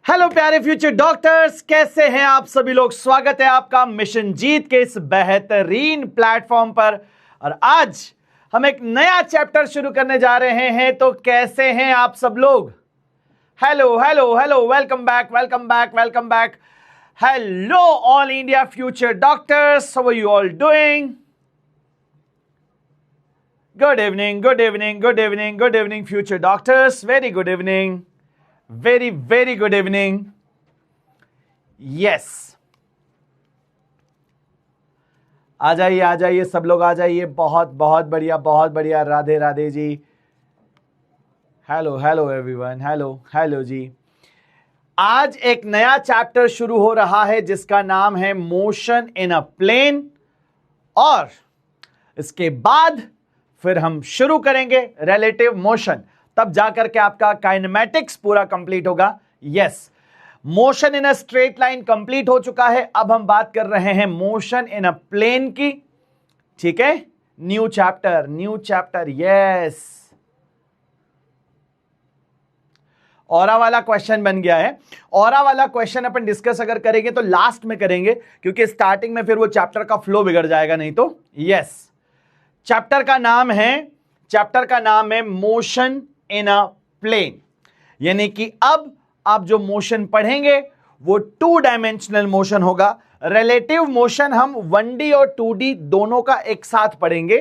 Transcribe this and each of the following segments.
Hello प्यारे future doctors, कैसे हैं आप सभी लोग। स्वागत है आपका मिशन जीत के इस बेहतरीन प्लेटफॉर्म पर। और आज हम एक नया चैप्टर शुरू करने जा रहे हैं। तो कैसे हैं आप सब लोग। Hello hello hello, welcome back welcome back welcome back. Hello all India future doctors, how are you all doing. Good evening good evening good evening good evening future doctors, very good evening, very very good evening. Yes, आ जाइए सब लोग आ जाइए। बहुत बहुत बढ़िया, बहुत बढ़िया। Radhe Radhe ji. Hello hello everyone, hello hello जी। आज एक नया चैप्टर शुरू हो रहा है जिसका नाम है मोशन इन अ प्लेन। और इसके बाद फिर हम शुरू करेंगे रिलेटिव मोशन। तब जाकर के आपका काइनेमैटिक्स पूरा कंप्लीट होगा। Yes, motion in a straight line complete हो चुका है। अब हम बात कर रहे हैं मोशन इन अ प्लेन की। ठीक है, new chapter new chapter. Yes, aura वाला क्वेश्चन बन गया है। ऑरा वाला क्वेश्चन अपन डिस्कस अगर करेंगे तो लास्ट में करेंगे, क्योंकि स्टार्टिंग में फिर वो चैप्टर का फ्लो बिगड़ जाएगा नहीं तो। यस, चैप्टर का नाम है मोशन इन अ प्लेन। यानी कि अब आप जो मोशन पढ़ेंगे वो 2 डायमेंशनल मोशन होगा। रिलेटिव मोशन हम 1D और 2D दोनों का एक साथ पढ़ेंगे।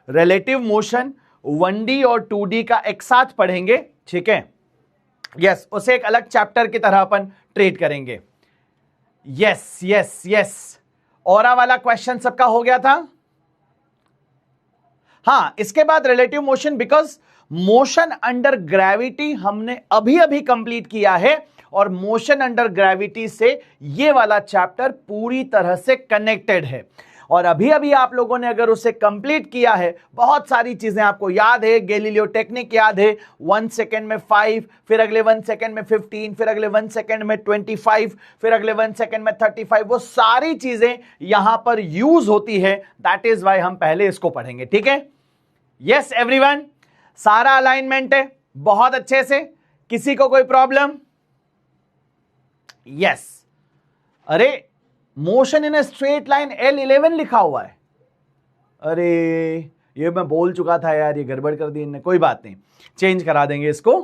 रिलेटिव मोशन 1D और 2D का एक साथ पढ़ेंगे। ठीक है, यस, उसे एक अलग चैप्टर की तरह अपन ट्रीट करेंगे। यस यस यस, ऑरा वाला क्वेश्चन सबका हो गया था। हां, इसके बाद relative motion, because motion under gravity हमने अभी अभी कंप्लीट किया है और मोशन अंडर ग्रेविटी से ये वाला चैप्टर पूरी तरह से कनेक्टेड है। और अभी अभी आप लोगों ने अगर उसे कंप्लीट किया है, बहुत सारी चीजें आपको याद है। गैलीलियो टेक्निक याद है, 1 सेकेंड में 5, फिर अगले 1 सेकेंड में 15, फिर अगले 1 सेकेंड में 25, फिर अगले 1 सेकेंड में 35। वो सारी चीजें यहां पर यूज होती है। दैट इज वाई हम पहले इसको पढ़ेंगे। ठीक है, यस एवरीवन, सारा अलाइनमेंट है बहुत अच्छे से। किसी को कोई प्रॉब्लम। यस, अरे motion in a straight line L11 लिखा हुआ है। अरे ये मैं बोल चुका था यार, ये गड़बड़ कर दी इनने। कोई बात नहीं, चेंज करा देंगे इसको।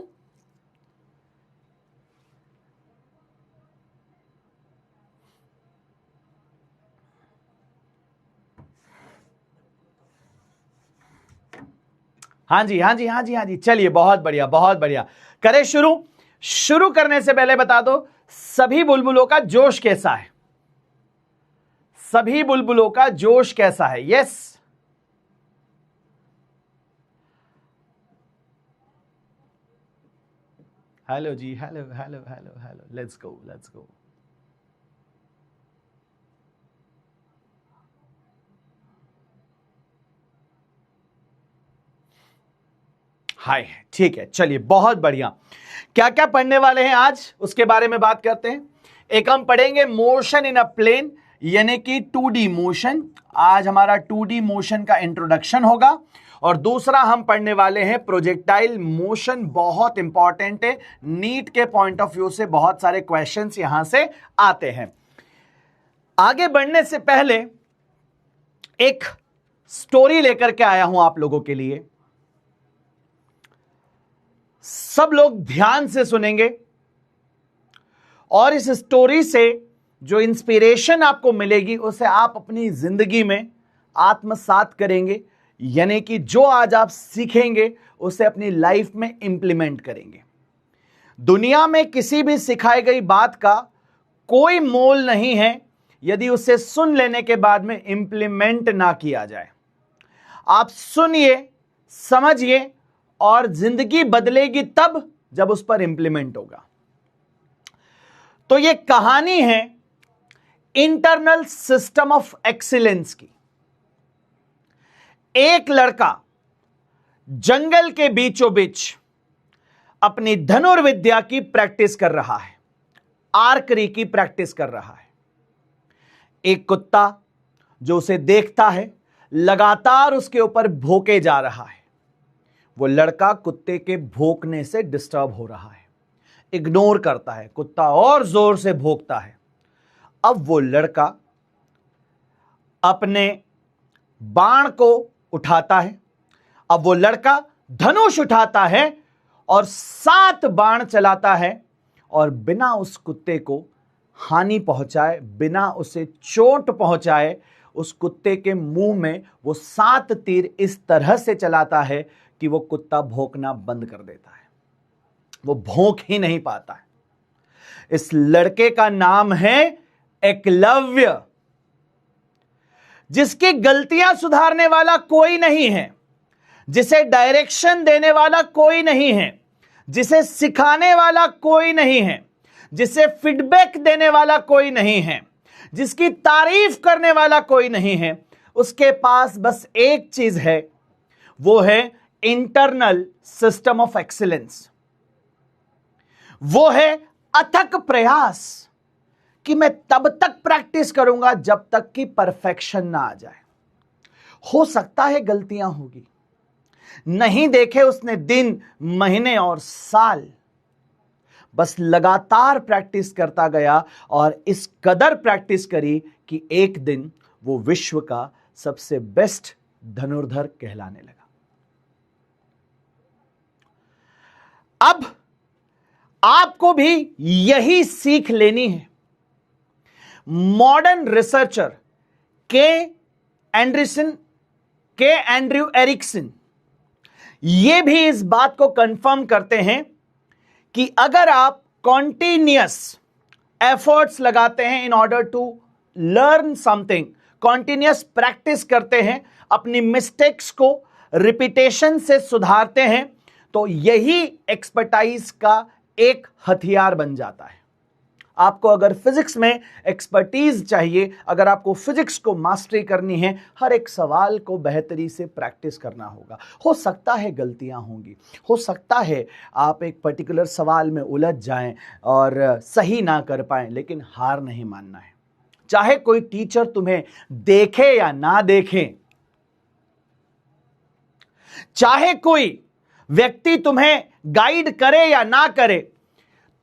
हाँ जी हाँ जी हाँ जी हाँ जी, चलिए बहुत बढ़िया बहुत बढ़िया। करें शुरू करने से पहले बता दो, सभी बुलबुलों का जोश कैसा है। सभी बुलबुलों का जोश कैसा है। यस, हेलो जी, hello hello hello hello, let's go let's go. Hi, ठीक है, चलिए बहुत बढ़िया। क्या क्या पढ़ने वाले हैं आज उसके बारे में बात करते हैं। एक हम पढ़ेंगे मोशन इन अ प्लेन, यानी कि 2D मोशन। आज हमारा 2D मोशन का इंट्रोडक्शन होगा। और दूसरा हम पढ़ने वाले हैं प्रोजेक्टाइल मोशन। बहुत इंपॉर्टेंट है, नीट के पॉइंट ऑफ व्यू से बहुत सारे क्वेश्चंस यहां से आते हैं। आगे बढ़ने से पहले एक स्टोरी लेकर के आया हूं आप लोगों के लिए। सब लोग ध्यान से सुनेंगे और इस स्टोरी से जो इंस्पिरेशन आपको मिलेगी उसे आप अपनी जिंदगी में आत्मसात करेंगे। यानी कि जो आज आप सीखेंगे उसे अपनी लाइफ में इंप्लीमेंट करेंगे। दुनिया में किसी भी सिखाई गई बात का कोई मोल नहीं है यदि उसे सुन लेने के बाद में इंप्लीमेंट ना किया जाए। आप सुनिए, समझिए, और जिंदगी बदलेगी तब जब उस पर इंप्लीमेंट होगा। तो यह कहानी है इंटरनल सिस्टम ऑफ एक्सीलेंस की। एक लड़का जंगल के बीचों बीच अपनी धनुर्विद्या की प्रैक्टिस कर रहा है, आर्करी की प्रैक्टिस कर रहा है। एक कुत्ता जो उसे देखता है लगातार उसके ऊपर भौंके जा रहा है। वो लड़का कुत्ते के भौंकने से डिस्टर्ब हो रहा है। इग्नोर करता है, कुत्ता और जोर से भौंकता है। अब वो लड़का अपने बाण को उठाता है, अब वो लड़का धनुष उठाता है और 7 बाण चलाता है और बिना उस कुत्ते को हानि पहुंचाए, बिना उसे चोट पहुंचाए, उस कुत्ते के मुंह में वो 7 तीर इस तरह से चलाता है कि वो कुत्ता भौंकना बंद कर देता है, वो भौंक ही नहीं पाता है। इस लड़के का नाम है एकलव्य, जिसकी गलतियां सुधारने वाला कोई नहीं है, जिसे डायरेक्शन देने वाला कोई नहीं है, जिसे सिखाने वाला कोई नहीं है, जिसे फीडबैक देने वाला कोई नहीं है, जिसकी तारीफ करने वाला कोई नहीं है। उसके पास बस एक चीज है, वो है इंटरनल सिस्टम ऑफ एक्सीलेंस, वो है अथक प्रयास कि मैं तब तक प्रैक्टिस करूंगा जब तक कि परफेक्शन ना आ जाए। हो सकता है गलतियां होगी, नहीं देखे उसने दिन, महीने और साल, बस लगातार प्रैक्टिस करता गया और इस कदर प्रैक्टिस करी कि एक दिन वो विश्व का सबसे बेस्ट धनुर्धर कहलाने लगा। अब आपको भी यही सीख लेनी है। मॉडर्न रिसर्चर एंड्रयू एरिक्सन ये भी इस बात को कंफर्म करते हैं कि अगर आप कॉन्टिन्यूअस एफर्ट्स लगाते हैं in order to learn something, continuous practice करते हैं, अपनी मिस्टेक्स को रिपीटेशन से सुधारते हैं, तो यही एक्सपर्टाइज का एक हथियार बन जाता है। आपको अगर फिजिक्स में एक्सपर्टीज चाहिए, अगर आपको फिजिक्स को मास्टरी करनी है, हर एक सवाल को बेहतरी से प्रैक्टिस करना होगा। हो सकता है गलतियां होंगी, हो सकता है आप एक पर्टिकुलर सवाल में उलझ जाएं और सही ना कर पाएं, लेकिन हार नहीं मानना है। चाहे कोई टीचर तुम्हें देखे या ना देखे, चाहे कोई व्यक्ति तुम्हें गाइड करे या ना करे,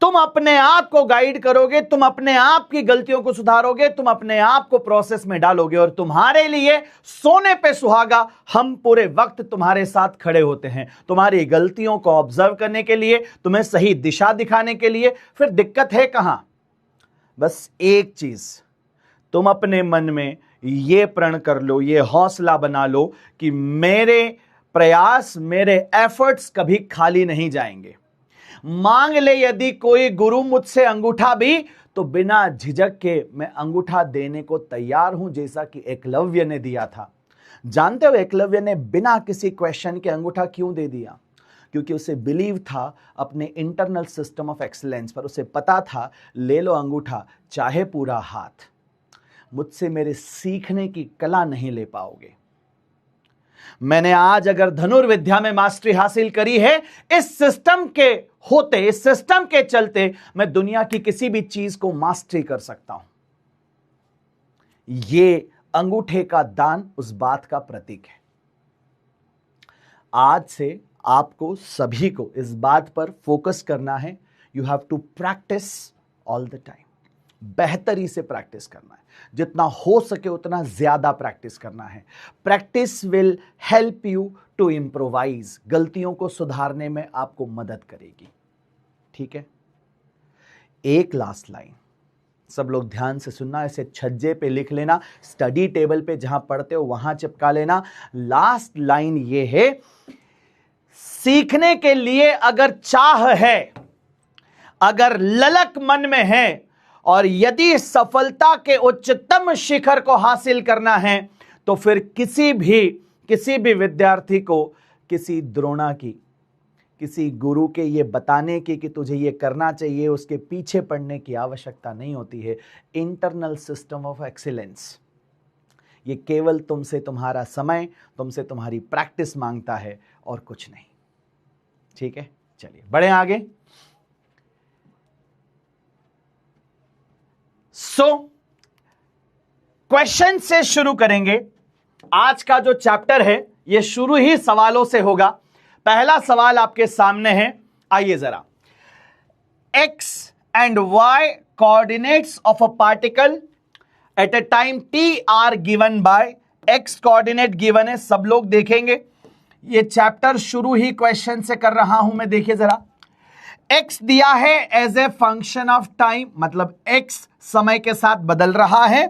तुम अपने आप को गाइड करोगे, तुम अपने आप की गलतियों को सुधारोगे, तुम अपने आप को प्रोसेस में डालोगे और तुम्हारे लिए सोने पे सुहागा हम पूरे वक्त तुम्हारे साथ खड़े होते हैं, तुम्हारी गलतियों को ऑब्जर्व करने के लिए, तुम्हें सही दिशा दिखाने के लिए। फिर दिक्कत है कहां? बस एक चीज, तुम अपने मन में ये प्रण कर लो, ये हौसला बना लो कि मेरे प्रयास, मेरे एफर्ट्स कभी खाली नहीं जाएंगे। मांग ले यदि कोई गुरु मुझसे अंगूठा भी, तो बिना झिझक के मैं अंगूठा देने को तैयार हूं, जैसा कि एकलव्य ने दिया था। जानते हो एकलव्य ने बिना किसी क्वेश्चन के अंगूठा क्यों दे दिया? क्योंकि उसे बिलीव था अपने इंटरनल सिस्टम ऑफ एक्सीलेंस पर। उसे पता था, ले लो अंगूठा चाहे पूरा हाथ, मुझसे मेरे सीखने की कला नहीं ले पाओगे। मैंने आज अगर धनुर्विद्या में मास्टरी हासिल करी है, इस सिस्टम के होते, इस सिस्टम के चलते मैं दुनिया की किसी भी चीज को मास्टरी कर सकता हूं। ये अंगूठे का दान उस बात का प्रतीक है। आज से आपको सभी को इस बात पर फोकस करना है, you have to practice all the time. बेहतरी से प्रैक्टिस करना है, जितना हो सके उतना ज्यादा प्रैक्टिस करना है। Practice will help you to improvise, गलतियों को सुधारने में आपको मदद करेगी। ठीक है, एक लास्ट लाइन सब लोग ध्यान से सुनना, इसे छज्जे पे लिख लेना, स्टडी टेबल पे जहां पढ़ते हो वहां चिपका लेना। लास्ट लाइन ये है, सीखने के लिए अगर चाह है, अगर ललक मन में है, और यदि सफलता के उच्चतम शिखर को हासिल करना है, तो फिर किसी भी विद्यार्थी को किसी द्रोणा की, किसी गुरु के ये बताने की कि तुझे ये करना चाहिए, उसके पीछे पड़ने की आवश्यकता नहीं होती है। इंटरनल सिस्टम ऑफ एक्सीलेंस ये केवल तुमसे तुम्हारा समय, तुमसे तुम्हारी प्रैक्टिस मांगता है और कुछ नहीं। ठीक है, चलिए बढ़े आगे। क्वेश्चन से शुरू करेंगे। आज का जो चैप्टर है ये शुरू ही सवालों से होगा। पहला सवाल आपके सामने है, आइए जरा। x and y coordinates of a particle at a time t are given by x coordinate given है, सब लोग देखेंगे। ये चैप्टर शुरू ही क्वेश्चन से कर रहा हूं मैं, देखिए जरा। x दिया है as a function of time, मतलब x समय के साथ बदल रहा है।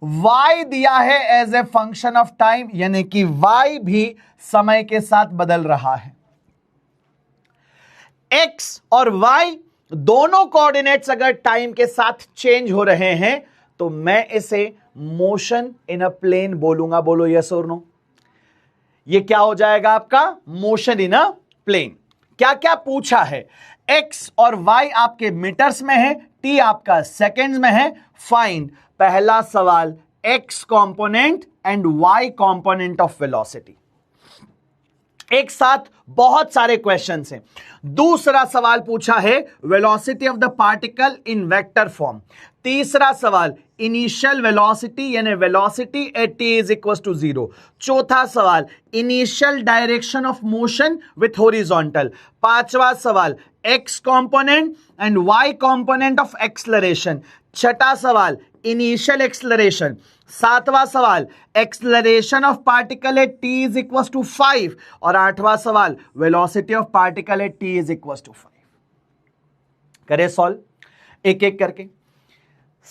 y दिया है as a function of time, यानी कि y भी समय के साथ बदल रहा है। x और y दोनों कोऑर्डिनेट्स अगर टाइम के साथ चेंज हो रहे हैं तो मैं इसे मोशन इन अ प्लेन बोलूंगा। बोलो यस और नो। ये क्या हो जाएगा आपका? Motion in a plane. क्या क्या पूछा है? x और y आपके मीटर्स में है, t आपका सेकेंड्स में है। फाइंड, पहला सवाल x component and y component of velocity. एक साथ बहुत सारे क्वेश्चंस हैं। दूसरा सवाल पूछा है velocity of the particle in vector form. तीसरा सवाल इनिशियल वेलोसिटी यानी velocity at t is equal to 0। चौथा सवाल initial direction of motion with horizontal. पांचवा सवाल x component and y component of acceleration. छठा सवाल इनिशियल एक्सलरेशन। सातवां सवाल acceleration of particle at t is equal to 5। और आठवां सवाल velocity of particle at t is equal to 5। करें सॉल्व एक एक करके।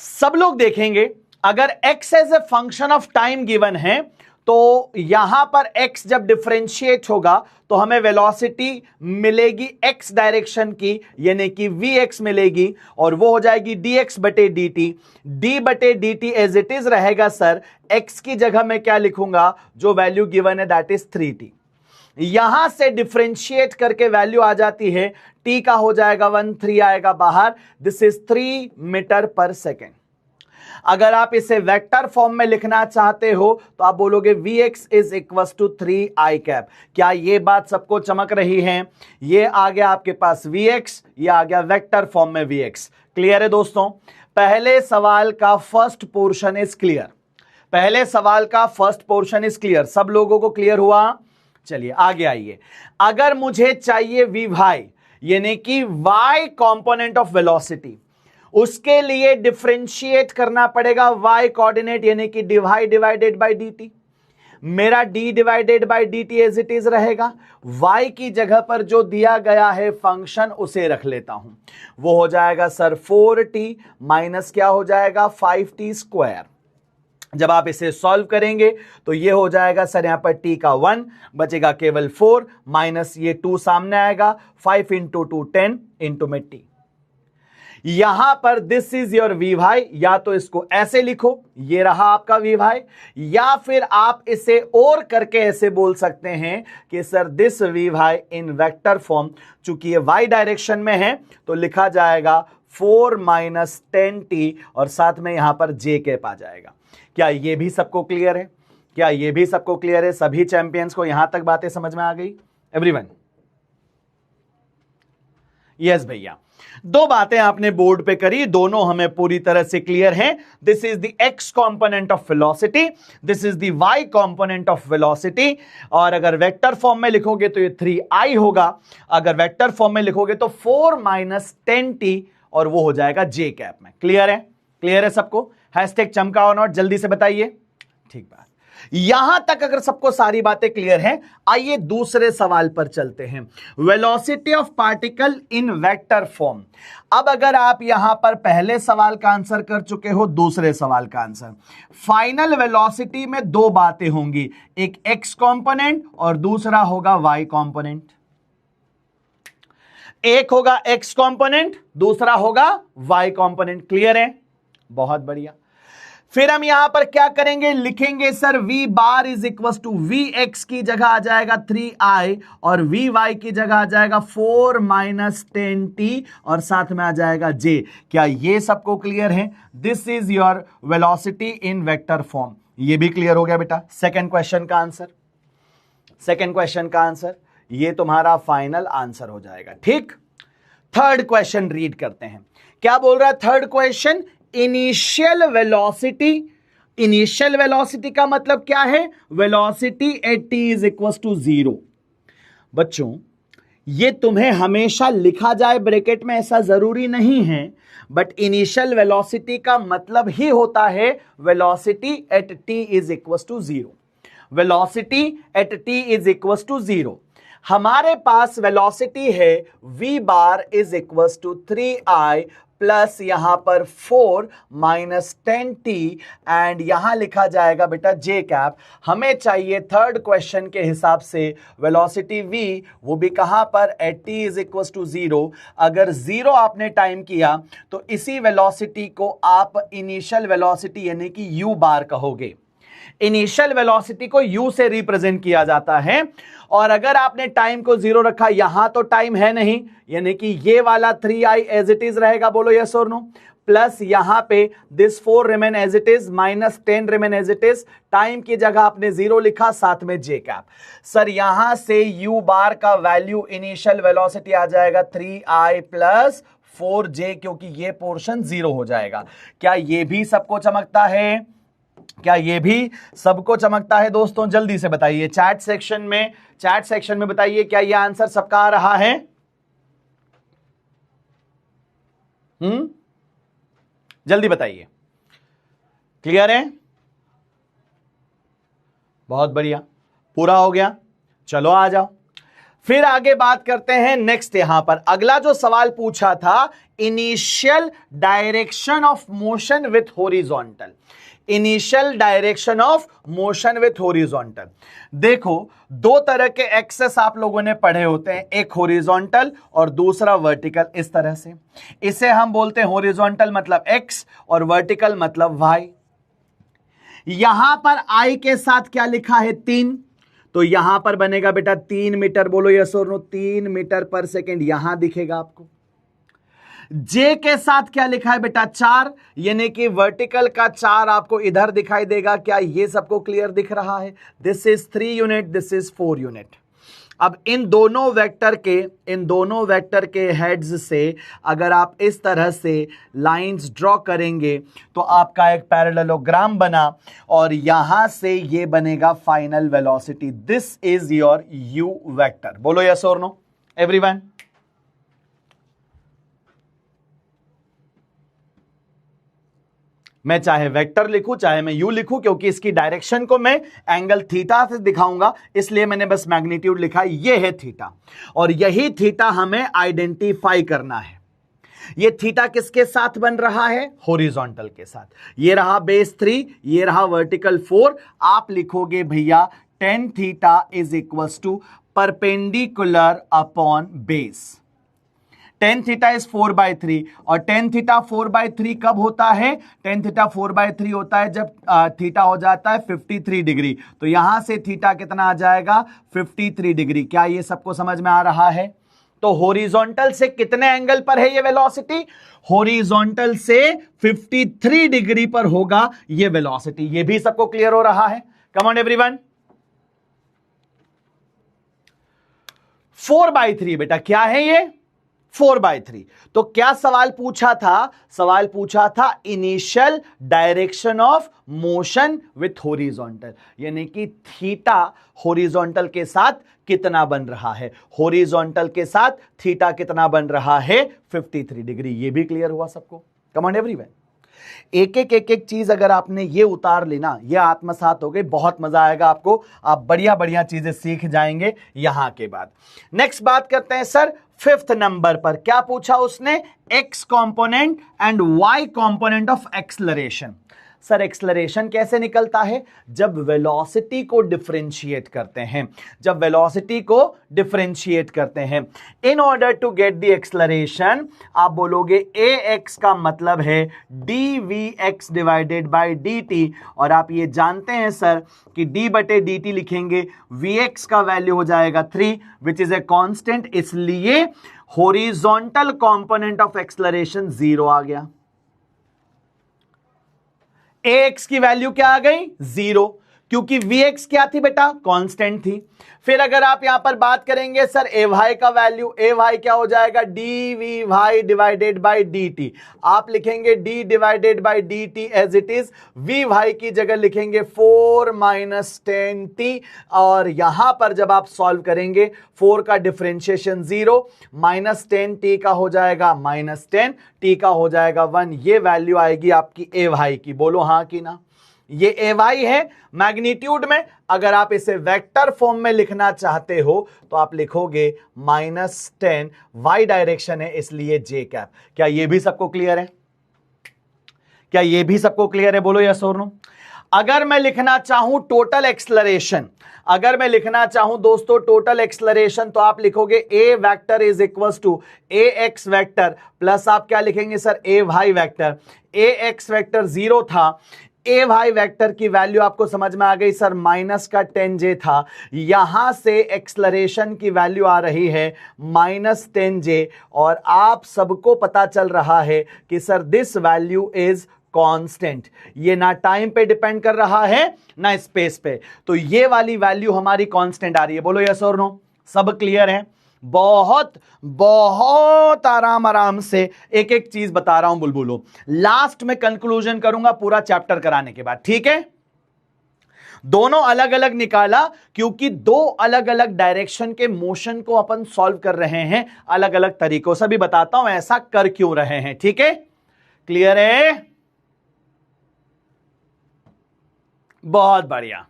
सब लोग देखेंगे अगर x as a function of time given है तो यहां पर x जब डिफरेंशिएट होगा तो हमें वेलोसिटी मिलेगी x डायरेक्शन की, यानी कि vx मिलेगी, और वो हो जाएगी dx बटे dt। d बटे dt एज इट इज रहेगा सर। x की जगह मैं क्या लिखूंगा? जो वैल्यू गिवन है दैट इज 3t। यहां से डिफरेंशिएट करके वैल्यू आ जाती है, t का हो जाएगा 13 आएगा बाहर। This is 3 metre per second. अगर आप इसे वेक्टर फॉर्म में लिखना चाहते हो तो आप बोलोगे vx is equal to 3i cap. क्या ये बात सबको चमक रही है? ये आ गया आपके पास vx, ये आ गया वेक्टर फॉर्म में vx। क्लियर है दोस्तों? पहले सवाल का फर्स्ट पोर्शन इज क्लियर। पहले सवाल का फर्स्ट पोर्शन इज क्लियर। सब लोगों को क्लियर हुआ? चलिए आगे आइए। अगर मुझे चाहिए vy यानी कि y कंपोनेंट ऑफ वेलोसिटी, उसके लिए डिफरेंशिएट करना पड़ेगा y कोऑर्डिनेट यानी कि dy डिवाइडेड बाय dt। मेरा d divided by dt as it is रहेगा। y की जगह पर जो दिया गया है फंक्शन उसे रख लेता हूं, वो हो जाएगा सर 4t माइनस क्या हो जाएगा 5t स्क्वायर। जब आप इसे सॉल्व करेंगे तो ये हो जाएगा सर यहां पर t का 1 बचेगा केवल 4 माइनस ये 2 सामने आएगा 5 इंटू 2 10 इंटू में t। यहां पर दिस इज योर vy, या तो इसको ऐसे लिखो ये रहा आपका vy, या फिर आप इसे और करके ऐसे बोल सकते हैं कि sir this vy in vector form, चूंकि ये y डायरेक्शन में है तो लिखा जाएगा 4 माइनस 10t और साथ में यहां पर j कैप आ जाएगा। क्या ये भी सबको क्लियर है? क्या ये भी सबको क्लियर है? सभी चैंपियंस को यहां तक बातें समझ में आ गई? एवरीवन? यस भैया, दो बातें आपने बोर्ड पे करी, दोनों हमें पूरी तरह से क्लियर हैं। This is the x component of velocity, this is the y component of velocity. और अगर वेक्टर फॉर्म में लिखोगे तो ये 3i होगा, अगर वेक्टर फॉर्म में लिखोगे तो 4 माइनस 10t और वो हो जाएगा j कैप में। क्लियर है? क्लियर है सबको? हैशटैग चमका और नॉट जल्दी से बताइए। ठीक बात। यहां तक अगर सबको सारी बातें क्लियर हैं, आइए दूसरे सवाल पर चलते हैं। Velocity of particle in vector form. अब अगर आप यहां पर पहले सवाल का आंसर कर चुके हो, दूसरे सवाल का आंसर, फाइनल वेलोसिटी में दो बातें होंगी, एक x कंपोनेंट और दूसरा होगा y कंपोनेंट। एक होगा x कंपोनेंट, दूसरा होगा y कंपोनेंट। क्लियर है? बहुत बढ़िया। फिर हम यहां पर क्या करेंगे? लिखेंगे sir v bar is equal to vx की जगह आ जाएगा 3i और vy की जगह आ जाएगा 4 माइनस 10t और साथ में आ जाएगा j। क्या ये सबको क्लियर है? This is your velocity in vector form. ये भी क्लियर हो गया बेटा? सेकेंड क्वेश्चन का आंसर, सेकेंड क्वेश्चन का आंसर ये तुम्हारा फाइनल आंसर हो जाएगा। ठीक, थर्ड क्वेश्चन रीड करते हैं। क्या बोल रहा है third question? Initial velocity. Initial velocity का मतलब क्या है? Velocity at t is equal to 0। बच्चों ये तुम्हें हमेशा लिखा जाए ब्रैकेट में ऐसा जरूरी नहीं है, बट इनिशियल वेलोसिटी का मतलब ही होता है velocity at t is equal to zero. Velocity at t is equal to zero. हमारे पास वेलोसिटी है v bar is equal to 3i plus यहां पर 4 माइनस 10t एंड यहां लिखा जाएगा बेटा j कैप। हमें चाहिए थर्ड क्वेश्चन के हिसाब से वेलोसिटी v, वो भी कहां पर at t is equal to zero. अगर जीरो आपने टाइम किया तो इसी वेलोसिटी को आप इनिशियल वेलोसिटी यानी कि u बार कहोगे। इनिशियल वेलोसिटी को u से रिप्रेजेंट किया जाता है, और अगर आपने टाइम को जीरो रखा, यहां तो टाइम है नहीं, यानी कि ये वाला 3i एज इट इज रहेगा, बोलो यस और नो, प्लस यहां पे this 4 remain as it is minus 10 remain as it is. Time की जगह आपने जीरो लिखा, साथ में जे कैप। सर यहां से u बार का वैल्यू इनिशियल वेलोसिटी आ जाएगा 3i प्लस 4j, क्योंकि ये पोर्शन जीरो हो जाएगा। क्या ये भी सबको चमकता है? क्या ये भी सबको चमकता है दोस्तों? जल्दी से बताइए चैट सेक्शन में बताइए, क्या ये आंसर सबका आ रहा है? जल्दी बताइए। क्लियर है? बहुत बढ़िया, पूरा हो गया। चलो आ जाओ, फिर आगे बात करते हैं। नेक्स्ट यहां पर अगला जो सवाल पूछा था, initial direction of motion with horizontal. Initial direction of motion with horizontal. देखो, दो तरह के एक्सेस आप लोगों ने पढ़े होते हैं, एक हॉरिजॉन्टल और दूसरा वर्टिकल। इस तरह से इसे हम बोलते हैं हॉरिजॉन्टल मतलब x और वर्टिकल मतलब y। यहां पर I के साथ क्या लिखा है? 3, तो यहां पर बनेगा बेटा 3 मीटर, बोलो यस और नो, 3 मीटर पर सेकेंड यहां दिखेगा आपको। जे के साथ क्या लिखा है बेटा? 4, यानी कि वर्टिकल का 4 आपको इधर दिखाई देगा। क्या ये सबको क्लियर दिख रहा है? This is 3 unit, this is 4 unit. अब इन दोनों वेक्टर के हेड्स से अगर आप इस तरह से लाइंस ड्रॉ करेंगे तो आपका एक पैरेललोग्राम बना, और यहां से ये बनेगा final velocity. This is your u vector. बोलो यस और नो एवरीवन। मैं चाहे वेक्टर लिखूं चाहे मैं यू लिखूं, क्योंकि इसकी डायरेक्शन को मैं एंगल थीटा से दिखाऊंगा, इसलिए मैंने बस मैग्नीट्यूड लिखा। ये है थीटा, और यही थीटा हमें आइडेंटिफाई करना है। ये थीटा किसके साथ बन रहा है? हॉरिजॉन्टल के साथ। ये रहा बेस 3, ये रहा वर्टिकल 4। आप लिखोगे भैया tan theta is equal to perpendicular upon base. tan theta is 4/3, और tan थीटा 4/3 कब होता है? tan थीटा 4/3 होता है जब थीटा हो जाता है 53 डिग्री। तो यहां से थीटा कितना आ जाएगा? 53 डिग्री। क्या ये सबको समझ में आ रहा है? तो हॉरिजॉन्टल से कितने एंगल पर है ये वेलोसिटी? हॉरिजॉन्टल से 53 डिग्री पर होगा ये वेलोसिटी। ये भी सबको क्लियर हो रहा है? Come on everyone. 4/3 बेटा क्या है ये? 4/3। तो क्या सवाल पूछा था? सवाल पूछा था initial direction of motion with horizontal, यानी कि थीटा हॉरिजॉन्टल के साथ कितना बन रहा है। हॉरिजॉन्टल के साथ थीटा कितना बन रहा है? 53 डिग्री। ये भी क्लियर हुआ सबको? Come on everyone. एक एक चीज अगर आपने ये उतार लेना, ये आत्मसात हो गई, बहुत मजा आएगा आपको। आप बढ़िया बढ़िया चीजें सीख जाएंगे यहां के बाद। नेक्स्ट बात करते हैं सर 5th नंबर पर। क्या पूछा उसने? x component and y component of acceleration. Sir acceleration कैसे निकलता है? जब वेलोसिटी को डिफरेंशिएट करते हैं। जब वेलोसिटी को डिफरेंशिएट करते हैं, in order to get the acceleration, आप बोलोगे ax का मतलब है dvx डिवाइडेड बाय dt, और आप ये जानते हैं सर कि d/dt लिखेंगे, vx का वैल्यू हो जाएगा 3 विच इज ए कांस्टेंट, इसलिए हॉरिजॉन्टल कंपोनेंट ऑफ एक्सलरेशन 0 आ गया। ax की वैल्यू क्या आ गई? 0, क्योंकि Vx क्या थी बेटा, कांस्टेंट थी। फिर अगर आप यहां पर बात करेंगे सर ए वाई का वैल्यू, ए वाई क्या हो जाएगा, d v y divided by d t. आप लिखेंगे d divided by d t as it is, v y की जगह लिखेंगे 4 माइनस 10 टी, और यहां पर जब आप सॉल्व करेंगे 4 का डिफरेंशिएशन 0, माइनस 10 टी का हो जाएगा माइनस 10, टी का हो जाएगा 1। ये वैल्यू आएगी आपकी ए वाई की, बोलो हाँ कि ना। ये ए वाई है मैग्नीट्यूड में। अगर आप इसे वेक्टर फॉर्म में लिखना चाहते हो तो आप लिखोगे -10, वाई डायरेक्शन है इसलिए जे कैप। क्या ये भी सबको क्लियर है? क्या ये भी सबको क्लियर है? बोलो यस और नो। अगर मैं लिखना चाहूं टोटल एक्सलरेशन, अगर मैं लिखना चाहूं दोस्तों टोटल एक्सलरेशन, तो आप लिखोगे A vector is equals to A X vector plus आप क्या लिखेंगे sir, A Y vector. A X vector 0 था, ए वाई वेक्टर की वैल्यू आपको समझ में आ गई सर, माइनस का 10j था। यहां से एक्सलरेशन की वैल्यू आ रही है -10j, और आप सबको पता चल रहा है कि sir this value is constant. ये ना टाइम पे डिपेंड कर रहा है ना स्पेस पे, तो ये वाली वैल्यू हमारी कांस्टेंट आ रही है। बोलो यस और नो। सब क्लियर है? बहुत बहुत आराम से एक एक चीज बता रहा हूं बुलबुलो, लास्ट में कंक्लूजन करूंगा पूरा चैप्टर कराने के बाद, ठीक है। दोनों अलग अलग निकाला क्योंकि दो अलग अलग डायरेक्शन के मोशन को अपन सॉल्व कर रहे हैं अलग अलग तरीकों से। भी बताता हूं ऐसा कर क्यों रहे हैं, ठीक है। क्लियर है? बहुत बढ़िया।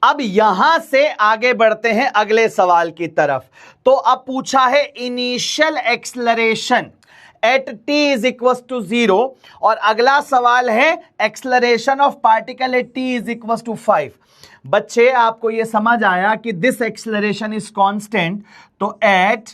अब यहां से आगे बढ़ते हैं अगले सवाल की तरफ। तो अब पूछा है initial acceleration at t is equal to 0, और अगला सवाल है acceleration of particle at t is equal to 5। बच्चे आपको यह समझ आया कि दिस एक्सलरेशन इज कांस्टेंट, तो at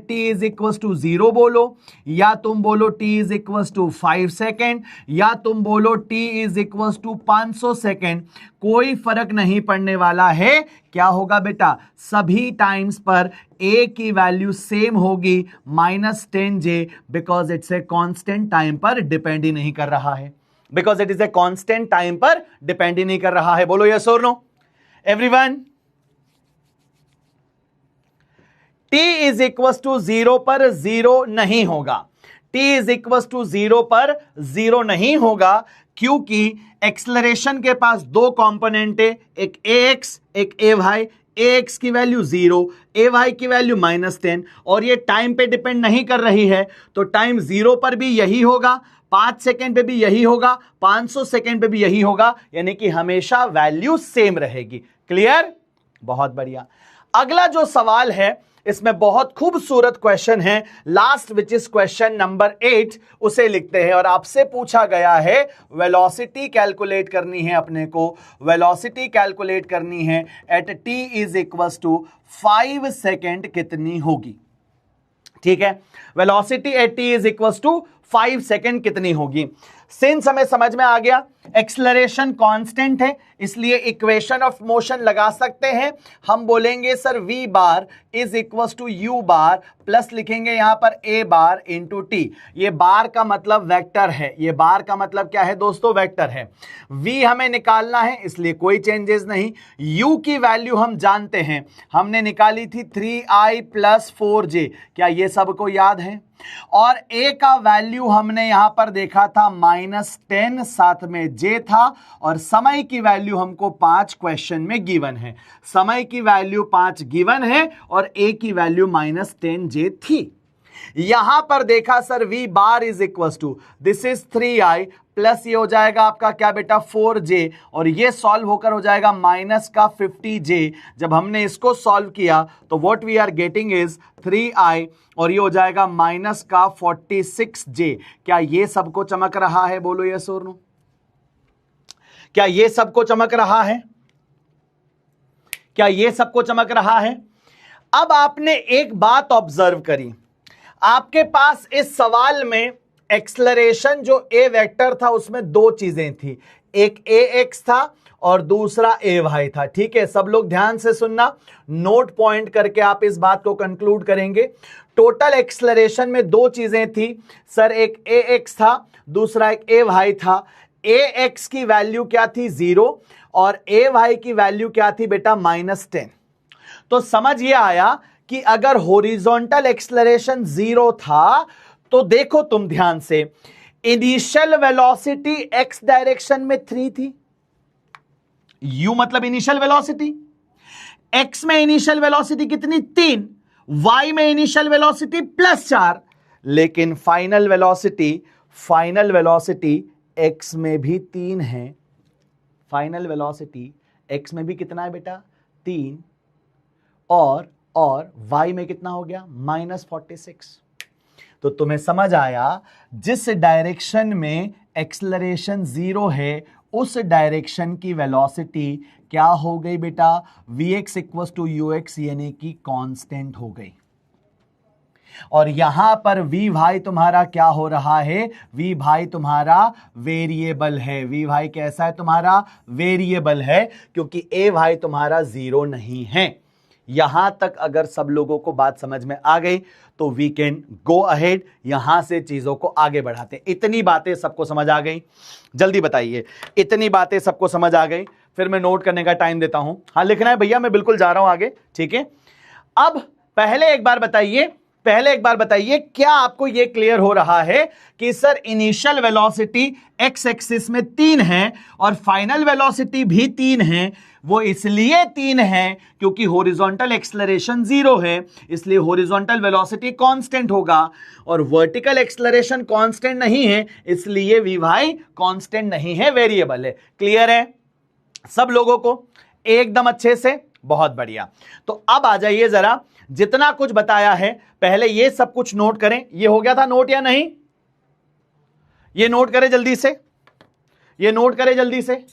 t is equal to 0 बोलो, या तुम बोलो t is equal to 5 second, या तुम बोलो t is equal to 500 second, कोई फर्क नहीं पड़ने वाला है। क्या होगा बेटा, सभी टाइम्स पर a की वैल्यू सेम होगी -10j, because it's a constant time पर डिपेंड ही नहीं कर रहा है, because it is a constant time पर डिपेंड ही नहीं कर रहा है। बोलो यस और no everyone. t is equal to 0 पर 0 नहीं होगा, t इज इक्वल टू 0 पर 0 नहीं होगा, क्योंकि एक्सलरेशन के पास दो कंपोनेंट है, एक ax एक ay। ax की वैल्यू 0, ay की वैल्यू -10, और ये टाइम पे डिपेंड नहीं कर रही है, तो टाइम 0 पर भी यही होगा, 5 सेकेंड पे भी यही होगा, 500 सेकेंड पे भी यही होगा, यानी कि हमेशा वैल्यू सेम रहेगी। क्लियर? बहुत बढ़िया। अगला जो सवाल है इसमें बहुत खूबसूरत क्वेश्चन है, last which is question number 8, उसे लिखते हैं। और आपसे पूछा गया है वेलोसिटी कैलकुलेट करनी है अपने को, वेलोसिटी कैलकुलेट करनी है at t is equal to 5 second कितनी होगी, ठीक है। Velocity at t is equal to 5 second कितनी होगी। सिंस हमें समझ में आ गया एक्सलरेशन कांस्टेंट है, इसलिए इक्वेशन ऑफ मोशन लगा सकते हैं। हम बोलेंगे sir v bar is equal to u bar plus लिखेंगे यहां पर a बार इंटू टी। ये बार का मतलब वेक्टर है, ये बार का मतलब क्या है दोस्तों, वेक्टर है। v हमें निकालना है इसलिए कोई चेंजेस नहीं। u की वैल्यू हम जानते हैं, हमने निकाली थी 3i प्लस 4j, क्या ये सबको याद है। और a का वैल्यू हमने यहां पर देखा था -10, साथ में j था, और समय की वैल्यू हमको 5 क्वेश्चन में गिवन है। समय की वैल्यू 5 गिवन है और a की वैल्यू -10j थी। यहां पर देखा sir v bar is equal to this is 3i plus ये हो जाएगा आपका क्या बेटा 4j, और ये सॉल्व होकर हो जाएगा माइनस का 50j। जब हमने इसको सॉल्व किया तो what we are getting is 3i, और ये हो जाएगा माइनस का 46j। क्या ये सबको चमक रहा है? बोलो यस और नो। क्या ये सबको चमक रहा है? क्या ये सबको चमक रहा है? अब आपने एक बात ऑब्जर्व करी, आपके पास इस सवाल में एक्सलरेशन जो ए वेक्टर था उसमें दो चीजें थी, एक ax था और दूसरा ay था, ठीक है। सब लोग ध्यान से सुनना, नोट पॉइंट करके आप इस बात को कंक्लूड करेंगे। टोटल एक्सलरेशन में दो चीजें थी सर, एक ax था, दूसरा एक ay था। ax की वैल्यू क्या थी 0, और ए वाई की वैल्यू क्या थी बेटा -10। तो समझ ये आया कि अगर हॉरिजॉन्टल एक्सेलरेशन 0 था तो देखो तुम ध्यान से, इनिशियल वेलोसिटी एक्स डायरेक्शन में 3 थी, यू मतलब इनिशियल वेलोसिटी, एक्स में इनिशियल वेलोसिटी कितनी 3, वाई में इनिशियल वेलोसिटी +4, लेकिन फाइनल वेलोसिटी एक्स में भी 3 है, फाइनल वेलोसिटी एक्स में भी कितना है बेटा 3, और y में कितना हो गया -46। तो तुम्हें समझ आया जिस डायरेक्शन में एक्सेलरेशन 0 है उस डायरेक्शन की वेलोसिटी क्या हो गई बेटा, vx = ux यानी कि कांस्टेंट हो गई। और यहां पर v भाई तुम्हारा क्या हो रहा है, v भाई तुम्हारा वेरिएबल है, v भाई कैसा है तुम्हारा वेरिएबल है, क्योंकि a भाई तुम्हारा 0 नहीं है। यहां तक अगर सब लोगों को बात समझ में आ गई तो वी कैन गो अहेड, यहां से चीजों को आगे बढ़ाते हैं। इतनी बातें सबको समझ आ गई, जल्दी बताइए, इतनी बातें सबको समझ आ गई? फिर मैं नोट करने का टाइम देता हूं। हाँ लिखना है भैया, मैं बिल्कुल जा रहा हूं आगे, ठीक है। अब पहले एक बार बताइए क्या आपको यह क्लियर हो रहा है कि sir initial velocity x axis में 3 है और फाइनल वेलोसिटी भी 3 है, वो इसलिए 3 है क्योंकि हॉरिजॉन्टल एक्सेलरेशन 0 है, इसलिए हॉरिजॉन्टल वेलोसिटी कांस्टेंट होगा, और वर्टिकल एक्सेलरेशन कांस्टेंट नहीं है, इसलिए वी भाई कांस्टेंट नहीं है, वेरिएबल है। क्लियर है सब लोगों को एकदम अच्छे से? बहुत बढ़िया। तो अब आ जाइए जरा, जितना कुछ बताया है पहले ये सब कुछ नोट करें। ये हो गया था नोट या नहीं? ये नोट करें जल्दी से, ये नोट करें जल्दी से।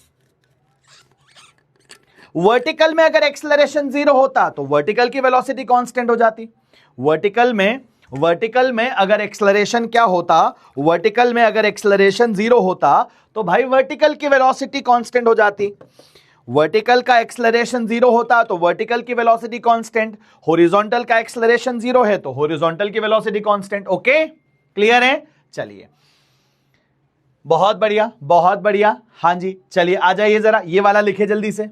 वर्टिकल में अगर एक्सेलरेशन 0 होता तो वर्टिकल की वेलोसिटी कांस्टेंट हो जाती। वर्टिकल में अगर एक्सेलरेशन क्या होता, वर्टिकल में अगर एक्सेलरेशन 0 होता तो भाई वर्टिकल की वेलोसिटी कांस्टेंट हो जाती। वर्टिकल का एक्सेलरेशन 0 होता तो वर्टिकल की वेलोसिटी कांस्टेंट, हॉरिजॉन्टल का एक्सेलरेशन 0 है तो हॉरिजॉन्टल की वेलोसिटी कांस्टेंट। ओके क्लियर है? चलिए बहुत बढ़िया, बहुत बढ़िया। हां जी चलिए आ जाइए जरा, ये वाला लिखे जल्दी से।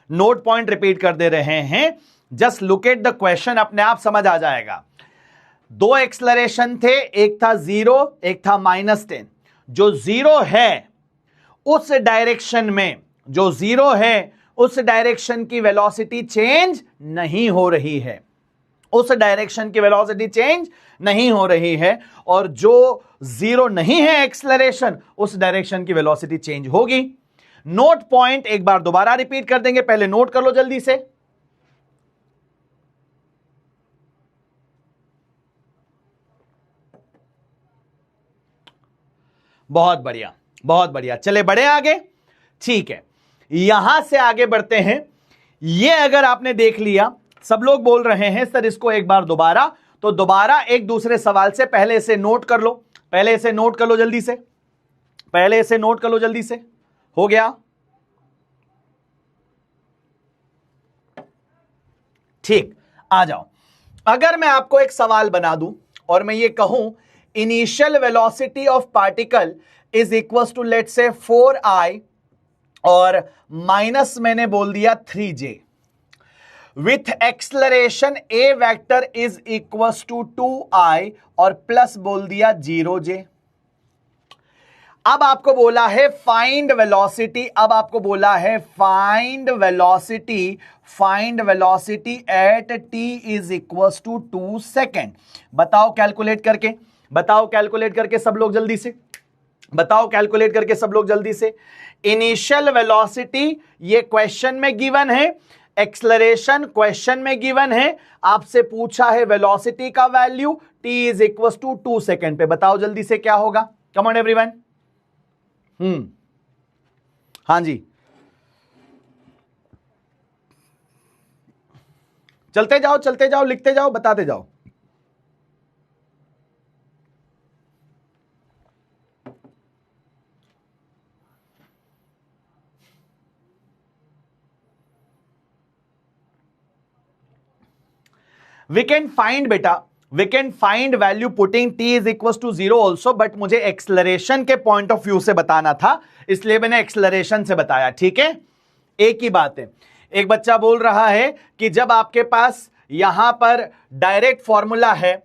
नोट पॉइंट रिपीट कर दे रहे हैं, just look at the question, अपने आप समझ आ जाएगा। दो एक्सेलरेशन थे, एक था 0 एक था -10। जो 0 है उस डायरेक्शन में, जो 0 है उस डायरेक्शन की वेलोसिटी चेंज नहीं हो रही है, उस डायरेक्शन की वेलोसिटी चेंज नहीं हो रही है, और जो 0 नहीं है एक्सेलरेशन उस डायरेक्शन की वेलोसिटी चेंज होगी। नोट पॉइंट एक बार दोबारा रिपीट कर देंगे, पहले नोट कर लो जल्दी से। बहुत बढ़िया, बहुत बढ़िया। चले बढ़े आगे, ठीक है। यहां से आगे बढ़ते हैं। ये अगर आपने देख लिया, सब लोग बोल रहे हैं सर इसको एक बार दोबारा, तो दोबारा एक दूसरे सवाल से पहले इसे नोट कर लो, पहले इसे नोट कर लो जल्दी से, पहले इसे नोट कर लो जल्दी से। हो गया? ठीक, आ जाओ। अगर मैं आपको एक सवाल बना दूं और मैं ये कहूं initial velocity of particle is equal to let say 4i और माइनस मैंने बोल दिया 3j, with acceleration a vector is equal to 2i और प्लस बोल दिया 0j। अब आपको बोला है फाइंड वेलोसिटी, अब आपको बोला है find velocity, find velocity at t is equal to 2 second. बताओ कैलकुलेट करके, बताओ कैलकुलेट करके सब लोग जल्दी से, बताओ कैलकुलेट करके सब लोग जल्दी से। इनिशियल वेलोसिटी ये क्वेश्चन में गिवन है, एक्सेलरेशन क्वेश्चन में गिवन है, आपसे पूछा है वेलोसिटी का value, t is equal to 2 second पे। बताओ जल्दी से क्या होगा, कम ऑन एवरीवन। हाँ जी चलते जाओ, लिखते जाओ, बताते जाओ। वी कैन फाइंड बेटा, we can find value putting t is equal to 0 also, but मुझे एक्सलरेशन के पॉइंट ऑफ व्यू से बताना था, इसलिए मैंने एक्सलरेशन से बताया। ठीक है, एक ही बात है। एक बच्चा बोल रहा है कि जब आपके पास यहां पर डायरेक्ट फॉर्मूला है,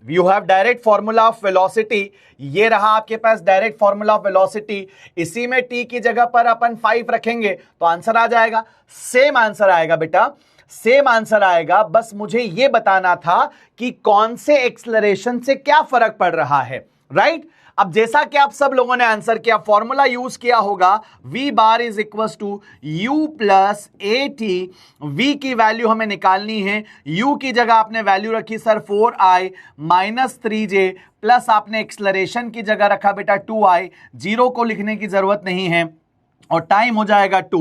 you have direct formula of velocity, ये रहा आपके पास डायरेक्ट फॉर्मूला ऑफ वेलोसिटी, इसी में टी की जगह पर अपन 5 रखेंगे तो आंसर आ जाएगा। सेम आंसर आएगा बेटा, सेम आंसर आएगा, बस मुझे यह बताना था कि कौन से एक्सलरेशन से क्या फर्क पड़ रहा है, राइट? अब जैसा कि आप सब लोगों ने आंसर किया, फॉर्मूला यूज किया होगा, v bar is equal to u plus a t. v की वैल्यू हमें निकालनी है, u की जगह आपने वैल्यू रखी sir 4i minus 3j, plus आपने एक्सलरेशन की जगह रखा बेटा 2i, जीरो को लिखने की जरूरत नहीं है, और टाइम हो जाएगा 2।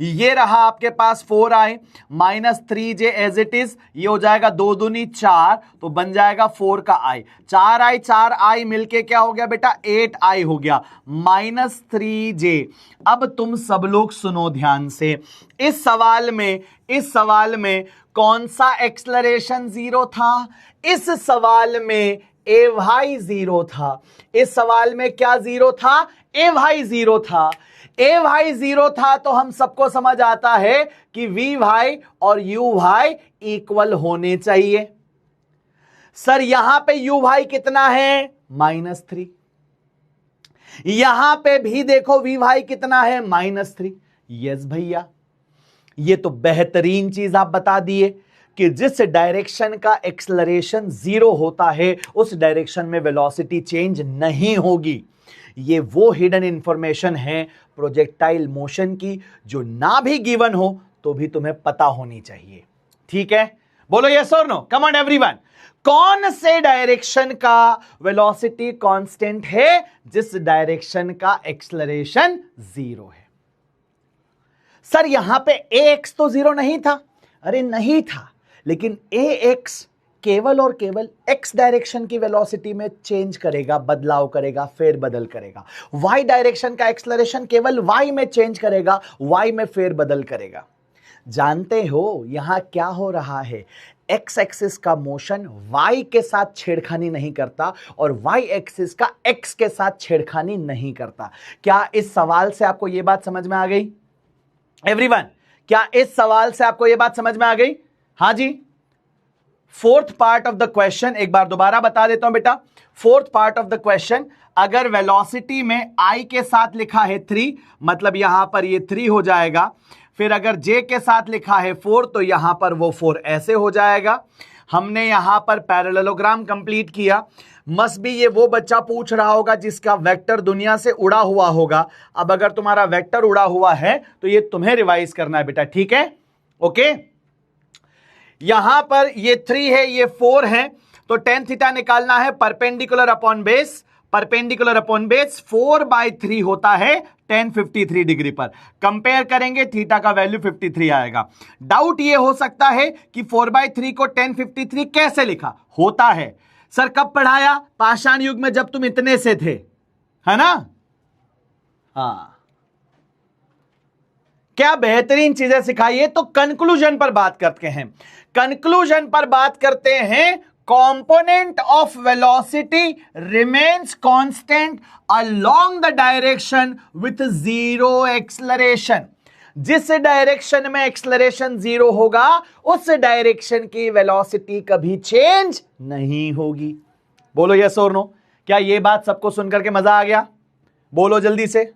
ये रहा आपके पास 4i minus 3j as it is, ये हो जाएगा 2 दूनी 4, तो बन जाएगा 4 का i, 4i मिलके क्या हो गया बेटा 8i हो गया, माइनस 3j। अब तुम सब लोग सुनो ध्यान से, इस सवाल में कौन सा एक्सलरेशन 0 था? इस सवाल में ए वाई 0 था। इस सवाल में क्या 0 था? ए वाई 0 था। ए वाई 0 था तो हम सबको समझ आता है कि वी वाई और यू वाई इक्वल होने चाहिए। सर यहां पे यू वाई कितना है? -3। यहां पे भी देखो वी वाई कितना है? -3। यस भैया, ये तो बेहतरीन चीज आप बता दिए कि जिस डायरेक्शन का एक्सलरेशन 0 होता है उस डायरेक्शन में वेलोसिटी चेंज नहीं होगी। ये वो हिडन इंफॉर्मेशन है प्रोजेक्टाइल मोशन की, जो ना भी गिवन हो तो भी तुम्हें पता होनी चाहिए। ठीक है, बोलो यस और नो, कम ऑन एवरीवन। कौन से डायरेक्शन का वेलोसिटी कांस्टेंट है? जिस डायरेक्शन का एक्सलरेशन 0 है। सर यहां पे ax तो 0 नहीं था। अरे नहीं था, लेकिन ax केवल और केवल x डायरेक्शन की वेलोसिटी में चेंज करेगा, बदलाव करेगा, फेरबदल करेगा। y डायरेक्शन का एक्सलरेशन केवल y में चेंज करेगा, y में फेरबदल करेगा। जानते हो यहां क्या हो रहा है? x एक्सिस का मोशन y के साथ छेड़खानी नहीं करता और y एक्सिस का x के साथ छेड़खानी नहीं करता। क्या इस सवाल से आपको यह बात समझ में आ गई एवरीवन? क्या इस सवाल से आपको यह बात समझ में आ गई? हां जी। Fourth part of the question एक बार दोबारा बता देता हूं बेटा। Fourth part of the question, अगर वेलोसिटी में i के साथ लिखा है 3, मतलब यहां पर ये 3 हो जाएगा। फिर अगर j के साथ लिखा है 4 तो यहां पर वो 4 ऐसे हो जाएगा। हमने यहां पर पैरेललोग्राम कंप्लीट किया। मस्ट भी ये वो बच्चा पूछ रहा होगा जिसका वेक्टर दुनिया से उड़ा हुआ होगा। अब अगर तुम्हारा वेक्टर उड़ा हुआ है तो ये तुम्हें रिवाइज करना है बेटा, ठीक है? ओके, यहां पर ये 3 है, ये 4 है, तो tan थीटा निकालना है perpendicular upon base. Perpendicular upon base 4/3 होता है tan 53 डिग्री पर। कंपेयर करेंगे, थीटा का वैल्यू 53 आएगा। डाउट ये हो सकता है कि 4/3 को tan 53 कैसे लिखा? होता है सर, कब पढ़ाया? पाषाण युग में, जब तुम इतने से थे, है ना? हाँ, क्या बेहतरीन चीजें सिखाई है। तो कंक्लूजन पर बात करते हैं। कंक्लूजन पर बात करते हैं। Component of velocity remains constant along the direction with 0 acceleration. जिस डायरेक्शन में एक्सलरेशन 0 होगा उस डायरेक्शन की वेलोसिटी कभी चेंज नहीं होगी। बोलो यस और नो। क्या यह बात सबको सुनकर के मजा आ गया? बोलो जल्दी से।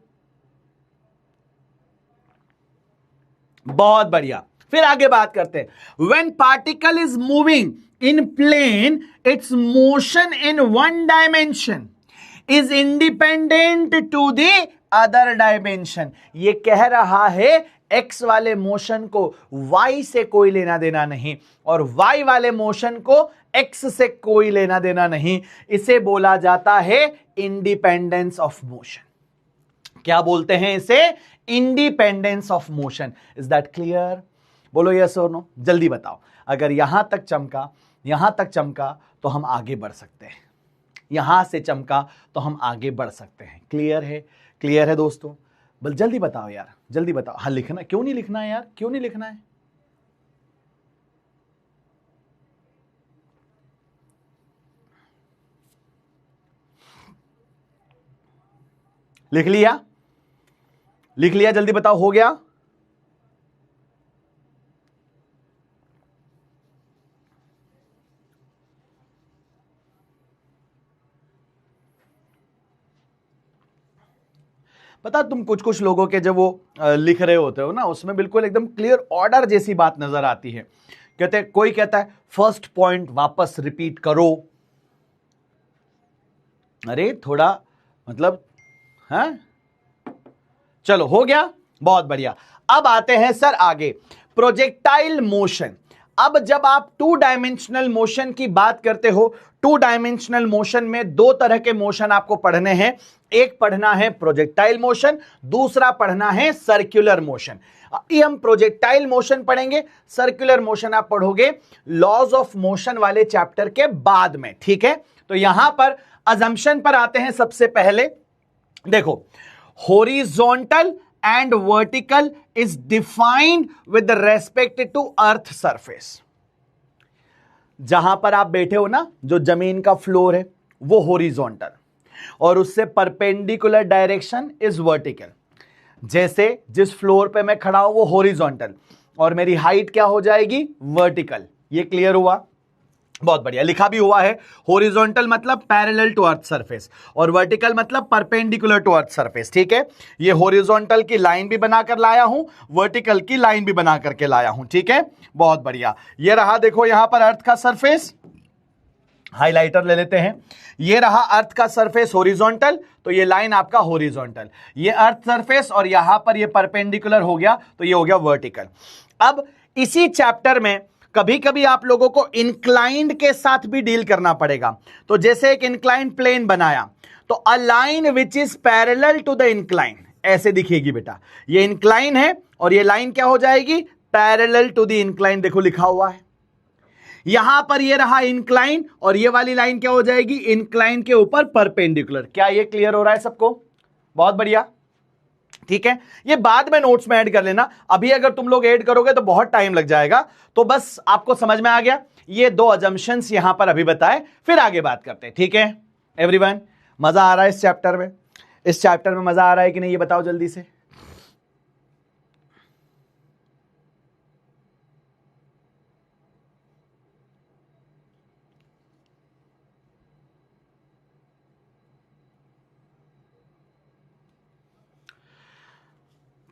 बहुत बढ़िया। फिर आगे बात करते हैं। When particle is moving in plane, its motion in one dimension is independent to the other dimension। ये कह रहा है x वाले मोशन को y से कोई लेना देना नहीं और y वाले मोशन को x से कोई लेना देना नहीं। इसे बोला जाता है इंडिपेंडेंस ऑफ मोशन। क्या बोलते हैं इसे? Independence of motion. Is that clear? बोलो यस और नो, जल्दी बताओ। अगर यहां तक चमका तो हम आगे बढ़ सकते हैं। यहां से चमका तो हम आगे बढ़ सकते हैं। क्लियर है? क्लियर है दोस्तों? बल जल्दी बताओ यार, जल्दी बताओ। हाँ, लिखना क्यों नहीं लिखना है यार? क्यों नहीं लिखना है? लिख लिया? लिख लिया? जल्दी बताओ, हो गया? पता तुम कुछ कुछ लोगों के जब वो लिख रहे होते हो ना, उसमें बिल्कुल एकदम क्लियर ऑर्डर जैसी बात नजर आती है। कहते हैं, कोई कहता है फर्स्ट पॉइंट वापस रिपीट करो। अरे थोड़ा मतलब, हाँ चलो हो गया, बहुत बढ़िया। अब आते हैं सर आगे, प्रोजेक्टाइल मोशन। अब जब आप टू डायमेंशनल मोशन की बात करते हो, टू डायमेंशनल मोशन में दो तरह के मोशन आपको पढ़ने हैं। एक पढ़ना है प्रोजेक्टाइल मोशन, दूसरा पढ़ना है सर्कुलर मोशन। ये हम प्रोजेक्टाइल मोशन पढ़ेंगे, सर्कुलर मोशन आप पढ़ोगे लॉज ऑफ मोशन वाले चैप्टर के बाद में, ठीक है। तो यहां पर अजम्पशन पर आते हैं। सबसे पहले देखो, horizontal and vertical is defined with respect to earth surface। जहां पर आप बैठे हो ना, जो जमीन का फ्लोर है वो हॉरिजॉन्टल, और उससे परपेंडिकुलर डायरेक्शन इज वर्टिकल। जैसे जिस फ्लोर पे मैं खड़ा हूं वो हॉरिजॉन्टल, और मेरी हाइट क्या हो जाएगी, वर्टिकल। ये क्लियर हुआ? बहुत बढ़िया, लिखा भी हुआ है। हॉरिजॉन्टल मतलब पैरेलल टू अर्थ सरफेस, और वर्टिकल मतलब परपेंडिकुलर टू अर्थ सरफेस, ठीक है। ये हॉरिजॉन्टल की लाइन भी बनाकर लाया हूं, वर्टिकल की लाइन भी बना करके लाया हूं, ठीक है। बहुत बढ़िया, ये रहा देखो यहां पर अर्थ का सरफेस, हाइलाइटर ले लेते हैं। ये रहा अर्थ का सरफेस हॉरिजॉन्टल, तो ये लाइन आपका हॉरिजॉन्टल, ये अर्थ सरफेस, और यहां पर ये परपेंडिकुलर हो गया, तो ये हो गया वर्टिकल। अब इसी चैप्टर में कभी कभी आप लोगों को इंक्लाइंड के साथ भी डील करना पड़ेगा। तो जैसे एक इंक्लाइंड प्लेन बनाया, तो a line which is parallel to the incline ऐसे दिखेगी बेटा। ये इंक्लाइन है और ये लाइन क्या हो जाएगी, पैरेलल टू द इंक्लाइन। देखो लिखा हुआ है यहां पर, ये रहा इंक्लाइन, और ये वाली लाइन क्या हो जाएगी, इंक्लाइन के ऊपर परपेंडिकुलर। क्या ये क्लियर हो रहा है सबको? बहुत बढ़िया, ठीक है। ये बाद में नोट्स में ऐड कर लेना, अभी अगर तुम लोग ऐड करोगे तो बहुत टाइम लग जाएगा। तो बस आपको समझ में आ गया, ये दो अजम्पशंस यहां पर अभी बताए, फिर आगे बात करते हैं, ठीक है एवरीवन। मजा आ रहा है इस चैप्टर में? इस चैप्टर में मजा आ रहा है कि नहीं, ये बताओ जल्दी से।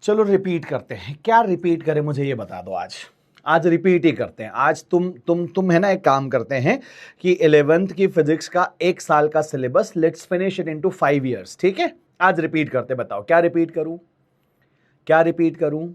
चलो रिपीट करते हैं। क्या रिपीट करें, मुझे ये बता दो। आज रिपीट ही करते हैं। आज तुम है ना, एक काम करते हैं कि 11th की फिजिक्स का एक साल का syllabus, let's finish it into 5 years, ठीक है। आज रिपीट करते, बताओ क्या रिपीट करूं, क्या रिपीट करूं?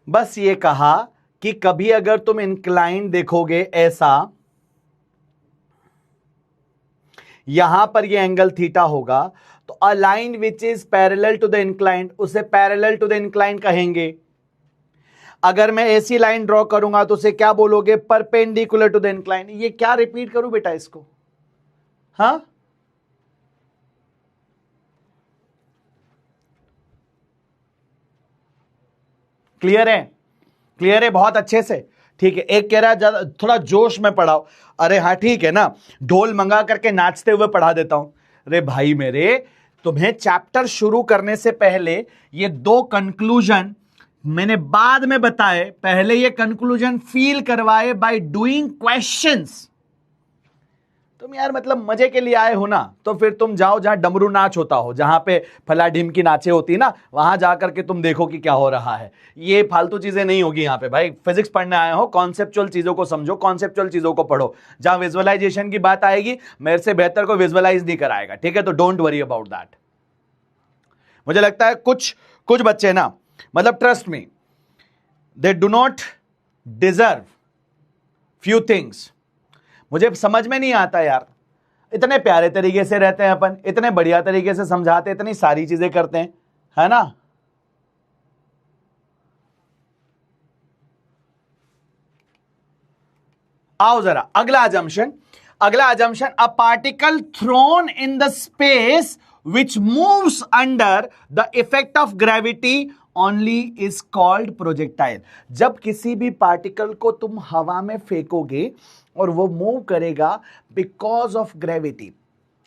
बस ये कहा कि कभी अगर तुम इंक्लाइन देखोगे ऐसा, यहां पर ये एंगल थीटा होगा, तो a line which is parallel to the incline, उसे पैरेलल टू द इंक्लाइन कहेंगे। अगर मैं ऐसी लाइन ड्रॉ करूंगा तो उसे क्या बोलोगे, परपेंडिकुलर टू द इंक्लाइन। ये क्या रिपीट करूं बेटा इसको, हाँ? क्लियर है? क्लियर है बहुत अच्छे से, ठीक है। एक कह रहा है थोड़ा जोश में पढ़ाओ। अरे हाँ ठीक है ना, ढोल मंगा करके नाचते हुए पढ़ा देता हूं। अरे भाई मेरे, तुम्हें चैप्टर शुरू करने से पहले ये दो कंक्लूजन मैंने बाद में बताए, पहले ये कंक्लूजन फील करवाए बाय डूइंग क्वेश्चंस। तुम यार मतलब मजे के लिए आए हो ना, तो फिर तुम जाओ जहां डमरू नाच होता हो, जहां पे फला ढिमकी नाचे होती ना, वहां जाकर के तुम देखो कि क्या हो रहा है। ये फालतू चीजें नहीं होगी यहाँ पे भाई। फिजिक्स पढ़ने आए हो, कॉन्सेप्चुअल चीजों को समझो, कॉन्सेप्चुअल चीजों को पढ़ो। जहां विजुअलाइजेशन की बात आएगी, मेरे से बेहतर को विजुअलाइज नहीं कराएगा, ठीक है। तो डोंट वरी अबाउट दैट। मुझे लगता है कुछ कुछ बच्चे ना, मतलब trust me, they do not deserve few things. मुझे समझ में नहीं आता यार, इतने प्यारे तरीके से रहते हैं अपन, इतने बढ़िया तरीके से समझाते, इतनी सारी चीजें करते हैं, है ना। आओ जरा अगला assumption, a particle thrown in the space which moves under the effect of gravity only is called projectile। जब किसी भी पार्टिकल को तुम हवा में फेंकोगे और वो मूव करेगा बिकॉज ऑफ ग्रेविटी,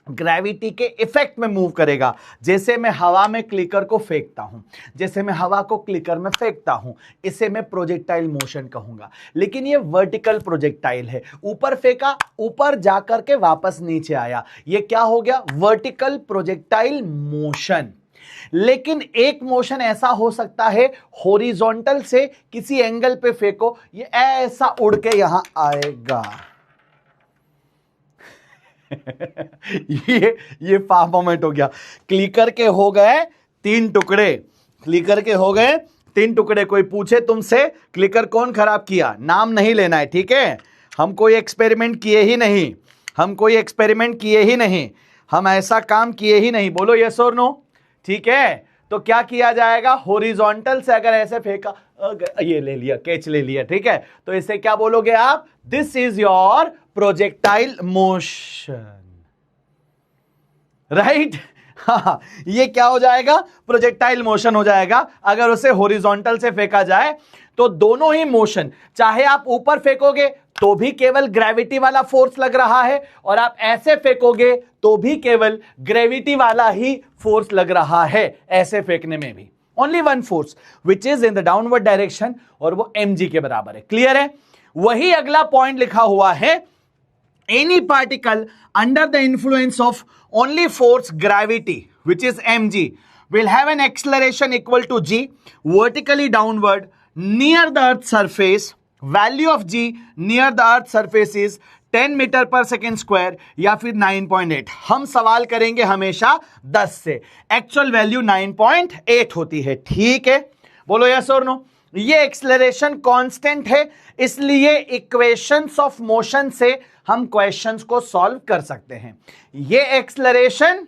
ग्रेविटी के इफेक्ट में मूव करेगा। जैसे मैं हवा में क्लिकर को फेंकता हूं, जैसे मैं हवा को क्लिकर में फेंकता हूं, इसे मैं प्रोजेक्टाइल मोशन कहूंगा। लेकिन ये वर्टिकल प्रोजेक्टाइल है, ऊपर फेंका, ऊपर जाकर के वापस नीचे आया, ये क्या हो गया? Vertical projectile motion. लेकिन एक मोशन ऐसा हो सकता है हॉरिजॉन्टल से किसी एंगल पे फेंको, ये ऐसा उड़ के यहां आएगा। ये फार मोमेंट हो गया। क्लिकर के हो गए 3 टुकड़े, क्लिकर के हो गए 3 टुकड़े। कोई पूछे तुमसे क्लिकर कौन खराब किया, नाम नहीं लेना है, ठीक है? हम कोई एक्सपेरिमेंट किए ही नहीं, हम कोई एक्सपेरिमेंट किए ही नहीं, हम ऐसा काम किए ही नहीं। बोलो यस और नो, ठीक है? तो क्या किया जाएगा? हॉरिजॉन्टल से अगर ऐसे फेंका, ये ले लिया, कैच ले लिया, ठीक है? तो इसे क्या बोलोगे आप? This is your projectile motion, right? हाँ, ये क्या हो जाएगा? प्रोजेक्टाइल मोशन हो जाएगा। अगर उसे हॉरिजॉन्टल से फेंका जाए तो दोनों ही मोशन, चाहे आप ऊपर फेंकोगे तो भी केवल ग्रेविटी वाला फोर्स लग रहा है, और आप ऐसे फेंकोगे तो भी केवल ग्रेविटी वाला ही फोर्स लग रहा है। ऐसे फेंकने में भी only one force which is in the downward direction, और वो mg के बराबर है। क्लियर है? वही अगला पॉइंट लिखा हुआ है, any particle under the influence of only force gravity which is mg will have an acceleration equal to g vertically downward near the earth's surface। value of g near the earth's surface is 10 metre per second square या फिर 9.8। हम सवाल करेंगे हमेशा 10 से, actual value 9.8 होती है, ठीक है? बोलो यस और नो। ये एक्सेलरेशन कांस्टेंट है, इसलिए इक्वेशंस ऑफ मोशन से हम क्वेश्चंस को सॉल्व कर सकते हैं। ये एक्सेलरेशन,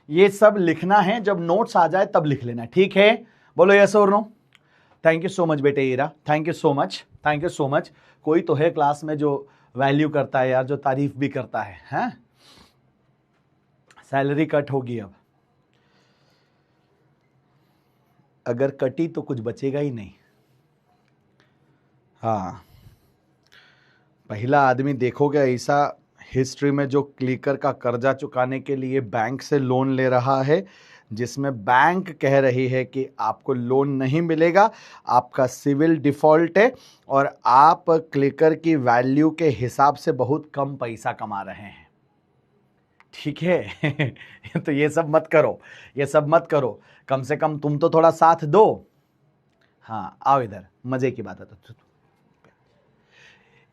ये सब लिखना है, जब नोट्स आ जाए तब लिख लेना, ठीक है? बोलो यस और no. Thank you so much बेटे Ira, thank you so much, thank you so much. कोई तो है क्लास में जो वैल्यू करता है यार, जो तारीफ भी करता है, हैं? सैलरी कट होगी अब, अगर कटी तो कुछ बचेगा ही नहीं। हाँ, पहला आदमी देखोगे ऐसा हिस्ट्री में जो क्लिकर का कर्जा चुकाने के लिए बैंक से लोन ले रहा है, जिसमें बैंक कह रही है कि आपको लोन नहीं मिलेगा, आपका सिविल डिफॉल्ट है और आप क्लिकर की वैल्यू के हिसाब से बहुत कम पैसा कमा रहे हैं, ठीक है? तो ये सब मत करो, ये सब मत करो, कम से कम तुम तो थोड़ा साथ दो। हाँ, आओ इधर, मजे की बात है। तो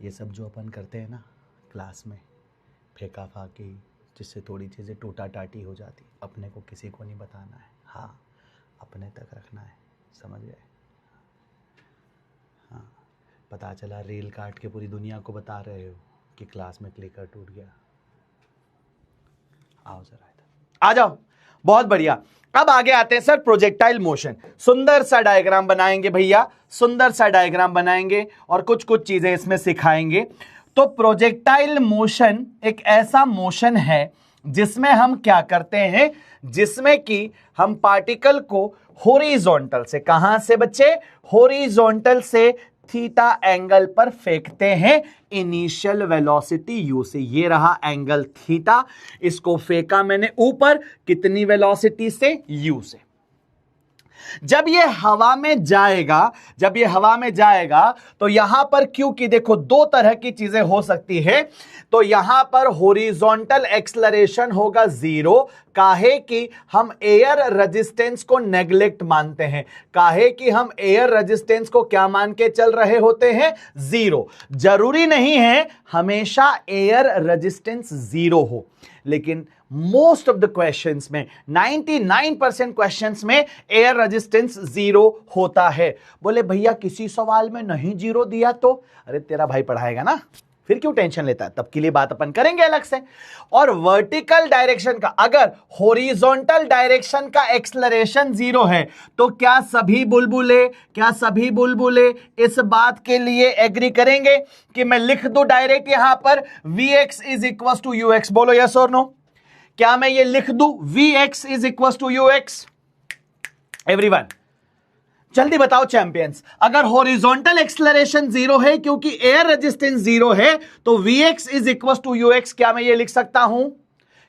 ये सब जो अपन करते हैं ना क्लास में, फेंका फाकी, जिससे थोड़ी चीज़ें टूटा टाटी हो जाती, अपने को किसी को नहीं बताना है। हाँ, अपने तक रखना है, समझ गए? हाँ, पता चला रील काट के पूरी दुनिया को बता रहे हो कि क्लास में क्लिकर टूट गया। आओ जरा इधर आ जाओ, बहुत बढ़िया। अब आगे आते हैं सर प्रोजेक्टाइल मोशन। सुंदर सा डायग्राम बनाएंगे भैया, सुंदर सा डायग्राम बनाएंगे और कुछ कुछ चीजें इसमें सिखाएंगे। तो प्रोजेक्टाइल मोशन एक ऐसा मोशन है जिसमें हम क्या करते हैं, जिसमें कि हम पार्टिकल को हॉरिजॉन्टल से, कहां से बच्चे? हॉरिजॉन्टल से थीटा एंगल पर फेंकते हैं इनिशियल वेलोसिटी u से। ये रहा एंगल थीटा, इसको फेंका मैंने ऊपर, कितनी वेलोसिटी से? u से। जब ये हवा में जाएगा, जब ये हवा में जाएगा तो यहां पर क्योंकि देखो दो तरह की चीजें हो सकती है, तो यहां पर हॉरिजॉन्टल एक्सेलरेशन होगा 0, काहे कि हम एयर रेजिस्टेंस को नेग्लेक्ट मानते हैं, काहे कि हम एयर रेजिस्टेंस को क्या मान के चल रहे होते हैं? 0। जरूरी नहीं है हमेशा एयर रेजिस्टेंस 0 हो, लेकिन मोस्ट ऑफ द क्वेश्चंस में 99% क्वेश्चंस में एयर रेजिस्टेंस 0 होता है। बोले भैया किसी सवाल में नहीं 0 दिया तो? अरे तेरा भाई पढ़ाएगा ना, फिर क्यों टेंशन लेता है, तब के लिए बात अपन करेंगे अलग से। और वर्टिकल डायरेक्शन का, अगर हॉरिजॉन्टल डायरेक्शन का एक्सेलरेशन 0 है तो क्या सभी बुलबुले इस बात के लिए एग्री करेंगे कि मैं लिख दूं डायरेक्ट यहां पर Vx is equal to ux? बोलो यस और नो। क्या मैं ये लिख दूं Vx is equal to ux? Everyone जल्दी बताओ चैंपियंस। अगर हॉरिजॉन्टल एक्सेलरेशन 0 है क्योंकि एयर रेजिस्टेंस 0 है तो Vx is equal to ux, क्या मैं ये लिख सकता हूं?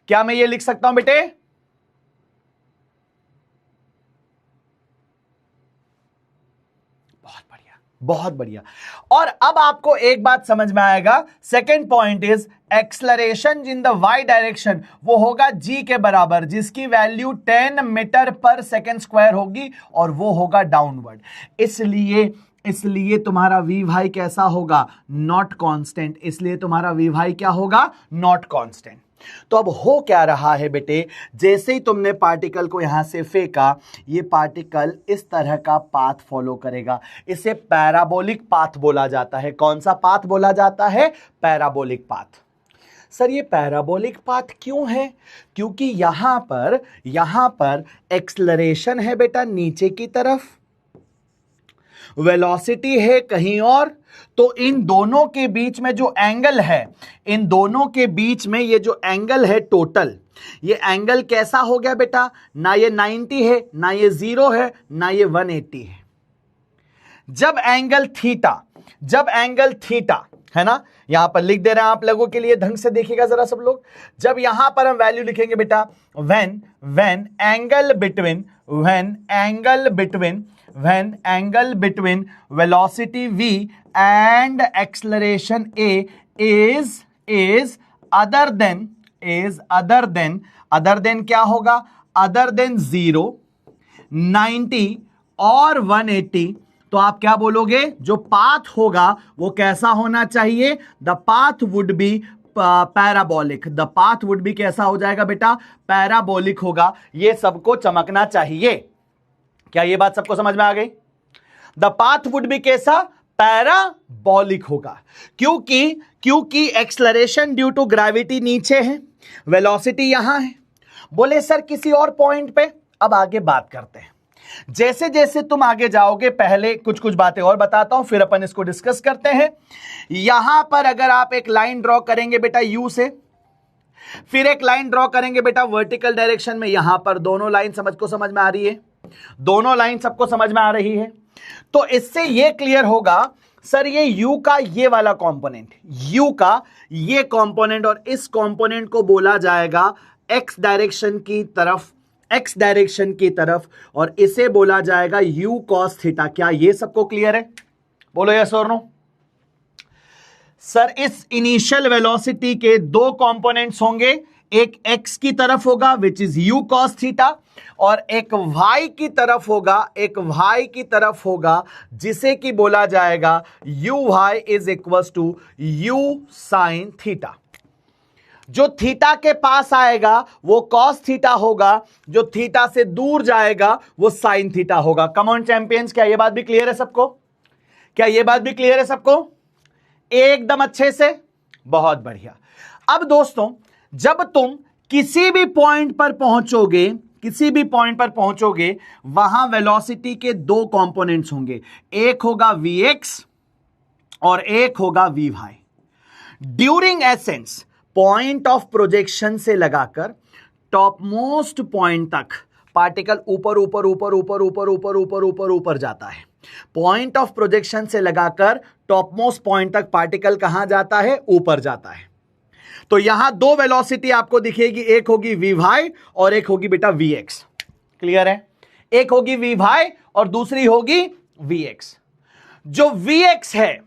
क्या मैं ये लिख सकता हूं बेटे? बहुत बढ़िया। और अब आपको एक बात समझ में आएगा, second point is acceleration in the y direction वो होगा g के बराबर, जिसकी value 10 metre per second square होगी और वो होगा डाउनवर्ड। इसलिए तुम्हारा v भाई कैसा होगा? Not constant. इसलिए तुम्हारा v भाई क्या होगा? Not constant. तो अब हो क्या रहा है बेटे, जैसे ही तुमने पार्टिकल को यहां से फेंका, ये पार्टिकल इस तरह का पाथ फॉलो करेगा। इसे पैराबोलिक पाथ बोला जाता है। कौन सा पाथ बोला जाता है? Parabolic path. सर ये पैराबोलिक पाथ क्यों है? क्योंकि यहां पर एक्सेलरेशन है बेटा नीचे की तरफ, वेलोसिटी है कहीं और, तो इन दोनों के बीच में जो एंगल है, इन दोनों के बीच में ये जो एंगल है टोटल, ये एंगल कैसा हो गया बेटा? ना ये 90 है, ना ये 0 है, ना ये 180 है। जब एंगल थीटा है ना, यहां पर लिख दे रहे हैं आप लोगों के लिए, ढंग से देखिएगा जरा सब लोग। जब यहां पर हम वैल्यू लिखेंगे बेटा, when angle between velocity v and acceleration a is other than क्या होगा? other than 0, 90 और 180, तो आप क्या बोलोगे? जो पाथ होगा वो कैसा होना चाहिए? The path would be parabolic. The path would be कैसा हो जाएगा बेटा? पैराबोलिक होगा। ये सबको चमकना चाहिए। क्या ये बात सबको समझ में आ गई? द पाथ वुड बी कैसा? पैराबोलिक होगा। क्योंकि एक्सेलरेशन ड्यू टू ग्रेविटी नीचे है, वेलोसिटी यहां है। बोले सर किसी और पॉइंट पे? अब आगे बात करते हैं। जैसे जैसे तुम आगे जाओगे, पहले कुछ बातें और बताता हूं, फिर अपन इसको डिस्कस करते हैं। यहां पर अगर आप एक लाइन ड्रॉ करेंगे बेटा यू से, फिर एक लाइन ड्रॉ करेंगे बेटा वर्टिकल डायरेक्शन में, यहां पर दोनों लाइन समझ में आ रही है? दोनों लाइन सबको समझ में आ रही है? तो इससे यह क्लियर होगा सर ये u का ये वाला कंपोनेंट, u का ये कंपोनेंट और इस कंपोनेंट को बोला जाएगा x डायरेक्शन की तरफ और इसे बोला जाएगा u cos थीटा। क्या ये सबको क्लियर है? बोलो यस और नो। सर इस इनिशियल वेलोसिटी के दो कंपोनेंट्स होंगे, एक x की तरफ होगा which is u cos theta, और एक y की तरफ होगा जिसे कि बोला जाएगा uy is equal to u sin theta. जो थीटा के पास आएगा वो cos थीटा होगा, जो थीटा से दूर जाएगा वो sin थीटा होगा। कम ऑन चैंपियंस, क्या ये बात भी क्लियर है सबको? एकदम अच्छे से, बहुत बढ़िया। अब दोस्तों जब तुम किसी भी पॉइंट पर पहुंचोगे वहां वेलोसिटी के दो कंपोनेंट्स होंगे, एक होगा Vx और एक होगा Vy। During essence point of projection से लगाकर टॉप मोस्ट पॉइंट तक पार्टिकल ऊपर जाता है। पॉइंट ऑफ प्रोजेक्शन से लगाकर टॉप मोस्ट पॉइंट तक पार्टिकल कहां जाता है? ऊपर जाता है। तो यहां दो वेलोसिटी आपको दिखेगी, एक होगी Vy और एक होगी बेटा Vx। क्लियर है? एक होगी Vy और दूसरी होगी Vx। जो Vx है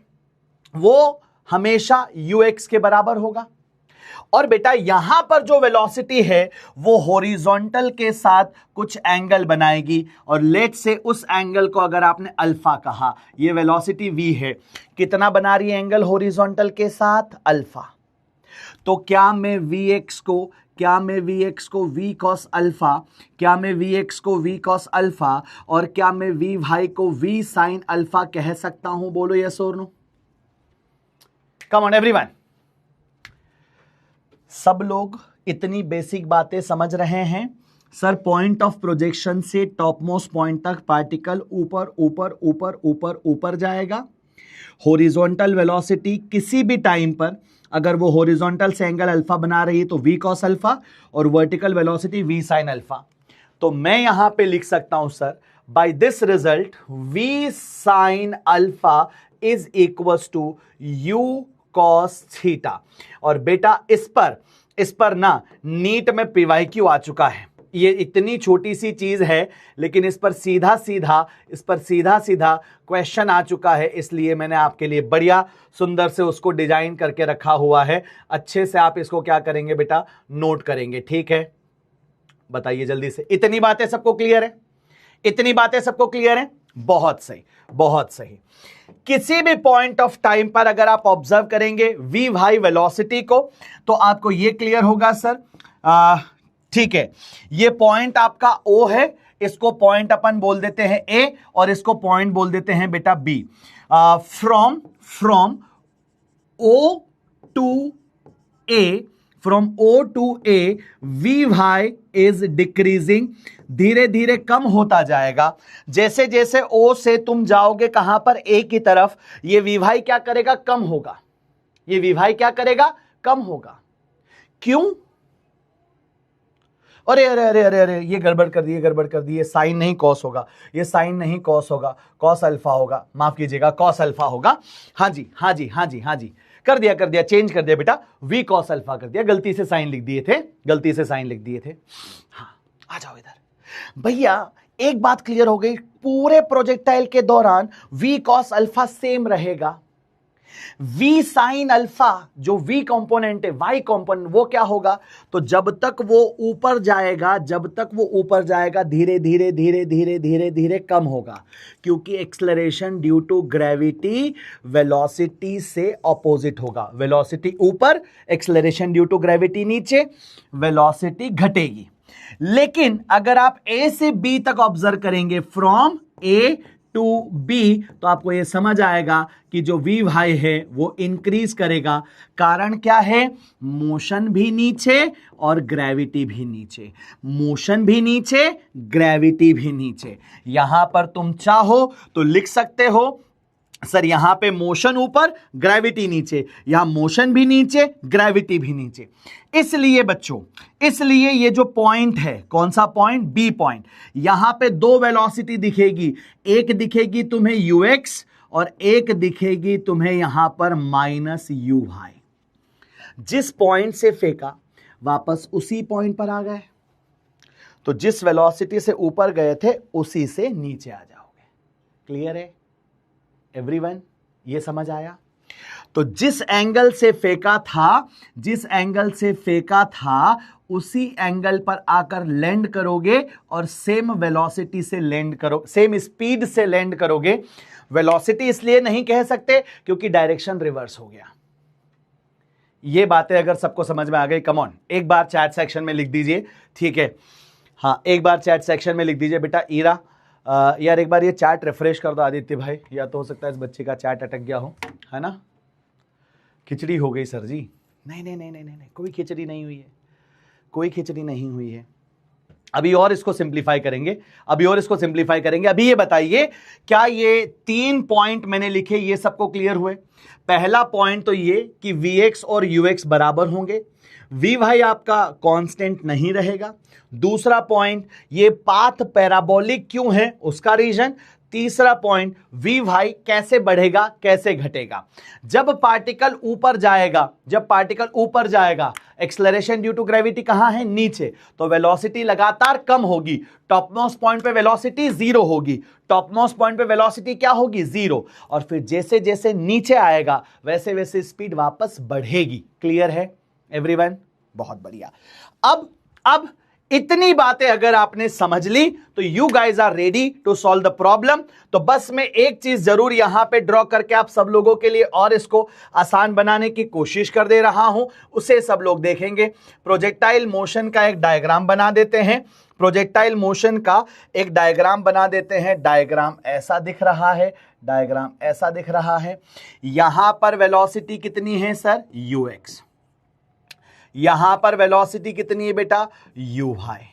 वो हमेशा ux के बराबर होगा, और बेटा यहां पर जो वेलोसिटी है वो हॉरिजॉन्टल के साथ कुछ एंगल बनाएगी, और लेट से उस एंगल को अगर आपने अल्फा कहा, ये वेलोसिटी v है, कितना बना रही है एंगल हॉरिजॉन्टल के साथ? अल्फा। तो क्या मैं Vx को v cos अल्फा, क्या मैं Vx को v cos अल्फा और क्या मैं Vy को v sin अल्फा कह सकता हूं? बोलो यस और नो। कम ऑन एवरीवन, सब लोग इतनी बेसिक बातें समझ रहे हैं? सर पॉइंट ऑफ प्रोजेक्शन से टॉप मोस्ट पॉइंट तक पार्टिकल ऊपर ऊपर ऊपर ऊपर ऊपर जाएगा। हॉरिजॉन्टल वेलोसिटी किसी भी टाइम पर अगर वो हॉरिजॉन्टल से एंगल अल्फा बना रही है तो v cos अल्फा, और vertical velocity v sin alpha. तो मैं यहां पे लिख सकता हूं sir, by this result v sin alpha is equals to u cos theta. और बेटा इस पर ना नीट में PYQ आ चुका है। ये इतनी छोटी सी चीज है लेकिन इस पर सीधा सीधा क्वेश्चन आ चुका है, इसलिए मैंने आपके लिए बढ़िया सुंदर से उसको डिजाइन करके रखा हुआ है। अच्छे से आप इसको क्या करेंगे बेटा, नोट करेंगे, ठीक है? बताइए जल्दी से, इतनी बातें सबको क्लियर है? इतनी बातें सबको क्लियर है? बहुत सही, बहुत सही। किसी भी पॉइंट ऑफ टाइम पर अगर आप ऑब्जर्व करेंगे v वाई वेलोसिटी को तो आपको यह क्लियर होगा सर। ठीक है, ये पॉइंट आपका O है, इसको पॉइंट अपन बोल देते हैं A और इसको पॉइंट बोल देते हैं बेटा B। From O to A v y is decreasing, धीरे धीरे कम होता जाएगा। जैसे जैसे O से तुम जाओगे कहां पर, A की तरफ, ये वी वाई क्या करेगा, कम होगा। ये वी वाई क्या करेगा, कम होगा। क्यों? अरे अरे अरे अरे अरे ये गड़बड़ कर दी, ये साइन नहीं कॉस होगा, ये साइन नहीं कॉस होगा, कॉस अल्फा होगा, माफ कीजिएगा कॉस अल्फा होगा। हाँ जी कर दिया, चेंज कर दिया बेटा, वी कॉस अल्फा कर दिया, गलती से साइन लिख दिए थे। हाँ आ जाओ इधर भैया। एक बात क्लियर हो गई, पूरे प्रोजेक्टाइल के दौरान वी कॉस अल्फा सेम रहेगा। वी साइन अल्फा जो वी कंपोनेंट है, वाई कंपोनेंट, वो क्या होगा, तो जब तक वो ऊपर जाएगा धीरे धीरे कम होगा, क्योंकि acceleration due to gravity velocity से ऑपोजिट होगा। वेलोसिटी ऊपर, एक्सेलरेशन ड्यू टू ग्रेविटी नीचे, वेलोसिटी घटेगी। लेकिन अगर आप ए से बी तक ऑब्जर्व करेंगे, फ्रॉम ए टू बी, तो आपको यह समझ आएगा कि जो वी वाई है वो इंक्रीज करेगा। कारण क्या है, मोशन भी नीचे और ग्रेविटी भी नीचे, मोशन भी नीचे, ग्रेविटी भी नीचे। यहां पर तुम चाहो तो लिख सकते हो सर, यहां पे मोशन ऊपर, ग्रेविटी नीचे, यहां मोशन भी नीचे, ग्रेविटी भी नीचे। इसलिए बच्चों, इसलिए ये जो पॉइंट है, कौन सा पॉइंट, बी पॉइंट, यहां पे दो वेलोसिटी दिखेगी, एक दिखेगी तुम्हें ux और एक दिखेगी तुम्हें यहां पर -uy। जिस पॉइंट से फेंका वापस उसी पॉइंट पर आ गए, तो जिस वेलोसिटी से ऊपर गए थे उसी से नीचे आ जाओगे। क्लियर है एवरीवन? ये समझ आया? तो जिस एंगल से फेंका था उसी एंगल पर आकर लैंड करोगे और सेम वेलोसिटी से लैंड करो, सेम स्पीड से लैंड करोगे। वेलोसिटी इसलिए नहीं कह सकते क्योंकि डायरेक्शन रिवर्स हो गया। ये बातें अगर सबको समझ में आ गई, कम ऑन, एक बार चैट सेक्शन में लिख दीजिए, ठीक है? हाँ, एक बार चैट सेक्शन में लिख दीजिए बेटा ईरा। यार एक बार ये चैट रिफ्रेश कर दो आदित्य भाई, या तो हो सकता है इस बच्चे का चैट अटक गया हो, है ना? खिचड़ी हो गई सर जी। नहीं, कोई खिचड़ी नहीं हुई है, कोई खिचड़ी नहीं हुई है। अभी और इसको सिंप्लीफाई करेंगे, अभी ये बताइए, क्या ये 3 पॉइंट मैंने लिखे ये सबको क्लियर हुए? पहला पॉइंट तो ये कि Vx और Ux बराबर होंगे, V भाई आपका कांस्टेंट नहीं रहेगा। दूसरा पॉइंट, ये पाथ पैराबोलिक क्यों है, उसका रीजन। तीसरा पॉइंट, वी वाई कैसे बढ़ेगा कैसे घटेगा। जब पार्टिकल ऊपर जाएगा एक्सेलरेशन ड्यू टू ग्रेविटी कहां है, नीचे, तो वेलोसिटी लगातार कम होगी। टॉप मोस्ट पॉइंट पे वेलोसिटी 0 होगी, टॉप मोस्ट पॉइंट पे वेलोसिटी क्या होगी, 0। और फिर जैसे जैसे नीचे आएगा वैसे वैसे स्पीड वापस बढ़ेगी। क्लियर है एवरीवन? बहुत बढ़िया। अब इतनी बातें अगर आपने समझ ली तो you guys are ready to solve the problem. तो बस मैं एक चीज जरूर यहां पे ड्रॉ करके आप सब लोगों के लिए और इसको आसान बनाने की कोशिश कर दे रहा हूं, उसे सब लोग देखेंगे। प्रोजेक्टाइल मोशन का एक डायग्राम बना देते हैं, डायग्राम ऐसा दिख रहा है, यहां पर वेलोसिटी कितनी है सर, ux। यहां पर वेलोसिटी कितनी है बेटा, u वाई।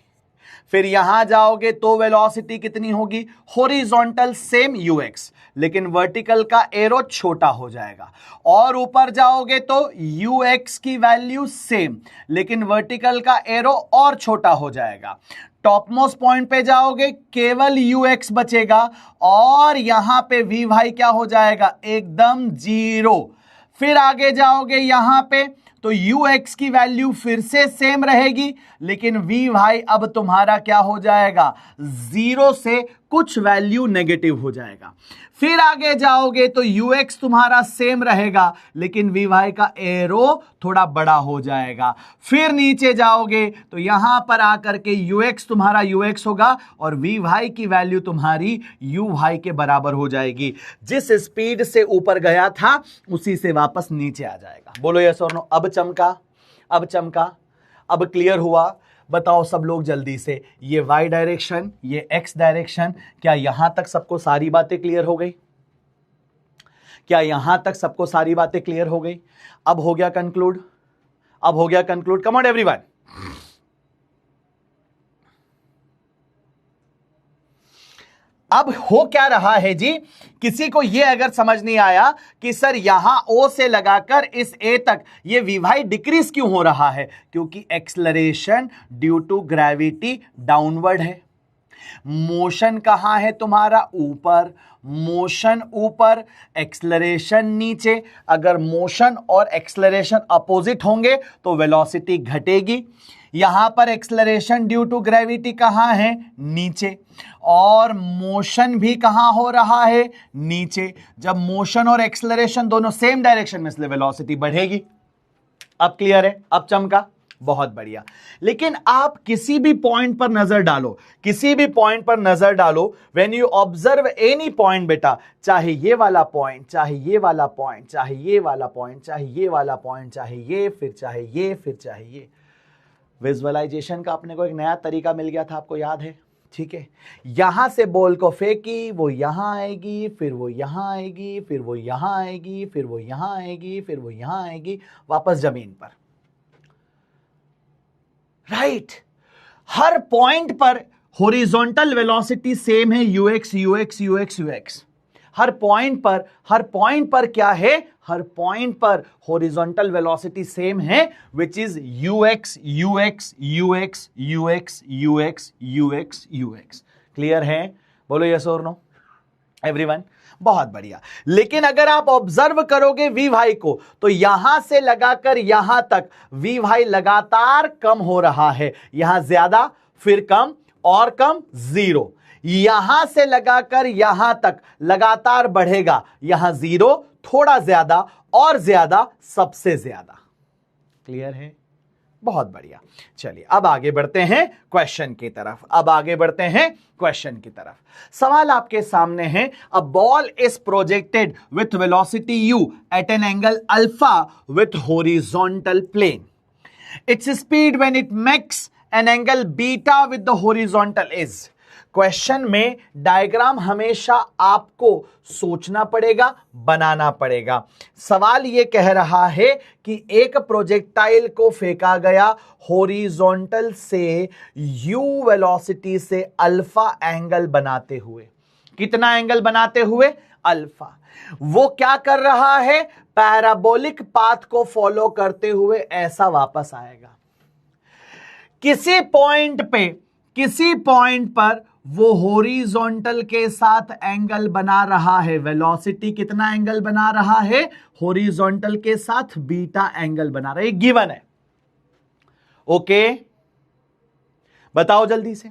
फिर यहां जाओगे तो वेलोसिटी कितनी होगी, हॉरिजॉन्टल सेम ux, लेकिन वर्टिकल का एरो छोटा हो जाएगा। और ऊपर जाओगे तो ux की वैल्यू सेम, लेकिन वर्टिकल का एरो और छोटा हो जाएगा। टॉप मोस्ट पॉइंट पे जाओगे केवल ux बचेगा और यहां पे v भाई क्या हो जाएगा, एकदम जीरो। फिर आगे जाओगे यहां पे तो ux की वैल्यू फिर से सेम रहेगी, लेकिन v भाई अब तुम्हारा क्या हो जाएगा, जीरो से कुछ वैल्यू नेगेटिव हो जाएगा। फिर आगे जाओगे तो ux तुम्हारा सेम रहेगा, लेकिन v भाई का एरो थोड़ा बड़ा हो जाएगा। फिर नीचे जाओगे तो यहां पर आकर के ux तुम्हारा ux होगा और v भाई की वैल्यू तुम्हारी u भाई के बराबर हो जाएगी। जिस स्पीड से ऊपर गया था उसी से वापस नीचे आ जाएगा। बोलो यस और नो। अब चमका, अब चमका, अब क्लियर हुआ। बताओ सब लोग जल्दी से, ये y डायरेक्शन, ये x डायरेक्शन, क्या यहां तक सबको सारी बातें क्लियर हो गई? क्या यहां तक सबको सारी बातें क्लियर हो गई? अब हो गया कंक्लूड, अब हो गया कंक्लूड। Come on everyone. अब हो क्या रहा है जी, किसी को यह अगर समझ नहीं आया कि सर यहां O से लगाकर इस A तक ये v भाई डिक्रीज क्यों हो रहा है, क्योंकि acceleration due to gravity downward है। मोशन कहां है तुम्हारा, ऊपर। मोशन ऊपर, एक्सलरेशन नीचे। अगर मोशन और एक्सलरेशन अपोजिट होंगे तो वेलोसिटी घटेगी। यहां पर एक्सलरेशन ड्यू टू ग्रेविटी कहां है, नीचे, और मोशन भी कहां हो रहा है, नीचे। जब मोशन और एक्सलरेशन दोनों सेम डायरेक्शन में, इसलिए वेलोसिटी बढ़ेगी। अब क्लियर है, अब चमका, बहुत बढ़िया। लेकिन आप किसी भी पॉइंट पर नजर डालो, किसी भी पॉइंट पर नजर डालो, when you observe any point बेटा, चाहे ये वाला पॉइंट, चाहे ये वाला पॉइंट, चाहे ये वाला पॉइंट, चाहे ये वाला पॉइंट, चाहे ये, फिर चाहे ये, फिर चाहे ये। विजुअलाइजेशन का अपने को एक नया तरीका मिल गया था, आपको याद है? ठीक है, यहां से बॉल को फेंकी, वो यहां आएगी, फिर वो यहां आएगी, फिर वो यहां आएगी, फिर वो यहां आएगी, फिर वो यहां आएगी, वापस जमीन पर। राइट, हर पॉइंट पर हॉरिजॉन्टल वेलोसिटी सेम है, ux ux ux ux। हर पॉइंट पर क्या है, हर पॉइंट पर हॉरिजॉन्टल वेलोसिटी सेम है, which is ux ux ux ux ux ux ux। Clear है? बोलो यस और नो एवरीवन। बहुत बढ़िया। लेकिन अगर आप ऑब्जर्व करोगे वी भाई को, तो यहां से लगाकर यहां तक वी भाई लगातार कम हो रहा है। यहां ज्यादा, फिर कम, और कम, जीरो। यहां से लगाकर यहां तक लगातार बढ़ेगा, यहां जीरो, थोड़ा ज्यादा, और ज्यादा, सबसे ज्यादा। क्लियर है? बहुत बढ़िया। चलिए अब आगे बढ़ते हैं क्वेश्चन की तरफ, अब आगे बढ़ते हैं क्वेश्चन की तरफ। सवाल आपके सामने है, a ball is projected with velocity u at an angle alpha with horizontal plane. Its speed when it makes an angle beta with the horizontal is. Question में डायग्राम हमेशा आपको सोचना पड़ेगा, बनाना पड़ेगा। सवाल यह कह रहा है कि एक प्रोजेक्टाइल को फेंका गया हॉरिजॉन्टल से u वेलोसिटी से अल्फा एंगल बनाते हुए। कितना एंगल बनाते हुए? अल्फा। वो क्या कर रहा है? पैराबोलिक पाथ को फॉलो करते हुए ऐसा वापस आएगा। किसी पॉइंट पर वो हॉरिजॉन्टल के साथ एंगल बना रहा है। वेलोसिटी कितना एंगल बना रहा है? हॉरिजॉन्टल के साथ बीटा एंगल बना रहा है, गिवन है। ओके, बताओ जल्दी से।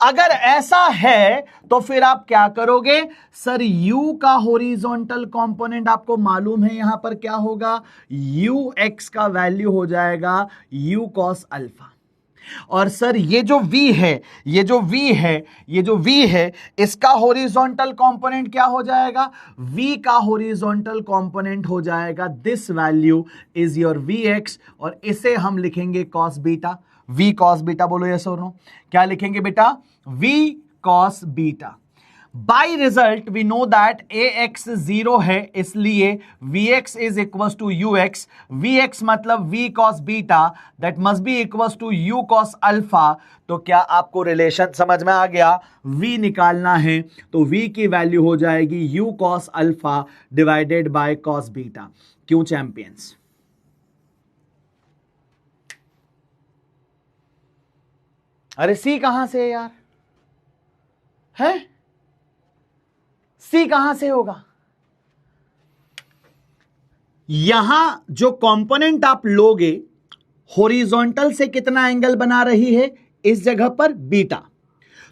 अगर ऐसा है तो फिर आप क्या करोगे? सर u का हॉरिजॉन्टल कंपोनेंट आपको मालूम है, यहां पर क्या होगा? ux का वैल्यू हो जाएगा u cos अल्फा। और सर ये जो v है इसका हॉरिजॉन्टल कंपोनेंट क्या हो जाएगा? v का हॉरिजॉन्टल कंपोनेंट हो जाएगा, this value is your vx, और इसे हम लिखेंगे cos beta. v cos beta, बोलो यस और नो। क्या लिखेंगे बेटा? v cos beta. By result we know that A X 0 है, इसलिए V X is equal to U X. V X मतलब V cos beta, that must be equal to U cos alpha. तो क्या आपको relation समझ में आ गया? v निकालना है तो v की वैल्यू हो जाएगी u cos alpha divided by cos beta. क्यों चैंपियंस? अरे सी कहां से है यार? है सी कहां से होगा? यहां जो कंपोनेंट आप लोगे हॉरिजॉन्टल से कितना एंगल बना रही है? इस जगह पर बीटा.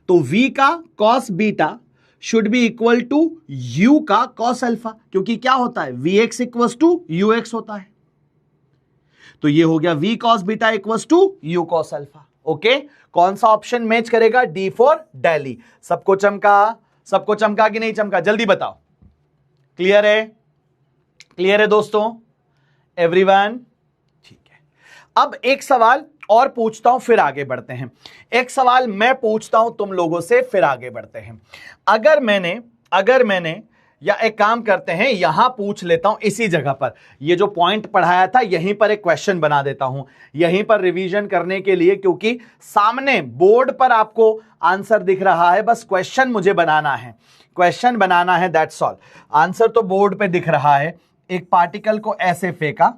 तो v का cos beta should be equal to u का कॉस अल्फा, क्योंकि क्या होता है? vx इक्वल टू ux होता है. तो ये हो गया v cos beta equal to u cos alpha. Okay, कौन सा ऑप्शन मैच करेगा? D for Delhi. सबको चमका? सबको चमका कि नहीं चमका? जल्दी बताओ. क्लियर है? क्लियर है दोस्तों? एवरीवन? ठीक है. अब एक सवाल और पूछता हूं, फिर आगे बढ़ते हैं. एक सवाल मैं पूछता हूं तुम लोगों से, फिर आगे बढ़ते हैं. अगर मैंने या एक काम करते हैं, यहां पूछ लेता हूं इसी जगह पर. ये जो पॉइंट पढ़ाया था यहीं पर एक क्वेश्चन बना देता हूं, यहीं पर रिवीजन करने के लिए, क्योंकि सामने बोर्ड पर आपको आंसर दिख रहा है, बस क्वेश्चन मुझे बनाना है. क्वेश्चन बनाना है, दैट्स ऑल. आंसर तो बोर्ड पे दिख रहा है. एक पार्टिकल को ऐसे फेंका,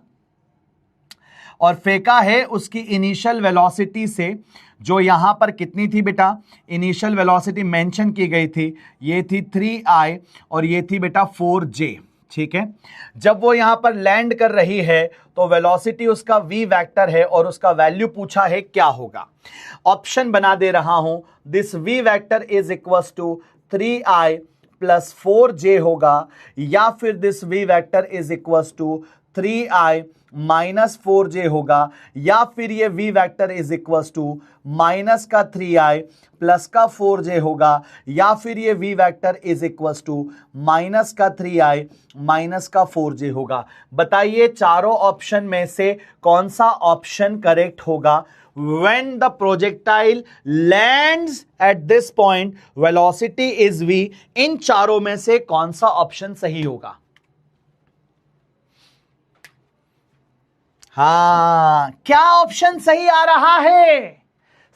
और फेंका है उसकी इनिशियल वेलोसिटी से, जो यहां पर कितनी थी बेटा? इनिशियल वेलोसिटी मेंशन की गई थी, ये थी 3i और ये थी बेटा 4j. ठीक है. जब वो यहां पर लैंड कर रही है तो वेलोसिटी उसका v वेक्टर है और उसका वैल्यू पूछा है क्या होगा. ऑप्शन बना दे रहा हूं. This v vector is equal to 3i plus 4j होगा, या फिर this v vector is equal to 3i minus 4j होगा, या फिर ये v vector is equal to minus का 3i प्लस का 4j होगा, या फिर ये v vector is equal to minus का 3i माइनस का 4j होगा. बताइए चारों ऑप्शन में से कौन सा ऑप्शन करेक्ट होगा? When the projectile lands at this point, velocity is v. इन चारों में से कौन सा ऑप्शन सही होगा? हाँ, क्या ऑप्शन सही आ रहा है?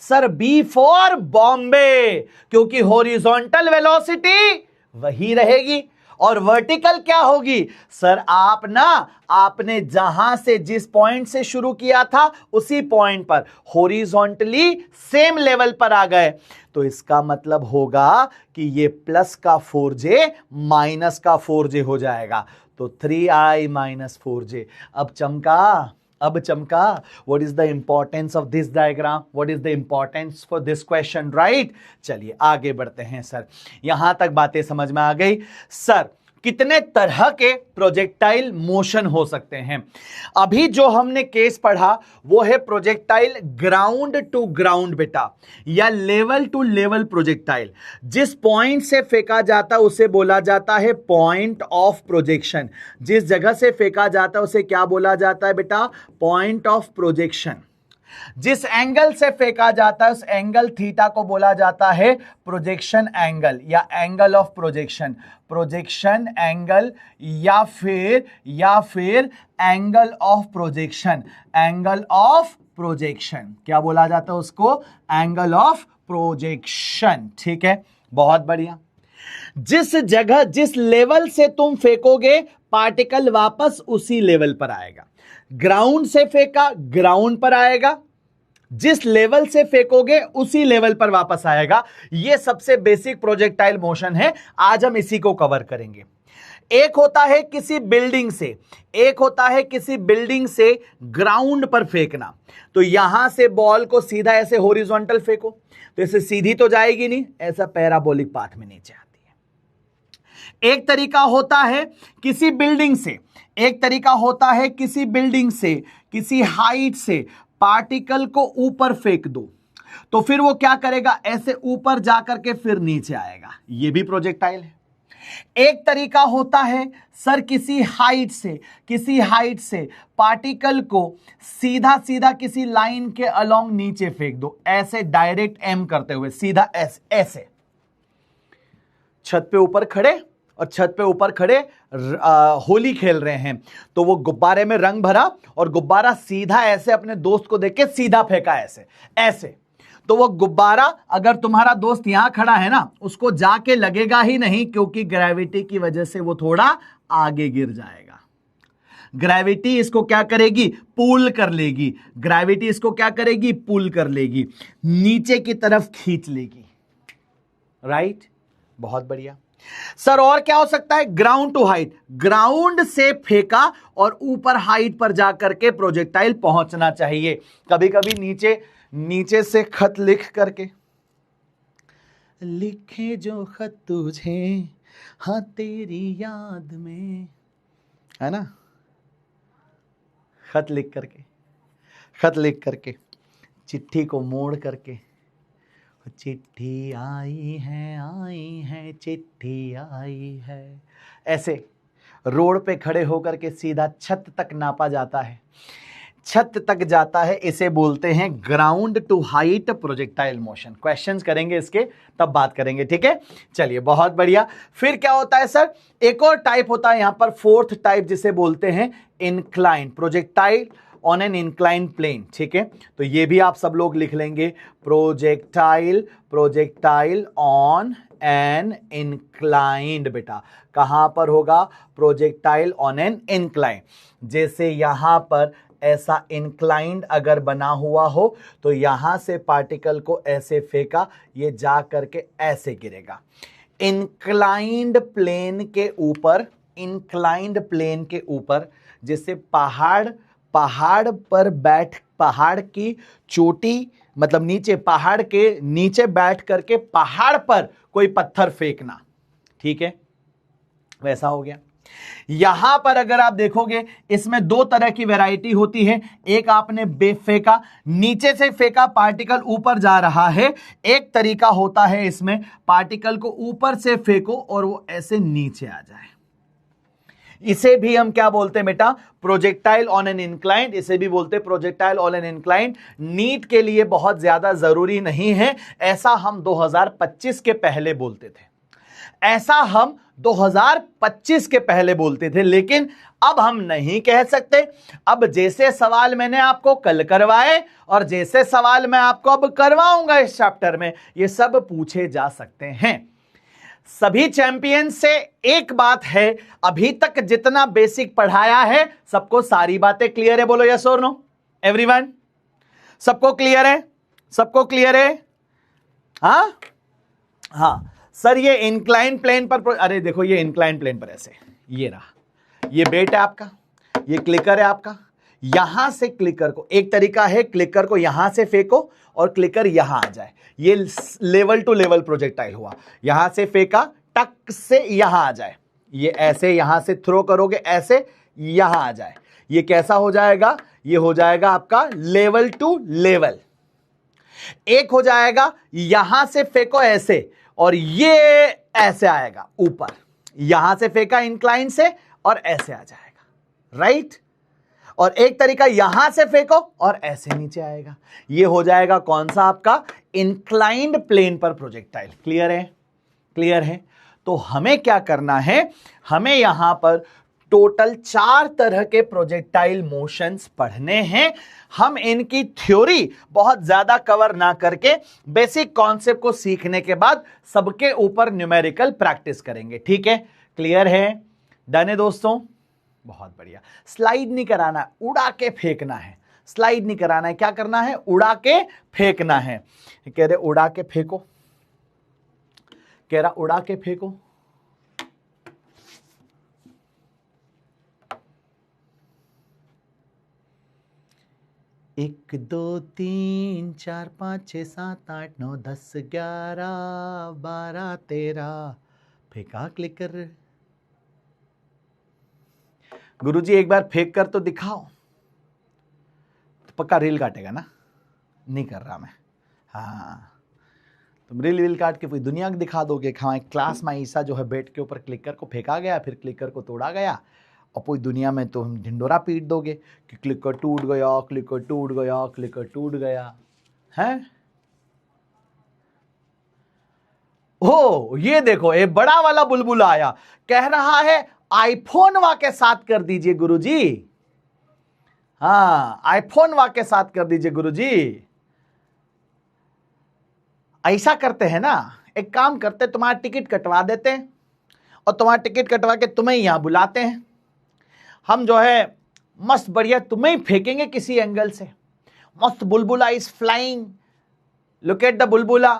सर बी फॉर बॉम्बे, क्योंकि हॉरिजॉन्टल वेलोसिटी वही रहेगी और वर्टिकल क्या होगी? सर आपने जहां से जिस पॉइंट से शुरू किया था उसी पॉइंट पर हॉरिजॉन्टली सेम लेवल पर आ गए. तो इसका मतलब होगा कि ये प्लस का 4j माइनस का 4j हो जाएगा. तो 3i माइनस 4j. अब चमका. What is the importance of this diagram? What is the importance for this question, right? चलिए आगे बढ़ते हैं सर. यहां तक बातें समझ में आ गई. सर कितने तरह के प्रोजेक्टाइल मोशन हो सकते हैं? अभी जो हमने केस पढ़ा वो है प्रोजेक्टाइल ग्राउंड टू ग्राउंड बेटा, या लेवल टू लेवल प्रोजेक्टाइल. जिस पॉइंट से फेंका जाता है उसे बोला जाता है पॉइंट ऑफ प्रोजेक्शन. जिस जगह से फेंका जाता है उसे क्या बोला जाता है बेटा? Point of projection. जिस एंगल से फेंका जाता है उस एंगल थीटा को बोला जाता है प्रोजेक्शन एंगल, या angle of projection. Projection angle या फिर angle of projection. Angle of projection क्या बोला जाता है उसको? Angle of projection. ठीक है, बहुत बढ़िया. जिस जगह जिस लेवल से तुम फेंकोगे पार्टिकल वापस उसी लेवल पर आएगा. ग्राउंड से फेंका ग्राउंड पर आएगा, जिस लेवल से फेंकोगे उसी लेवल पर वापस आएगा. यह सबसे बेसिक प्रोजेक्टाइल मोशन है. आज हम इसी को कवर करेंगे. एक होता है किसी बिल्डिंग से ग्राउंड पर फेंकना. तो यहां से बॉल को सीधा ऐसे हॉरिजॉन्टल फेंको तो ऐसे सीधी तो जाएगी नहीं, ऐसा पैराबोलिक पाथ में नीचे आती है. एक तरीका होता है किसी बिल्डिंग से किसी हाइट से पार्टिकल को ऊपर फेंक दो, तो फिर वो क्या करेगा? ऐसे ऊपर जाकर के फिर नीचे आएगा. ये भी प्रोजेक्टाइल है. एक तरीका होता है सर किसी हाइट से पार्टिकल को सीधा किसी लाइन के अलोंग नीचे फेंक दो, ऐसे डायरेक्ट एम करते हुए सीधा ऐसे. छत पे ऊपर खड़े और छत पे ऊपर खड़े होली खेल रहे हैं, तो वो गुब्बारे में रंग भरा और गुब्बारा सीधा ऐसे अपने दोस्त को देख के सीधा फेंका ऐसे ऐसे, तो वो गुब्बारा अगर तुम्हारा दोस्त यहां खड़ा है ना, उसको जाके लगेगा ही नहीं, क्योंकि ग्रेविटी की वजह से वो थोड़ा आगे गिर जाएगा। ग्रेविटी इसको क्या करेगी, पुल कर लेगी। ग्रेविटी इसको क्या करेगी, पुल कर लेगी, नीचे की तरफ खींच लेगी। राइट, बहुत बढ़िया सर। और क्या हो सकता है, ग्राउंड टू हाइट, ग्राउंड से फेंका और ऊपर हाइट पर जाकर के प्रोजेक्टाइल पहुंचना चाहिए। कभी कभी नीचे से खत लिख करके, लिखे जो खत तुझे हाँ तेरी याद में, है ना, खत लिख करके चिट्ठी को मोड़ करके, चिट्ठी आई है चिट्ठी आई है, ऐसे रोड पे खड़े होकर के सीधा छत तक नापा जाता है, छत तक जाता है। इसे बोलते हैं ground to height projectile motion. Questions करेंगे इसके, तब बात करेंगे, ठीक है। चलिए, बहुत बढ़िया। फिर क्या होता है सर, एक और टाइप होता है यहां पर, फोर्थ टाइप, जिसे बोलते हैं incline projectile on an incline plane, ठीक है। तो ये भी आप सब लोग लिख लेंगे, प्रोजेक्टाइल ऑन एन इंक्लाइंड। बेटा कहां पर होगा, प्रोजेक्टाइल ऑन एन इंक्लाइन। जैसे यहां पर ऐसा इंक्लाइंड अगर बना हुआ हो, तो यहां से पार्टिकल को ऐसे फेंका, ये जा करके ऐसे गिरेगा। इंक्लाइंड प्लेन के ऊपर, जैसे पहाड़ पर पहाड़ की चोटी, मतलब नीचे, पहाड़ के नीचे बैठ करके पहाड़ पर कोई पत्थर फेंकना, ठीक है, वैसा हो गया। यहां पर अगर आप देखोगे, इसमें दो तरह की वैरायटी होती है। एक आपने फेंका, नीचे से फेंका, पार्टिकल ऊपर जा रहा है। एक तरीका होता है इसमें, पार्टिकल को ऊपर से फेंको और वो ऐसे नीचे आ जाए। इसे भी हम क्या बोलते हैं बेटा, प्रोजेक्टाइल ऑन एन इंक्लाइंड। इसे भी बोलते हैं projectile on an inclined. NEET के लिए बहुत ज्यादा जरूरी नहीं है, ऐसा हम 2025 के पहले बोलते थे, ऐसा हम 2025 के पहले बोलते थे, लेकिन अब हम नहीं कह सकते। अब जैसे सवाल मैंने आपको कल करवाए और जैसे सवाल मैं आपको अब करवाऊंगा इस चैप्टर में, ये सब पूछे जा सकते हैं। सभी चैंपियन से एक बात है, अभी तक जितना बेसिक पढ़ाया है, सबको सारी बातें क्लियर है? बोलो यस और नो एवरीवन। सबको क्लियर है? सबको क्लियर है? हाँ सर, ये इंक्लाइन प्लेन पर, अरे देखो ये इंक्लाइन प्लेन पर ऐसे, ये रहा, ये बेट है आपका, ये क्लिकर है आपका। यहां से क्लिकर को, एक तरीका है क्लिकर को यहां से फेंको और क्लिकर यहां आ जाए, ये लेवल टू लेवल प्रोजेक्टाइल हुआ। यहां से फेंका, टक से यहां आ जाए, ये ऐसे यहां से थ्रो करोगे, ऐसे यहां आ जाए, ये कैसा हो जाएगा, ये हो जाएगा आपका लेवल टू लेवल। एक हो जाएगा यहां से फेंको ऐसे और ये ऐसे आएगा ऊपर, यहां से फेंका इंक्लाइन से और ऐसे आ जाएगा, राइट। और एक तरीका यहां से फेंको और ऐसे नीचे आएगा, ये हो जाएगा कौन सा आपका, इंक्लाइंड प्लेन पर प्रोजेक्टाइल। क्लियर है? क्लियर है। तो हमें क्या करना है, हमें यहां पर टोटल 4 तरह के प्रोजेक्टाइल मोशंस पढ़ने हैं। हम इनकी थ्योरी बहुत ज्यादा कवर ना करके बेसिक कॉन्सेप्ट को सीखने के बाद सबके ऊपर न्यूमेरिकल प्रैक्टिस करेंगे, ठीक है। क्लियर है? डन है दोस्तों? बहुत बढ़िया। स्लाइड नहीं कराना, उड़ा के फेंकना है। स्लाइड नहीं कराना है, क्या करना है, उड़ा के फेंकना है। कह रहे उड़ा के फेंको, कह रहा उड़ा के फेंको। एक दो तीन चार 5 6 7 8 9 10 11 12 13, फेंका क्लिकर। गुरुजी एक बार फेंक कर तो दिखाओ, तो पक्का रील काटेगा ना? नहीं कर रहा मैं। हाँ, तुम रील काट के पूरी दुनिया को दिखा दोगे। हाँ, क्लास में ईसा जो है बेड के ऊपर क्लिकर को फेंका गया, फिर क्लिकर को तोड़ा गया, और पूरी दुनिया में तो हम ढिंडोरा पीट दोगे कि क्लिकर टूट गया, क्लिकर टूट गया, क्लिकर टूट गया है। ओ ये देखो, ये बड़ा वाला बुलबुला आया, कह रहा है आईफोन वा के साथ कर दीजिए गुरुजी। हाँ, आईफोन वा के साथ कर दीजिए गुरुजी। ऐसा करते हैं ना, एक काम करते, तुम्हारा टिकट कटवा देते हैं और तुम्हारा टिकट कटवा के तुम्हें यहां बुलाते हैं। हम जो है मस्त बढ़िया तुम्हें ही फेंकेंगे किसी एंगल से। मस्त बुलबुला is flying, look at the बुलबुला,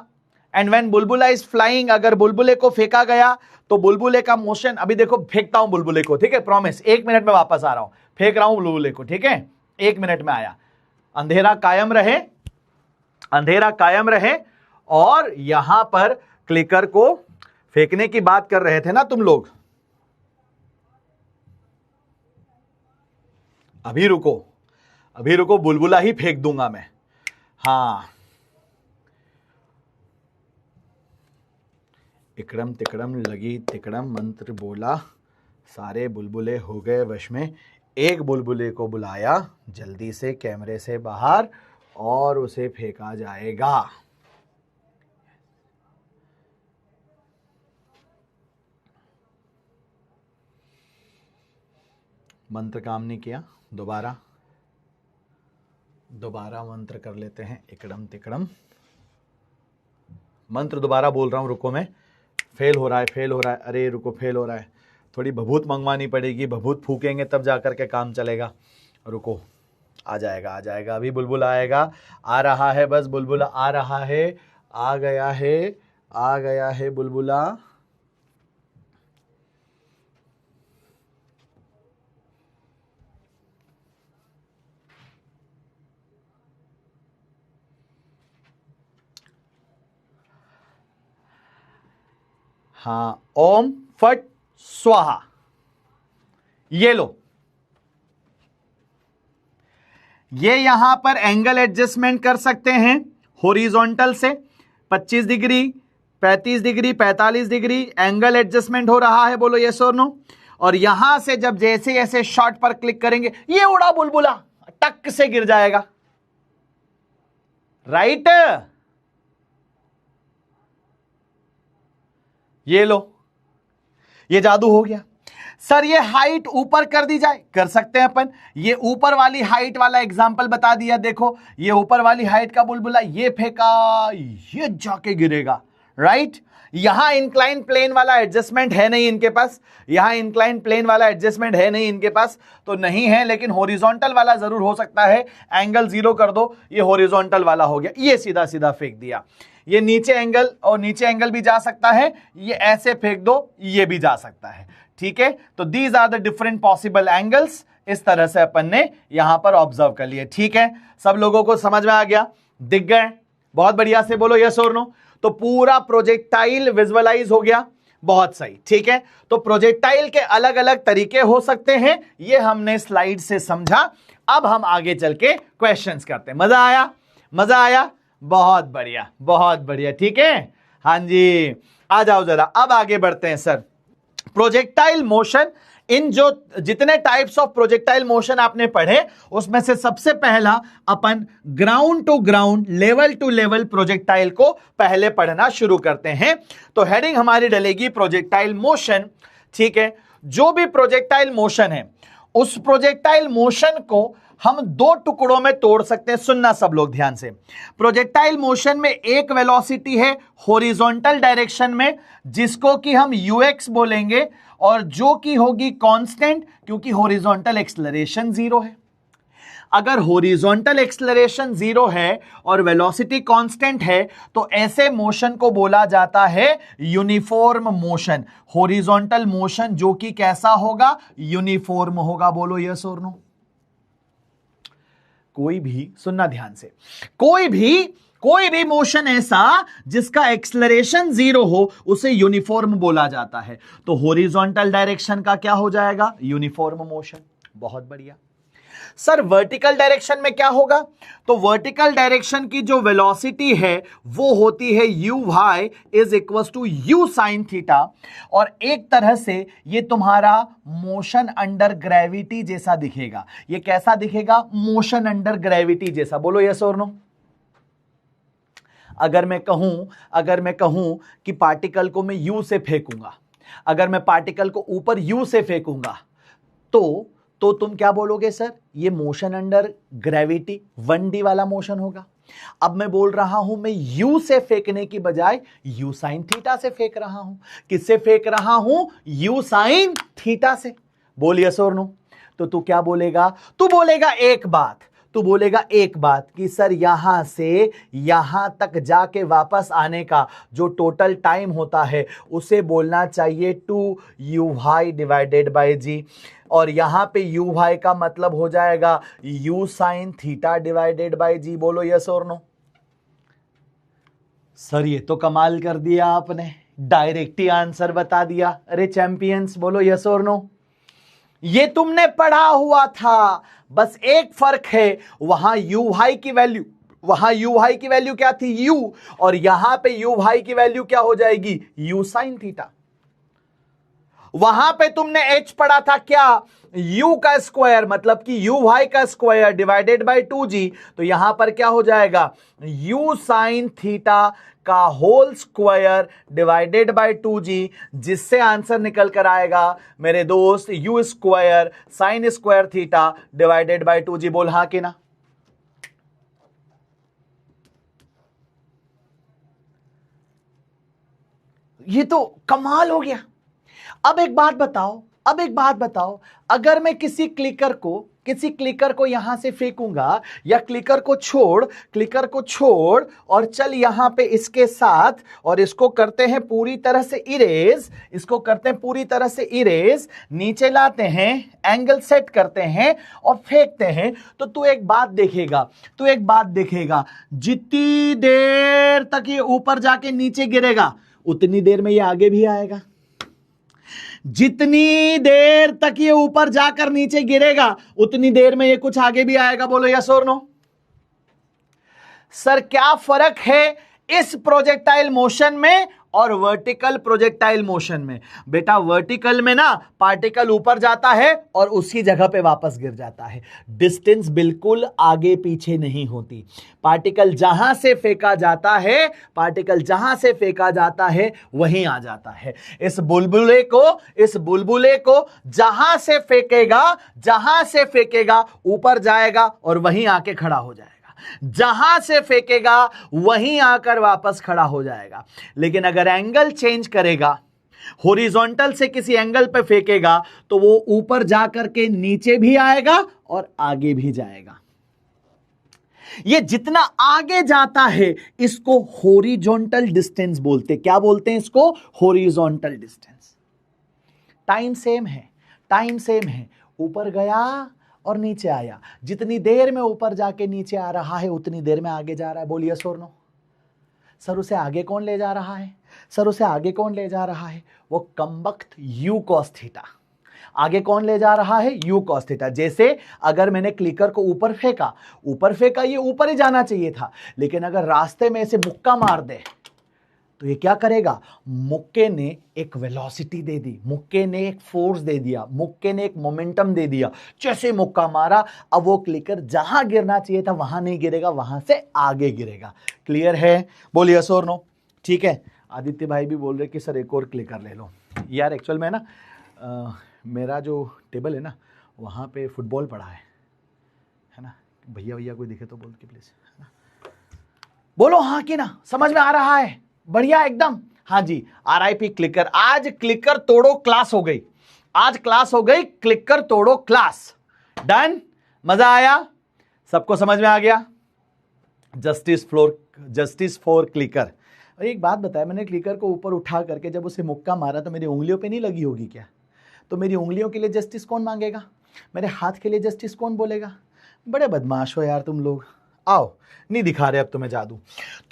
एंड व्हेन बुलबुला इज फ्लाइंग, अगर बुलबुले को फेंका गया तो बुलबुले का मोशन, अभी देखो फेंकता हूं बुलबुले को, ठीक है, प्रॉमिस 1 मिनट में वापस आ रहा हूं, फेंक रहा हूं बुलबुले को, ठीक है, 1 मिनट में आया। अंधेरा कायम रहे, अंधेरा कायम रहे, और यहां पर क्लिकर को फेंकने की बात कर रहे थे ना तुम लोग। अभी रुको, अभी रुको, बुलबुला ही फेंक दूंगा मैं। हाँ, इकड़म तिकड़म लगी तिकड़म, मंत्र बोला, सारे बुलबुले हो गए वश में। एक बुलबुले को बुलाया जल्दी से कैमरे से बाहर और उसे फेंका जाएगा। मंत्र काम नहीं किया, दोबारा मंत्र कर लेते हैं, इकड़म तिकड़म। मंत्र दोबारा बोल रहा हूं, रुको, मैं फेल हो रहा है, अरे रुको, फेल हो रहा है, थोड़ी भभूत मंगवानी पड़ेगी, भभूत फूकेंगे तब जाकर के काम चलेगा। रुको, आ जाएगा, अभी बुलबुला आएगा, आ रहा है, बस बुलबुला आ रहा है, आ गया है बुलबुला। हाँ, ओम फट स्वाहा, ये लो। ये यहां पर एंगल एडजस्टमेंट कर सकते हैं हॉरिजॉन्टल से 25 degree, 35 degree, 45 degree angle adjustment हो रहा है, बोलो यस और नो। और यहां से जब जैसे जैसे शॉट पर क्लिक करेंगे, ये उड़ा बुलबुला टक से गिर जाएगा, राइट। ये लो, ये जादू हो गया। सर ये हाइट ऊपर कर दी जाए, कर सकते हैं अपन। ये ऊपर वाली हाइट वाला एग्जांपल बता दिया, देखो ये ऊपर वाली हाइट का बुलबुला, ये फेंका, ये जाके गिरेगा, राइट। यहां इंक्लाइन प्लेन वाला एडजस्टमेंट है नहीं इनके पास, यहां इंक्लाइन प्लेन वाला एडजस्टमेंट है नहीं इनके पास, तो नहीं है, लेकिन हॉरिजॉन्टल वाला जरूर हो सकता है। एंगल 0 कर दो, ये हॉरिजॉन्टल वाला हो गया, ये सीधा सीधा फेंक दिया। ये नीचे एंगल, और नीचे एंगल भी जा सकता है, ये ऐसे फेंक दो, ये भी जा सकता है, ठीक है। तो these are the different possible angles, इस तरह से अपन ने यहां पर ऑब्जर्व कर लिए, ठीक है। सब लोगों को समझ में आ गया, दिख गए, बहुत बढ़िया से बोलो यस और नो। तो पूरा प्रोजेक्टाइल विजुअलाइज हो गया, बहुत सही, ठीक है। तो प्रोजेक्टाइल के अलग अलग तरीके हो सकते हैं, ये हमने स्लाइड से समझा। अब हम आगे चल के क्वेश्चंस करते हैं। मजा आया, मजा आया, बहुत बढ़िया, बहुत बढ़िया, ठीक है। हाँ जी, आ जाओ जरा, अब आगे बढ़ते हैं सर। प्रोजेक्टाइल मोशन, इन जो जितने टाइप्स ऑफ प्रोजेक्टाइल मोशन आपने पढ़े, उसमें से सबसे पहला अपन ground to ground, level to level projectile को पहले पढ़ना शुरू करते हैं। तो हेडिंग हमारी डलेगी प्रोजेक्टाइल मोशन, ठीक है। जो भी प्रोजेक्टाइल मोशन है, उस प्रोजेक्टाइल मोशन को हम 2 टुकड़ों में तोड़ सकते हैं। सुनना सब लोग ध्यान से, प्रोजेक्टाइल मोशन में एक वेलोसिटी है हॉरिजॉन्टल डायरेक्शन में, जिसको कि हम यूएक्स बोलेंगे, और जो कि होगी कांस्टेंट, क्योंकि हॉरिजॉन्टल एक्सेलरेशन 0 है। अगर हॉरिजॉन्टल एक्सेलरेशन 0 है और वेलोसिटी कांस्टेंट है, तो ऐसे मोशन को बोला जाता है यूनिफॉर्म मोशन। हॉरिजॉन्टल मोशन जो कि कैसा होगा, यूनिफॉर्म होगा, बोलो यस और नो। कोई भी, सुनना ध्यान से, कोई भी मोशन ऐसा जिसका एक्सेलरेशन 0 हो, उसे यूनिफॉर्म बोला जाता है। तो हॉरिजॉन्टल डायरेक्शन का क्या हो जाएगा, यूनिफॉर्म मोशन। बहुत बढ़िया सर। वर्टिकल डायरेक्शन में क्या होगा, तो वर्टिकल डायरेक्शन की जो वेलोसिटी है वो होती है uy is equal to u sin theta, और एक तरह से ये तुम्हारा मोशन अंडर ग्रेविटी जैसा दिखेगा। ये कैसा दिखेगा, मोशन अंडर ग्रेविटी जैसा, बोलो यस और नो। अगर मैं कहूं कि पार्टिकल को मैं यू से फेंकूंगा, अगर मैं पार्टिकल को ऊपर यू से फेंकूंगा तो तुम क्या बोलोगे सर? ये मोशन अंडर ग्रेविटी 1D वाला मोशन होगा। अब मैं बोल रहा हूं मैं u से फेंकने की बजाय u साइन थीटा से फेंक रहा हूं। किससे फेंक रहा हूं? u साइन थीटा से। बोल यस और नो। तो तू क्या बोलेगा? तू बोलेगा एक बात कि सर यहां से यहां तक जाके वापस आने का जो टोटल टाइम होता है उसे बोलना चाहिए 2u डिवाइडेड बाय g, और यहां पे u का मतलब हो जाएगा u sine theta divided by g। बोलो यस और नो। सर ये तो कमाल कर दिया आपने, डायरेक्ट ही आंसर बता दिया। अरे चैंपियंस, बोलो यस और नो। ये तुमने पढ़ा हुआ था, बस एक फर्क है, वहां u की वैल्यू क्या थी? u, और यहां पे u की वैल्यू क्या हो जाएगी? u sine theta. वहां पे तुमने h पढ़ा था क्या? u का स्क्वायर, मतलब कि u का स्क्वायर डिवाइडेड बाय 2g। तो यहां पर क्या हो जाएगा? u साइन थीटा का whole square divided by 2g, जिससे आंसर निकल कर आएगा मेरे दोस्त u square sine square theta divided by 2g। बोल हाँ कि ना? ये तो कमाल हो गया। अब एक बात बताओ, अगर मैं किसी क्लिकर को यहां से फेंकूंगा, या क्लिकर को छोड़ और चल यहां पे इसके साथ, और इसको करते हैं पूरी तरह से इरेज, नीचे लाते हैं, एंगल सेट करते हैं और फेंकते हैं, तो तू एक बात देखेगा, जितनी देर तक ये ऊपर जाके नीचे गिरेगा उतनी देर में ये आगे भी आएगा। जितनी देर तक ये ऊपर जाकर नीचे गिरेगा उतनी देर में ये कुछ आगे भी आएगा। बोलो यस और नो। सर क्या फर्क है इस प्रोजेक्टाइल मोशन में और वर्टिकल प्रोजेक्टाइल मोशन में? बेटा वर्टिकल में ना पार्टिकल ऊपर जाता है और उसी जगह पे वापस गिर जाता है, डिस्टेंस बिल्कुल आगे पीछे नहीं होती। पार्टिकल जहां से फेंका जाता है वहीं आ जाता है। इस बुलबुले को जहां से फेंकेगा ऊपर जाएगा और वहीं आके खड़ा हो जाएगा, जहां से फेंकेगा वहीं आकर वापस खड़ा हो जाएगा। लेकिन अगर एंगल चेंज करेगा, हॉरिजॉन्टल से किसी एंगल पे फेंकेगा, तो वो ऊपर जाकर के नीचे भी आएगा और आगे भी जाएगा। ये जितना आगे जाता है इसको हॉरिजॉन्टल डिस्टेंस बोलते। क्या बोलते हैं इसको? Horizontal distance. टाइम सेम है, ऊपर गया और नीचे आया, जितनी देर में ऊपर जाके नीचे आ रहा है उतनी देर में आगे जा रहा है। बोलिए सर नो। सर उसे आगे कौन ले जा रहा है? वो कमबख्त u cos थीटा। आगे कौन ले जा रहा है? u cos theta. जैसे अगर मैंने क्लिकर को ऊपर फेंका, ये ऊपर ही जाना चाहिए था, लेकिन अगर रास्ते में इसे मुक्का मार दे तो ये क्या करेगा? मुक्के ने एक वेलोसिटी दे दी, मुक्के ने एक फोर्स दे दिया, मुक्के ने एक मोमेंटम दे दिया। जैसे मुक्का मारा, अब वो क्लिकर जहां गिरना चाहिए था वहां नहीं गिरेगा, वहां से आगे गिरेगा। क्लियर है? बोलिए यस और नो। ठीक है। आदित्य भाई भी बोल रहे कि सर एक और क्लिकर ले लो। यार एक्चुअल में ना मेरा जो टेबल है ना वहां पे फुटबॉल पड़ा है ना। भैया कोई दिखे तो बोल के प्लीज, है ना। बोलो हाँ कि ना? समझ में आ रहा है? बढ़िया एकदम। हाँ जी, RIP क्लिकर। आज क्लिकर तोड़ो क्लास हो गई, क्लिकर तोड़ो क्लास। डन? मजा आया? सबको समझ में आ गया? Justice for clicker. और एक बात बताया, मैंने क्लिकर को ऊपर उठा करके जब उसे मुक्का मारा तो मेरी उंगलियों पे नहीं लगी होगी क्या? तो मेरी उंगलियों के लिए जस्टिस कौन मांगेगा? मेरे हाथ के लिए जस्टिस कौन बोलेगा? बड़े बदमाश हो यार तुम लोग। आओ, नहीं दिखा रहे अब तुम्हें जादू।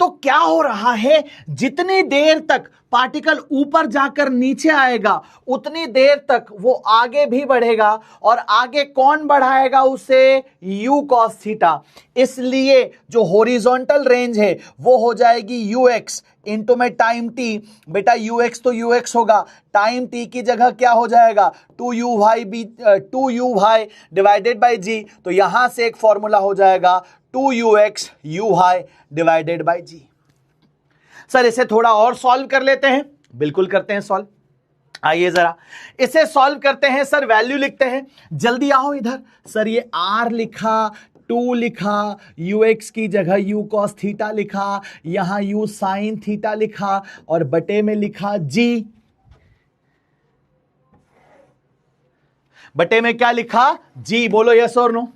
तो क्या हो रहा है? जितनी देर तक पार्टिकल ऊपर जाकर नीचे आएगा उतनी देर तक वो आगे भी बढ़ेगा, और आगे कौन बढ़ाएगा उसे? u cos theta. इसलिए जो हॉरिजॉन्टल रेंज है वो हो जाएगी ux इंटू में टाइम t। बेटा ux तो ux होगा, टाइम t की जगह क्या हो जाएगा? 2u divided by g। तो यहां से एक फॉर्मूला हो जाएगा 2ux u divided by g। Sir इसे थोड़ा और सॉल्व कर लेते हैं, बिल्कुल करते हैं सॉल्व। आइए जरा इसे सॉल्व करते हैं। सर वैल्यू लिखते हैं, जल्दी आओ इधर। सर ये r लिखा, 2 लिखा, ux की जगह u cos थीटा लिखा, यहां u sin थीटा लिखा और बटे में लिखा g। बटे में क्या लिखा? g। बोलो यस और नो।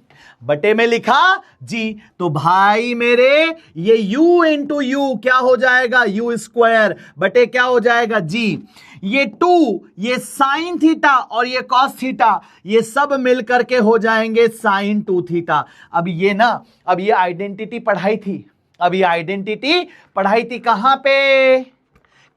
बटे में लिखा g। तो भाई मेरे ये u इंटू यू क्या हो जाएगा? u स्क्वायर बटे क्या हो जाएगा? g। ये 2, ये साइन थीटा और ये कॉस थीटा, ये सब मिलकर के हो जाएंगे साइन 2 थीटा। अब ये ना, अब ये आइडेंटिटी पढ़ाई थी, अब ये आइडेंटिटी पढ़ाई थी कहां पे?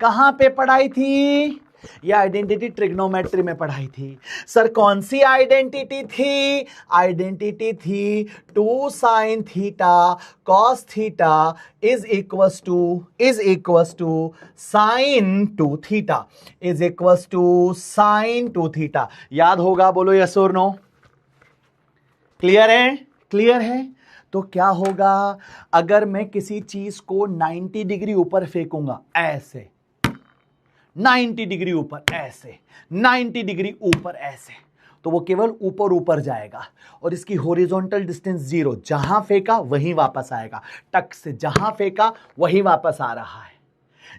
कहां पे पढ़ाई थी? ये आइडेंटिटी ट्रिग्नोमेट्री में पढ़ाई थी। सर कौन सी आइडेंटिटी थी? आइडेंटिटी थी 2 sine theta cos theta is equals to sine 2 theta, is equals to sine 2 theta. याद होगा? बोलो यस और नो। क्लियर है? क्लियर है? तो क्या होगा अगर मैं किसी चीज को 90 डिग्री ऊपर फेंकूंगा, ऐसे 90 डिग्री ऊपर, ऐसे 90 डिग्री ऊपर, ऐसे, तो वो केवल ऊपर ऊपर जाएगा और इसकी हॉरिजॉन्टल डिस्टेंस 0। जहां फेंका वहीं वापस आएगा, टक से जहां फेंका वहीं वापस आ रहा है,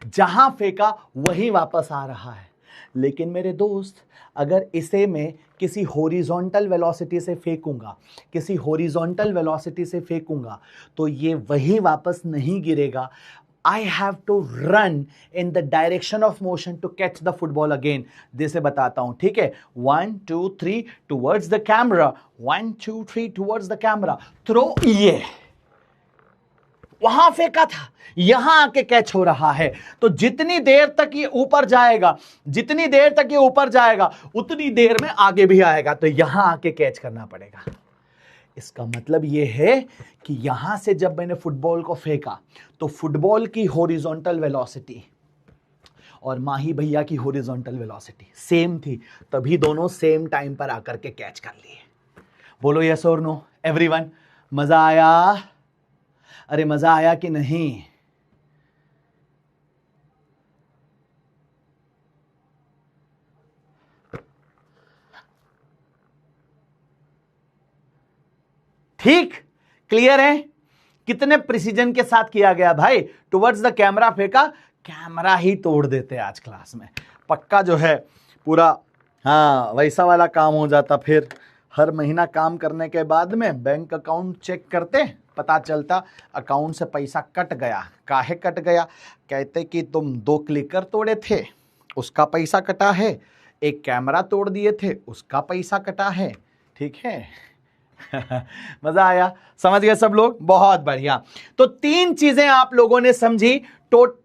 जहां फेंका वहीं वापस आ रहा है। लेकिन मेरे दोस्त अगर इसे मैं किसी हॉरिजॉन्टल वेलोसिटी से फेंकूंगा, किसी हॉरिजॉन्टल वेलोसिटी से फेंकूंगा तो ये वहीं वापस नहीं गिरेगा। I have to run in the direction of motion to catch the football again। जैसे बताता हूं, ठीक है? 1 2 3 towards the camera, 1 2 3 towards the camera, throw। ये वहां फेंका था, यहां आके कैच हो रहा है। तो जितनी देर तक ये ऊपर जाएगा, जितनी देर तक ये ऊपर जाएगा उतनी देर में आगे भी आएगा, तो यहां आके कैच करना पड़ेगा। इसका मतलब यह है कि यहां से जब मैंने फुटबॉल को फेंका तो फुटबॉल की हॉरिजॉन्टल वेलोसिटी और माही भैया की हॉरिजॉन्टल वेलोसिटी सेम थी, तभी दोनों सेम टाइम पर आकर के कैच कर लिए। बोलो यस और नो एवरीवन। मजा आया? अरे मजा आया कि नहीं? ठीक, क्लियर है? कितने प्रिसीजन के साथ किया गया भाई। टुवर्ड्स द कैमरा फेंका, कैमरा ही तोड़ देते आज क्लास में, पक्का जो है पूरा। हाँ वैसा वाला काम हो जाता। फिर हर महीना काम करने के बाद में बैंक अकाउंट चेक करते, पता चलता अकाउंट से पैसा कट गया। काहे कट गया? कहते कि तुम 2 क्लिकर तोड़े थे, उसका पैसा कटा है, एक कैमरा तोड़ दिए थे, उसका पैसा कटा है। ठीक है? मजा आया? समझ गए सब लोग? बहुत बढ़िया। तो 3 चीजें आप लोगों ने समझी।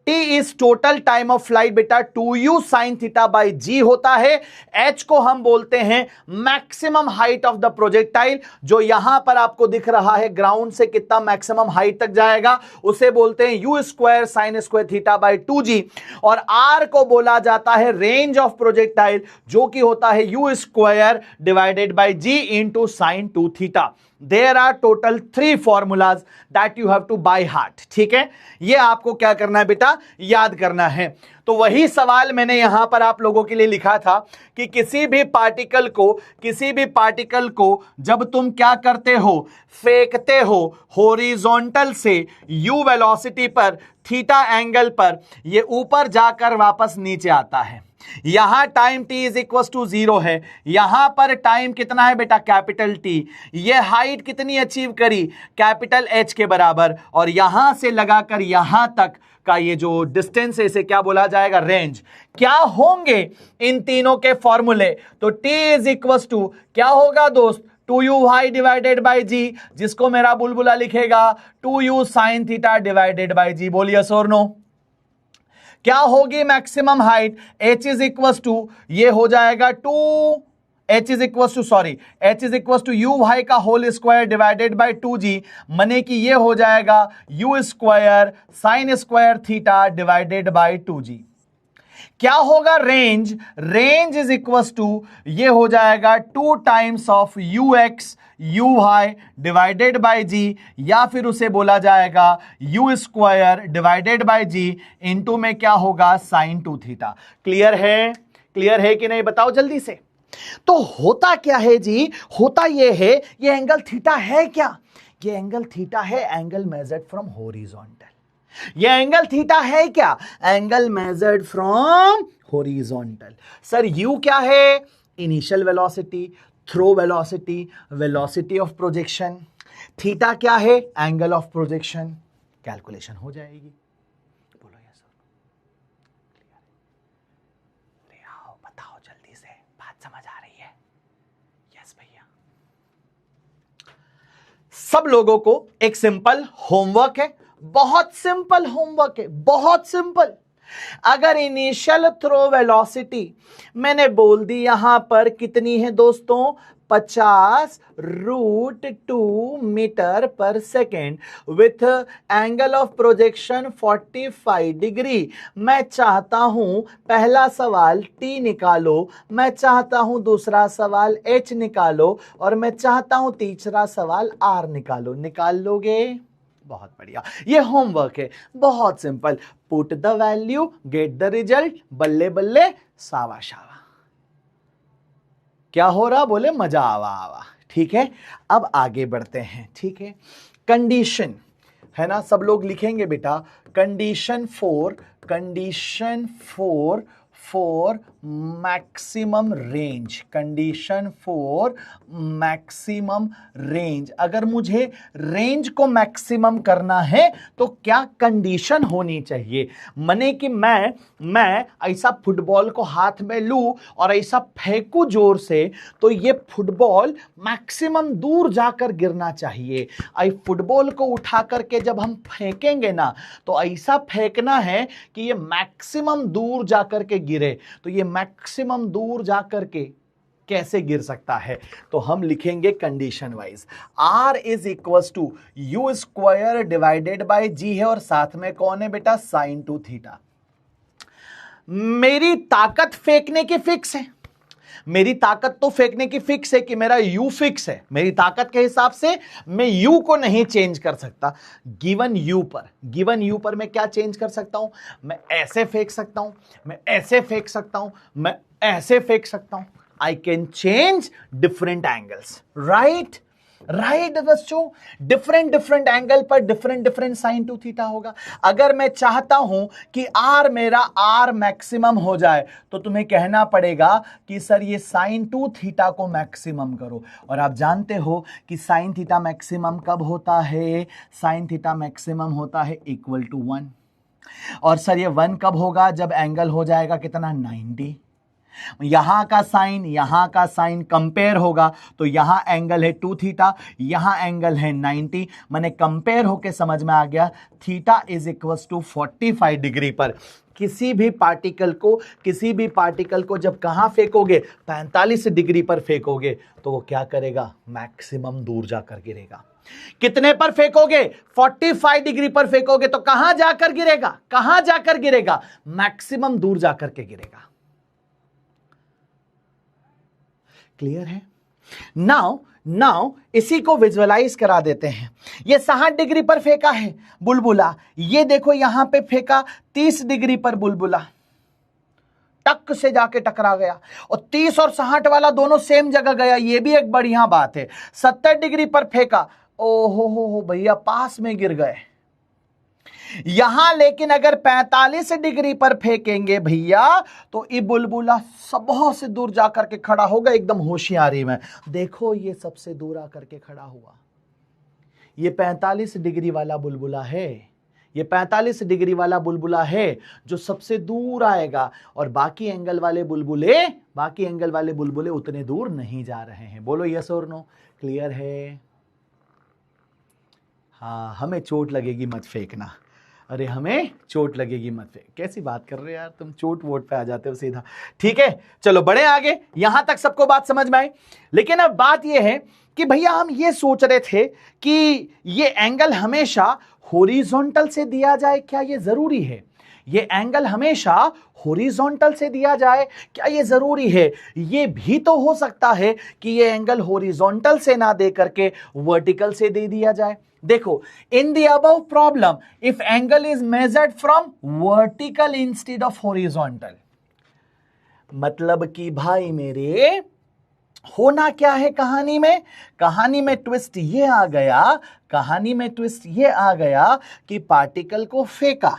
T is total time of flight बेटा, 2u साइन थीटा बाई जी होता है। h को हम बोलते हैं maximum height of the projectile, जो यहां पर आपको दिख रहा है ग्राउंड से कितना मैक्सिमम हाइट तक जाएगा, उसे बोलते हैं u square sine square theta by 2g। और r को बोला जाता है रेंज ऑफ प्रोजेक्टाइल, जो कि होता है u square divided by g into sine 2 theta. There are total 3 formulas that you have to by heart। ठीक है? ये आपको क्या करना है बेटा? याद करना है। तो वही सवाल मैंने यहां पर आप लोगों के लिए लिखा था कि किसी भी पार्टिकल को जब तुम क्या करते हो, फेंकते हो हॉरिजॉन्टल से u वेलोसिटी पर, थीटा एंगल पर, ये ऊपर जाकर वापस नीचे आता है। यहां time t is equal to 0 है, यहां पर टाइम कितना है बेटा? Capital T। ये हाइट कितनी अचीव करी? कैपिटल H के बराबर। और यहां से लगाकर यहां तक का ये जो डिस्टेंस है इसे क्या बोला जाएगा? रेंज। क्या होंगे इन तीनों के फॉर्मूले? तो t इज इक्वल टू क्या होगा दोस्त? 2u डिवाइडेड बाई जी, जिसको मेरा बुलबुला लिखेगा 2u sine theta divided by G. बोलिए यस और नो। क्या होगी maximum height? h is equal to ये हो जाएगा h is equal to U Y का whole square divided by 2g, मने कि ये हो जाएगा u square sine square theta divided by 2g। क्या होगा range, range is equal to ये हो जाएगा 2 times of U X U Y divided by G, या फिर उसे बोला जाएगा u square divided by g into में क्या होगा साइन 2 थीटा। क्लियर है, क्लियर है कि नहीं, बताओ जल्दी से। तो होता क्या है जी, होता ये है, ये एंगल थीटा है क्या, ये एंगल थीटा है एंगल मेजर्ड फ्रॉम हॉरिजॉन्टल। ये एंगल थीटा है क्या, angle measured from horizontal. Sir u क्या है, initial velocity, throw velocity, velocity of projection. Theta क्या है, एंगल ऑफ प्रोजेक्शन। कैलकुलेशन हो जाएगी। बोलो यस ले आओ, बताओ जल्दी से, बात समझ आ रही है। यस भैया। सब लोगों को एक सिंपल होमवर्क है, बहुत सिंपल होमवर्क है, बहुत सिंपल। अगर इनिशियल थ्रो वेलोसिटी मैंने बोल दी यहां पर कितनी है दोस्तों, 50√2 metre per second with angle of projection 45 degree. मैं चाहता हूं पहला सवाल टी निकालो, मैं चाहता हूं दूसरा सवाल एच निकालो, और मैं चाहता हूं तीसरा सवाल आर निकालो। निकाल लोगे? बहुत बढ़िया, ये होमवर्क है, बहुत simple. Put the value, get the result, बल्ले बल्ले सावा शावा। क्या हो रहा, बोले मजा आवा आवा। ठीक है, अब आगे बढ़ते हैं। ठीक है, कंडीशन है ना, सब लोग लिखेंगे बेटा। Condition four for maximum range, condition for maximum range. अगर मुझे रेंज को मैक्सिमम करना है तो क्या कंडीशन होनी चाहिए, मने कि मैं ऐसा फुटबॉल को हाथ में लूं और ऐसा फेंकू जोर से तो ये फुटबॉल मैक्सिमम दूर जाकर गिरना चाहिए। आई फुटबॉल को उठा करके जब हम फेंकेंगे ना तो ऐसा फेंकना है कि ये मैक्सिमम दूर जाकर के गिरे। तो ये मैक्सिमम दूर जाकर के कैसे गिर सकता है, तो हम लिखेंगे condition wise. R is equal to U square divided by G है, और साथ में कौन है बेटा, साइन 2 थीटा। मेरी ताकत फेंकने की फिक्स है, मेरी ताकत तो फेंकने की फिक्स है कि मेरा u फिक्स है। मेरी ताकत के हिसाब से मैं u को नहीं चेंज कर सकता। गिवन u पर मैं क्या चेंज कर सकता हूं, मैं ऐसे फेंक सकता हूं, मैं ऐसे फेंक सकता हूं, मैं ऐसे फेंक सकता हूं। I can change different angles, right बच्चों। डिफरेंट एंगल पर डिफरेंट साइन 2 थीटा होगा। अगर मैं चाहता हूं कि आर मेरा आर मैक्सिमम हो जाए तो तुम्हें कहना पड़ेगा कि सर ये साइन 2 थीटा को मैक्सिमम करो। और आप जानते हो कि साइन थीटा मैक्सिमम कब होता है, साइन थीटा मैक्सिमम होता है इक्वल टू 1। और सर ये 1 कब होगा, जब एंगल हो जाएगा कितना, 90। यहां का साइन कंपेयर होगा तो यहां एंगल है 2 थीटा, यहां एंगल है 90। मैंने कंपेयर होके समझ में आ गया theta is equal to 45 degree पर। किसी भी पार्टिकल को जब कहां फेंकोगे, 45 डिग्री पर फेंकोगे तो वो क्या करेगा, मैक्सिमम दूर जाकर गिरेगा। कितने पर फेंकोगे, 45 डिग्री पर फेंकोगे तो कहां जाकर गिरेगा, मैक्सिमम दूर जाकर के गिरेगा। क्लियर है? नाउ इसी को विजुअलाइज करा देते हैं। ये 60 डिग्री पर फेंका है बुलबुला, ये देखो यहां पे फेंका 30 डिग्री पर बुलबुला, टक से जाके टकरा गया, और 30 और 60 वाला दोनों सेम जगह गया, ये भी एक बढ़िया बात है। 70 डिग्री पर फेंका, ओहो भैया पास में गिर गए। यहां लेकिन अगर 45 डिग्री पर फेंकेंगे भैया तो ये बुलबुला सबों से दूर जाकर के खड़ा होगा, एकदम होशियारी में। देखो ये सबसे दूर आकर के खड़ा हुआ, ये 45 डिग्री वाला बुलबुला है, ये 45 डिग्री वाला बुलबुला है जो सबसे दूर आएगा, और बाकी एंगल वाले बुलबुले उतने दूर नहीं जा रहे हैं। बोलो यस और नो, क्लियर है? हाँ, हमें चोट लगेगी मत फेंकना, अरे हमें चोट लगेगी मत फेंक। कैसी बात कर रहे हो यार तुम, चोट वोट पे आ जाते हो सीधा। ठीक है, चलो बढ़े आगे, यहां तक सबको बात समझ में आई। लेकिन अब बात यह है कि भैया हम ये सोच रहे थे कि ये एंगल हमेशा हॉरिजॉन्टल से दिया जाए, क्या ये जरूरी है? ये एंगल हमेशा हॉरिजॉन्टल से दिया जाए? क्या ये जरूरी है? ये भी तो हो सकता है कि ये एंगल हॉरिजॉन्टल से ना दे करके वर्टिकल से दे दिया जाए। देखो, in the above problem if angle is measured from vertical instead of horizontal, मतलब कि भाई मेरे होना क्या है कहानी में? कहानी में ट्विस्ट ये आ गया, कहानी में ट्विस्ट ये आ गया कि पार्टिकल को फेंका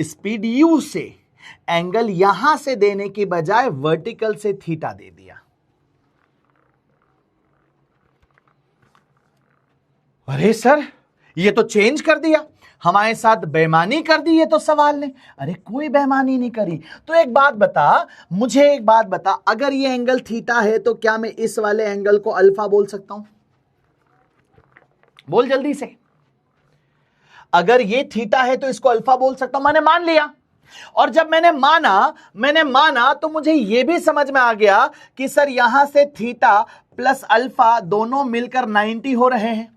स्पीड u से, एंगल यहां से देने की बजाय वर्टिकल से थीटा दे दिया। अरे सर, ये तो चेंज कर दिया, हमारे साथ बेईमानी कर दी ये तो सवाल ने। अरे कोई बेईमानी नहीं करी। तो एक बात बता, मुझे एक बात बता, अगर ये एंगल थीटा है तो क्या मैं इस वाले एंगल को अल्फा बोल सकता हूं? बोल जल्दी से। अगर ये थीटा है तो इसको अल्फा बोल सकता हूं। मैंने मान लिया, और जब मैंने माना तो मुझे यह भी समझ में आ गया कि सर यहां से थीटा प्लस अल्फा दोनों मिलकर 90 हो रहे हैं।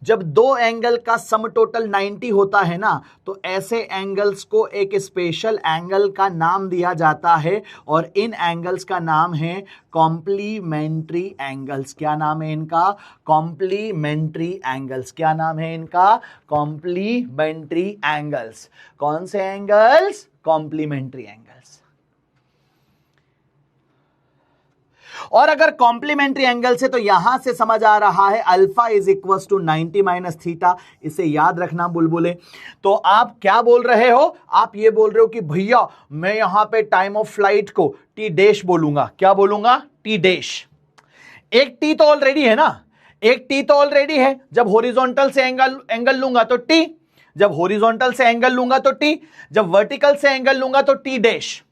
जब दो एंगल का सम टोटल 90 होता है ना, तो ऐसे एंगल्स को एक स्पेशल एंगल का नाम दिया जाता है, और इन एंगल्स का नाम है कॉम्प्लीमेंट्री एंगल्स। क्या नाम है इनका? Complementary angles. क्या नाम है इनका? Complementary angles. कौन से एंगल्स? Complementary angles. और अगर कॉम्प्लीमेंट्री एंगल से, तो यहां से समझ आ रहा है alpha is equal to 90 minus theta. इसे याद रखना बुलबुले। तो आप क्या बोल रहे हो? आप ये बोल रहे हो कि भैया मैं यहां पे टाइम ऑफ फ्लाइट को टी डैश बोलूंगा। क्या बोलूंगा? T dash. एक टी तो ऑलरेडी है ना, एक टी तो ऑलरेडी है। जब हॉरिजॉन्टल से एंगल लूंगा तो टी, जब हॉरिजॉन्टल से एंगल लूंगा तो टी, जब वर्टिकल से एंगल लूंगा तो टी डैश,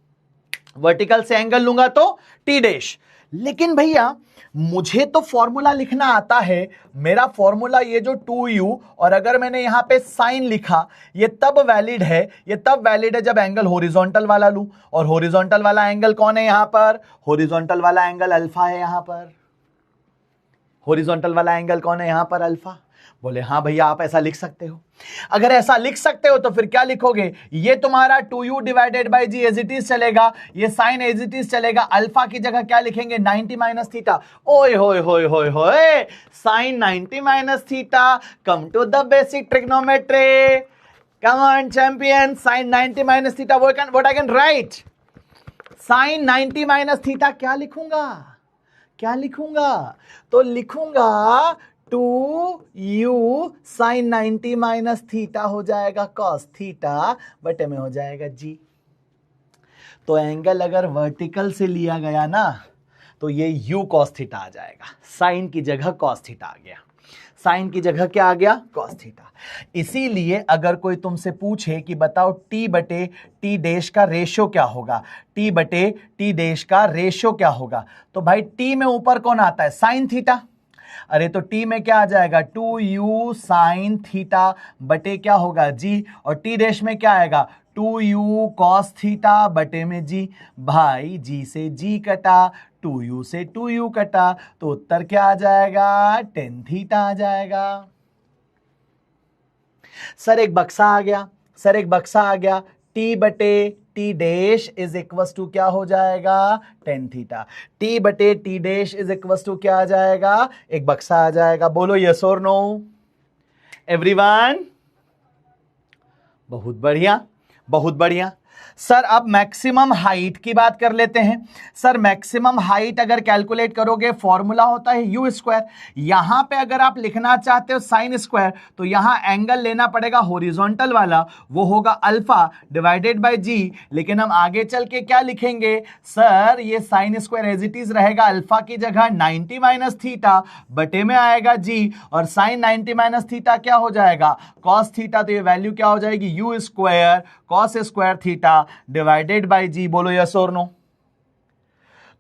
वर्टिकल से एंगल लूंगा तो टी डैश। लेकिन भैया मुझे तो फॉर्मूला लिखना आता है। मेरा फॉर्मूला ये जो 2u, और अगर मैंने यहां पे साइन लिखा, ये तब वैलिड है, ये तब वैलिड है जब एंगल हॉरिजॉन्टल वाला लूं। और हॉरिजॉन्टल वाला एंगल कौन है यहां पर? हॉरिजॉन्टल वाला एंगल अल्फा है यहां पर। हॉरिजॉन्टल वाला एंगल कौन है यहां पर? अल्फा। बोले हाँ भैया आप ऐसा लिख सकते हो। अगर ऐसा लिख सकते हो तो फिर क्या लिखोगे? ये तुम्हारा 2u divided by g as it is चलेगा, ये साइन एज इट इज चलेगा। अल्फा की जगह क्या लिखेंगे? 90 माइनस थीटा। ओए होए होए होए होए, sine 90 minus theta. Come to the basic trigonometry. Come on champion, sine 90 minus theta. What I can write? Sine 90 minus theta. क्या लिखूंगा? क्या लिखूंगा? तो लिखूंगा 2u साइन 90 माइनस थीटा हो जाएगा कॉस थीटा, बटे में हो जाएगा जी। तो एंगल अगर वर्टिकल से लिया गया ना, तो ये u कॉस थीटा आ जाएगा। साइन की जगह कॉस थीटा आ गया। साइन की जगह क्या आ गया? Cos theta. इसीलिए अगर कोई तुमसे पूछे कि बताओ t बटे t डैश का रेशियो क्या होगा, t बटे t डैश का रेशियो क्या होगा, तो भाई t में ऊपर कौन आता है? Sine theta. अरे तो t में क्या आ जाएगा? 2u साइन थीटा बटे क्या होगा? जी। और t डैश में क्या आएगा? 2u कॉस थीटा बटे में जी। भाई जी से जी कटा, 2u से 2u कटा, तो उत्तर क्या आ जाएगा? tan थीटा आ जाएगा। सर एक बक्सा आ गया, सर एक बक्सा आ गया। t बटे t dash is equal to क्या हो जाएगा? tan theta. t बटे t dash is equal to क्या आ जाएगा? एक बक्सा आ जाएगा। बोलो यस और नो एवरीवन। बहुत बढ़िया, बहुत बढ़िया। सर अब मैक्सिमम हाइट की बात कर लेते हैं। सर मैक्सिमम हाइट अगर कैलकुलेट करोगे, फॉर्मूला होता है यू स्क्वायर। यहां पे अगर आप लिखना चाहते हो साइन स्क्वायर, तो यहां एंगल लेना पड़ेगा हॉरिजॉन्टल वाला, वो होगा अल्फा डिवाइडेड बाय जी। लेकिन हम आगे चल के क्या लिखेंगे? सर ये sine square as it is रहेगा, अल्फा की जगह 90 माइनस थीटा बटे में आएगा जी। और साइन 90 माइनस थीटा क्या हो जाएगा? Cos theta. तो ये वैल्यू क्या हो जाएगी? U square cos square theta divided by G. बोलो यस और नो।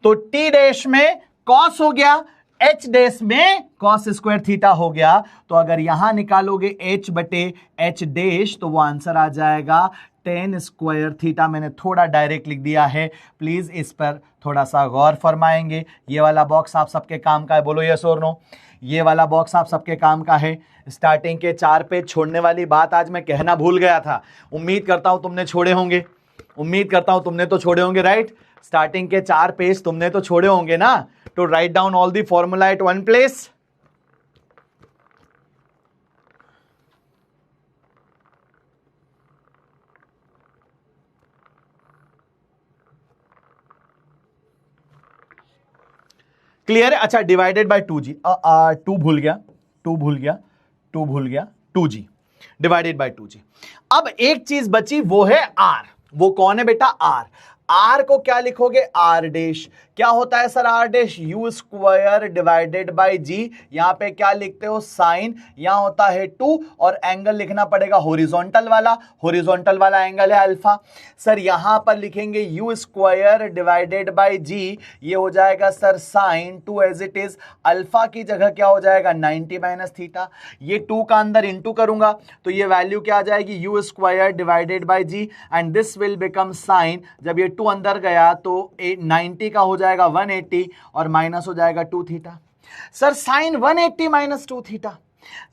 तो टी डैश में कॉस हो गया, एच डैश में कॉस स्क्वायर थीटा हो गया। तो अगर यहां निकालोगे एच बटे एच डैश, तो वो आंसर आ जाएगा tan स्क्वायर थीटा। मैंने थोड़ा डायरेक्ट लिख दिया है, प्लीज इस पर थोड़ा सा गौर फरमाएंगे। ये वाला बॉक्स आप सबके काम का है। बोलो यस और नो। ये वाला बॉक्स आप सबके काम का है। स्टार्टिंग के 4 पेज छोड़ने वाली बात आज मैं कहना भूल गया था, उम्मीद करता हूं तुमने छोड़े होंगे, उम्मीद करता हूं तुमने तो छोड़े होंगे, राइट। स्टार्टिंग के 4 पेज तुमने तो छोड़े होंगे ना, to write down all the formula at one place. Clear है? अच्छा, डिवाइडेड बाय 2g, 2 भूल गया, 2 भूल गया, 2 भूल गया, 2g डिवाइडेड बाय 2g। अब एक चीज बची, वो है r। वो कौन है बेटा? r। r को क्या लिखोगे? r dash. क्या होता है sir r dash? u square divided by g। यहां पे क्या लिखते हो? साइन। यहां होता है 2 और एंगल लिखना पड़ेगा हॉरिजॉन्टल वाला, हॉरिजॉन्टल वाला एंगल है अल्फा। सर यहां पर लिखेंगे u square divided by g, ये हो जाएगा sir sine 2 as it is. Alpha की जगह क्या हो जाएगा? 90 माइनस थीटा। ये 2 का अंदर इंटू करूंगा तो ये वैल्यू क्या आ जाएगी? u square divided by g and this will become sign. जब ये 2 अंदर गया तो 90 का हो जाएगा 180 और माइनस हो जाएगा 2 theta. Sir sine 180 minus 2 theta,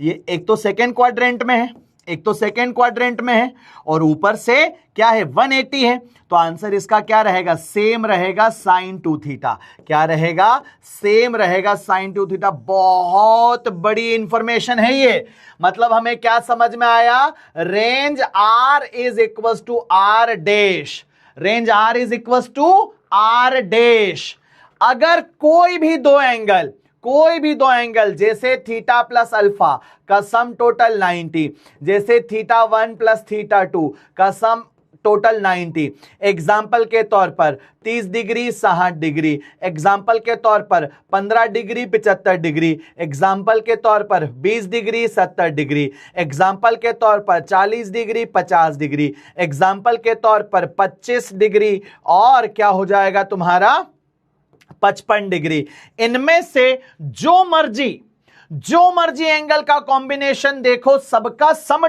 ये एक तो सेकेंड क्वाड्रेंट में है, एक तो सेकेंड क्वाड्रेंट में है और ऊपर से क्या है? 180 है, तो आंसर इसका क्या रहेगा? सेम रहेगा साइन 2 थीटा। क्या रहेगा? सेम रहेगा साइन 2 थीटा। बहुत बड़ी इंफॉर्मेशन है ये। मतलब हमें क्या समझ में आया? Range r is equal to r dash, range r is equal to r dash. अगर कोई भी दो एंगल जैसे थीटा प्लस अल्फा का सम टोटल 90, जैसे थीटा 1 प्लस थीटा 2 का सम टोटल 90, एग्जाम्पल के तौर पर 30 डिग्री 60 डिग्री, एग्जाम्पल के तौर पर 15 डिग्री 75 डिग्री, एग्जाम्पल के तौर पर 20 डिग्री 70 डिग्री, एग्जाम्पल के तौर पर 40 डिग्री 50 डिग्री, एग्जाम्पल के तौर पर 25 डिग्री और क्या हो जाएगा तुम्हारा 55 डिग्री। इनमें से जो मर्जी एंगल का कॉम्बिनेशन देखो, सबका sum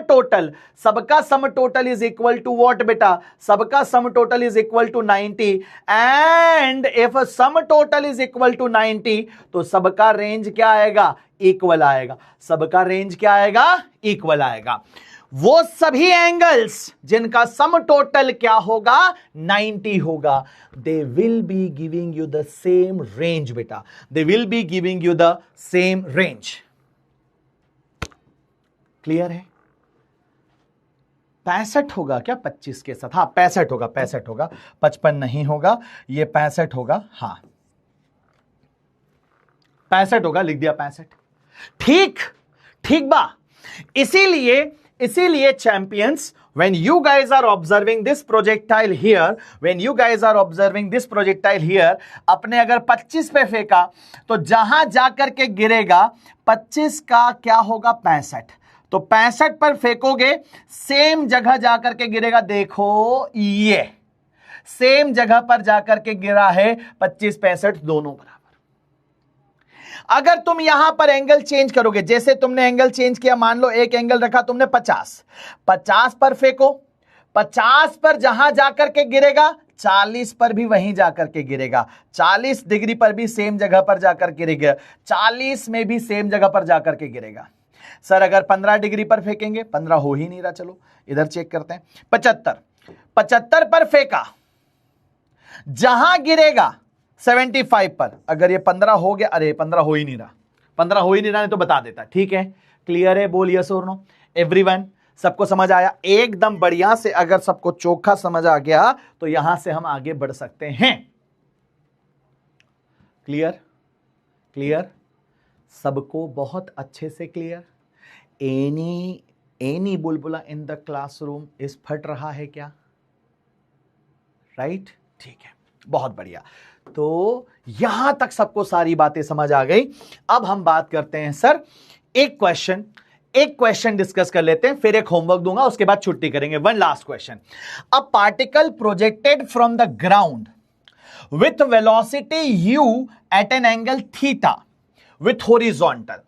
total is equal to what बेटा? सबका sum total is equal to 90 and if sum total is equal to 90 तो सबका रेंज क्या आएगा? इक्वल आएगा। सबका रेंज क्या आएगा? इक्वल आएगा। वो सभी एंगल्स जिनका सम टोटल क्या होगा? 90 होगा, they will be giving you the same range बेटा, they will be giving you the same range. Clear है? 65 होगा क्या 25 के साथ? हाँ 65 होगा, 65 होगा, 55 नहीं होगा, ये 65 होगा। हाँ 65 होगा, लिख दिया 65। ठीक बा। इसीलिए champions, when you guys are observing this projectile here, अपने अगर 25 पे फेंका तो जहां जाकर के गिरेगा 25 का क्या होगा? 65। तो 65 पर फेंकोगे, सेम जगह जाकर के गिरेगा। देखो ये सेम जगह पर जाकर के गिरा है, 25 65 दोनों बराबर। अगर तुम यहां पर एंगल चेंज करोगे, जैसे तुमने एंगल चेंज किया, मान लो एक एंगल रखा तुमने 50 पर फेंको, 50 पर जहां जाकर के गिरेगा 40 पर भी वहीं जाकर के गिरेगा, 40 डिग्री पर भी सेम जगह पर जाकर गिरेगा, 40 में भी सेम जगह पर जाकर के गिरेगा। सर अगर 15 डिग्री पर फेंकेंगे, 15 हो ही नहीं रहा, चलो इधर चेक करते हैं। 75 पर फेंका, जहां गिरेगा 75 पर, अगर ये 15 हो गया, अरे 15 हो ही नहीं रहा, 15 हो ही नहीं रहा, नहीं तो बता देता। ठीक है, क्लियर है? बोल यस और नो एवरीवन। सबको समझ आया? एकदम बढ़िया से। अगर सबको चोखा समझ आ गया तो यहां से हम आगे बढ़ सकते हैं। क्लियर? सबको बहुत अच्छे से क्लियर? एनी बुलबुला इन द क्लासरूम इस फट रहा है क्या? राइट? ठीक है, बहुत बढ़िया। तो यहां तक सबको सारी बातें समझ आ गई। अब हम बात करते हैं सर, एक क्वेश्चन डिस्कस कर लेते हैं, फिर एक होमवर्क दूंगा, उसके बाद छुट्टी करेंगे। One last question. A particle projected from the ground with velocity u at an angle theta with horizontal,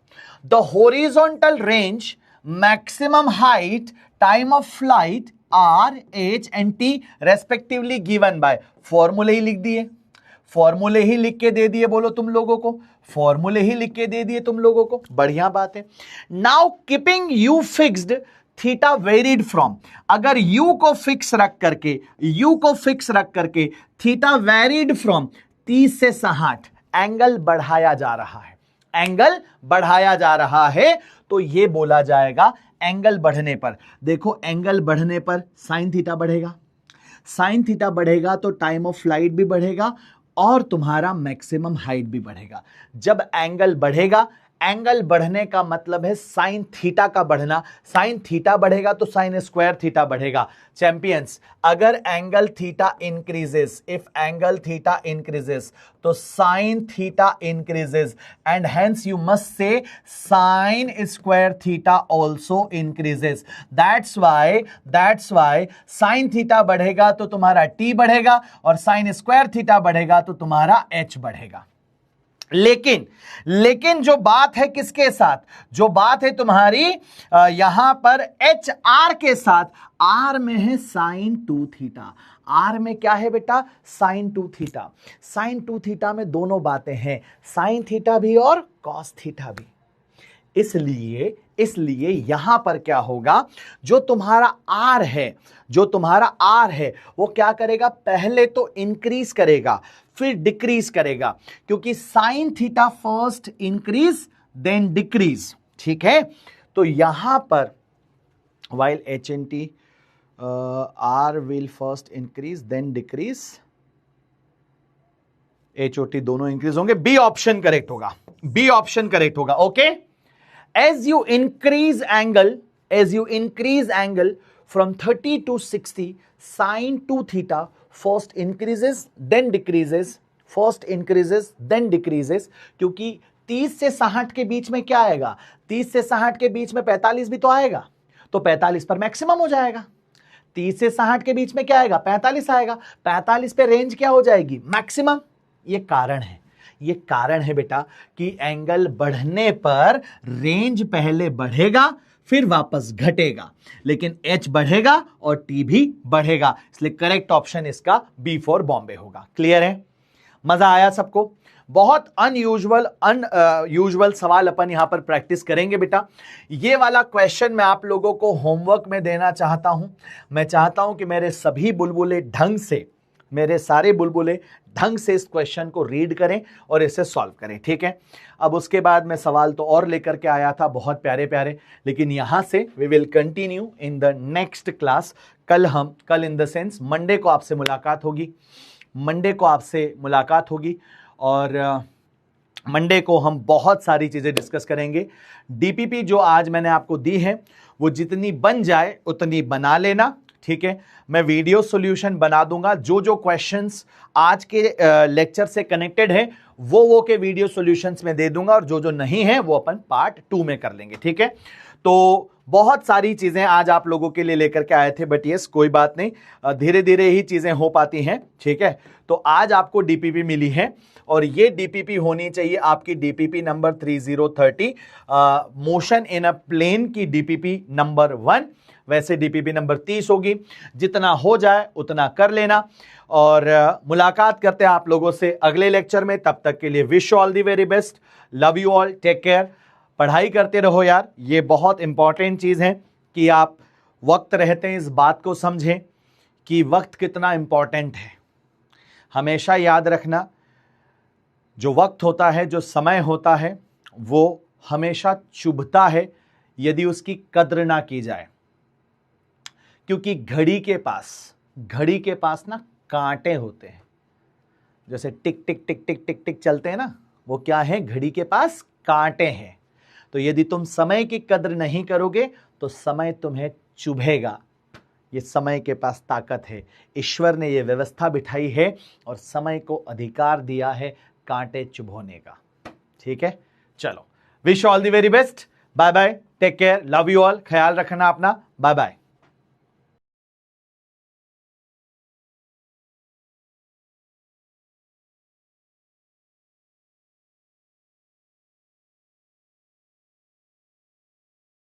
the horizontal range, maximum height, time of flight r, h and t respectively given by, फॉर्मूले ही लिख दिए, फॉर्मूले ही लिख के दे दिए। बोलो तुम लोगों को फॉर्मूले ही लिख के दे दिए तुम लोगों को, बढ़िया बात है। Now keeping you fixed theta varied from, अगर u को फिक्स रख करके थीटा वेरिड फ्रॉम 30 से 60, एंगल बढ़ाया जा रहा है, तो यह बोला जाएगा एंगल बढ़ने पर। देखो एंगल बढ़ने पर साइन थीटा बढ़ेगा तो टाइम ऑफ फ्लाइट भी बढ़ेगा और तुम्हारा मैक्सिमम हाइट भी बढ़ेगा। जब एंगल बढ़ने का मतलब है साइन थीटा का बढ़ना। साइन थीटा बढ़ेगा तो साइन स्क्वायर थीटा बढ़ेगा। चैंपियंस, अगर angle theta increases, if angle theta increases तो sine theta increases and hence you must say sine square theta also increases. That's why sine theta बढ़ेगा तो तुम्हारा टी बढ़ेगा और साइन स्क्वायर थीटा बढ़ेगा तो तुम्हारा एच बढ़ेगा। लेकिन जो बात है किसके साथ, जो बात है तुम्हारी यहां पर एच आर के साथ, आर में है साइन 2 थीटा। आर में क्या है बेटा, साइन 2 थीटा। साइन 2 थीटा में दोनों बातें हैं, साइन थीटा भी और कॉस थीटा भी। इसलिए यहां पर क्या होगा, जो तुम्हारा आर है वो क्या करेगा, पहले तो इंक्रीज करेगा फिर डिक्रीज करेगा, क्योंकि sine theta first increase then decrease. ठीक है, तो यहां पर while h and t r will first increase then decrease, h और t दोनों इंक्रीज होंगे। बी ऑप्शन करेक्ट होगा। Okay, as you increase angle from 30 to 60, sin 2 theta first increases then decreases, क्योंकि 30 से 60 के बीच में क्या आएगा, 30 से 60 के बीच में 45 भी तो आएगा, तो 45 पर मैक्सिमम हो जाएगा। 30 से 60 के बीच में क्या आएगा, 45 आएगा, 45 पे रेंज क्या हो जाएगी, मैक्सिमम। ये कारण है बेटा कि एंगल बढ़ने पर रेंज पहले बढ़ेगा फिर वापस घटेगा, लेकिन एच बढ़ेगा और टी भी बढ़ेगा, इसलिए करेक्ट ऑप्शन इसका बी फॉर बॉम्बे होगा। क्लियर है, मजा आया सबको? बहुत यूजुअल सवाल अपन यहां पर प्रैक्टिस करेंगे बेटा। ये वाला क्वेश्चन मैं आप लोगों को होमवर्क में देना चाहता हूं। मैं चाहता हूं कि मेरे सभी बुलबुले ढंग से इस क्वेश्चन को रीड करें और इसे सॉल्व करें। ठीक है, अब उसके बाद मैं सवाल तो और लेकर के आया था बहुत प्यारे प्यारे, लेकिन यहां से we will continue in the next class. कल इन द सेंस मंडे को आपसे मुलाकात होगी और मंडे को हम बहुत सारी चीजें डिस्कस करेंगे। डीपीपी जो आज मैंने आपको दी है वो जितनी बन जाए उतनी बना लेना। ठीक है, मैं वीडियो सॉल्यूशन बना दूंगा, जो क्वेश्चंस आज के लेक्चर से कनेक्टेड है वो के वीडियो सॉल्यूशंस में दे दूंगा और जो नहीं है वो अपन पार्ट 2 में कर लेंगे। ठीक है, तो बहुत सारी चीजें आज आप लोगों के लिए लेकर के आए थे, बट यस कोई बात नहीं, धीरे धीरे ही चीजें हो पाती हैं। ठीक है, तो आज आपको डीपीपी मिली है और ये डीपीपी होनी चाहिए आपकी DPP number 3030, motion in a plane की डीपीपी नंबर 1। वैसे डीपीपी नंबर 30 होगी, जितना हो जाए उतना कर लेना और मुलाकात करते हैं आप लोगों से अगले लेक्चर में। तब तक के लिए wish all the very best, love you all, take care. पढ़ाई करते रहो यार, ये बहुत इंपॉर्टेंट चीज है कि आप वक्त रहते हैं इस बात को समझें कि वक्त कितना इंपॉर्टेंट है। हमेशा याद रखना, जो वक्त होता है, जो समय होता है, वो हमेशा चुभता है यदि उसकी कद्र ना की जाए, क्योंकि घड़ी के पास ना कांटे होते हैं। जैसे टिक टिक टिक टिक टिक टिक चलते हैं ना, वो क्या है, घड़ी के पास कांटे हैं। तो यदि तुम समय की कद्र नहीं करोगे तो समय तुम्हें चुभेगा। ये समय के पास ताकत है, ईश्वर ने ये व्यवस्था बिठाई है और समय को अधिकार दिया है कांटे चुभोने का। ठीक है, चलो, wish all the very best, bye bye, take care, love you all, ख्याल रखना अपना, बाय बाय।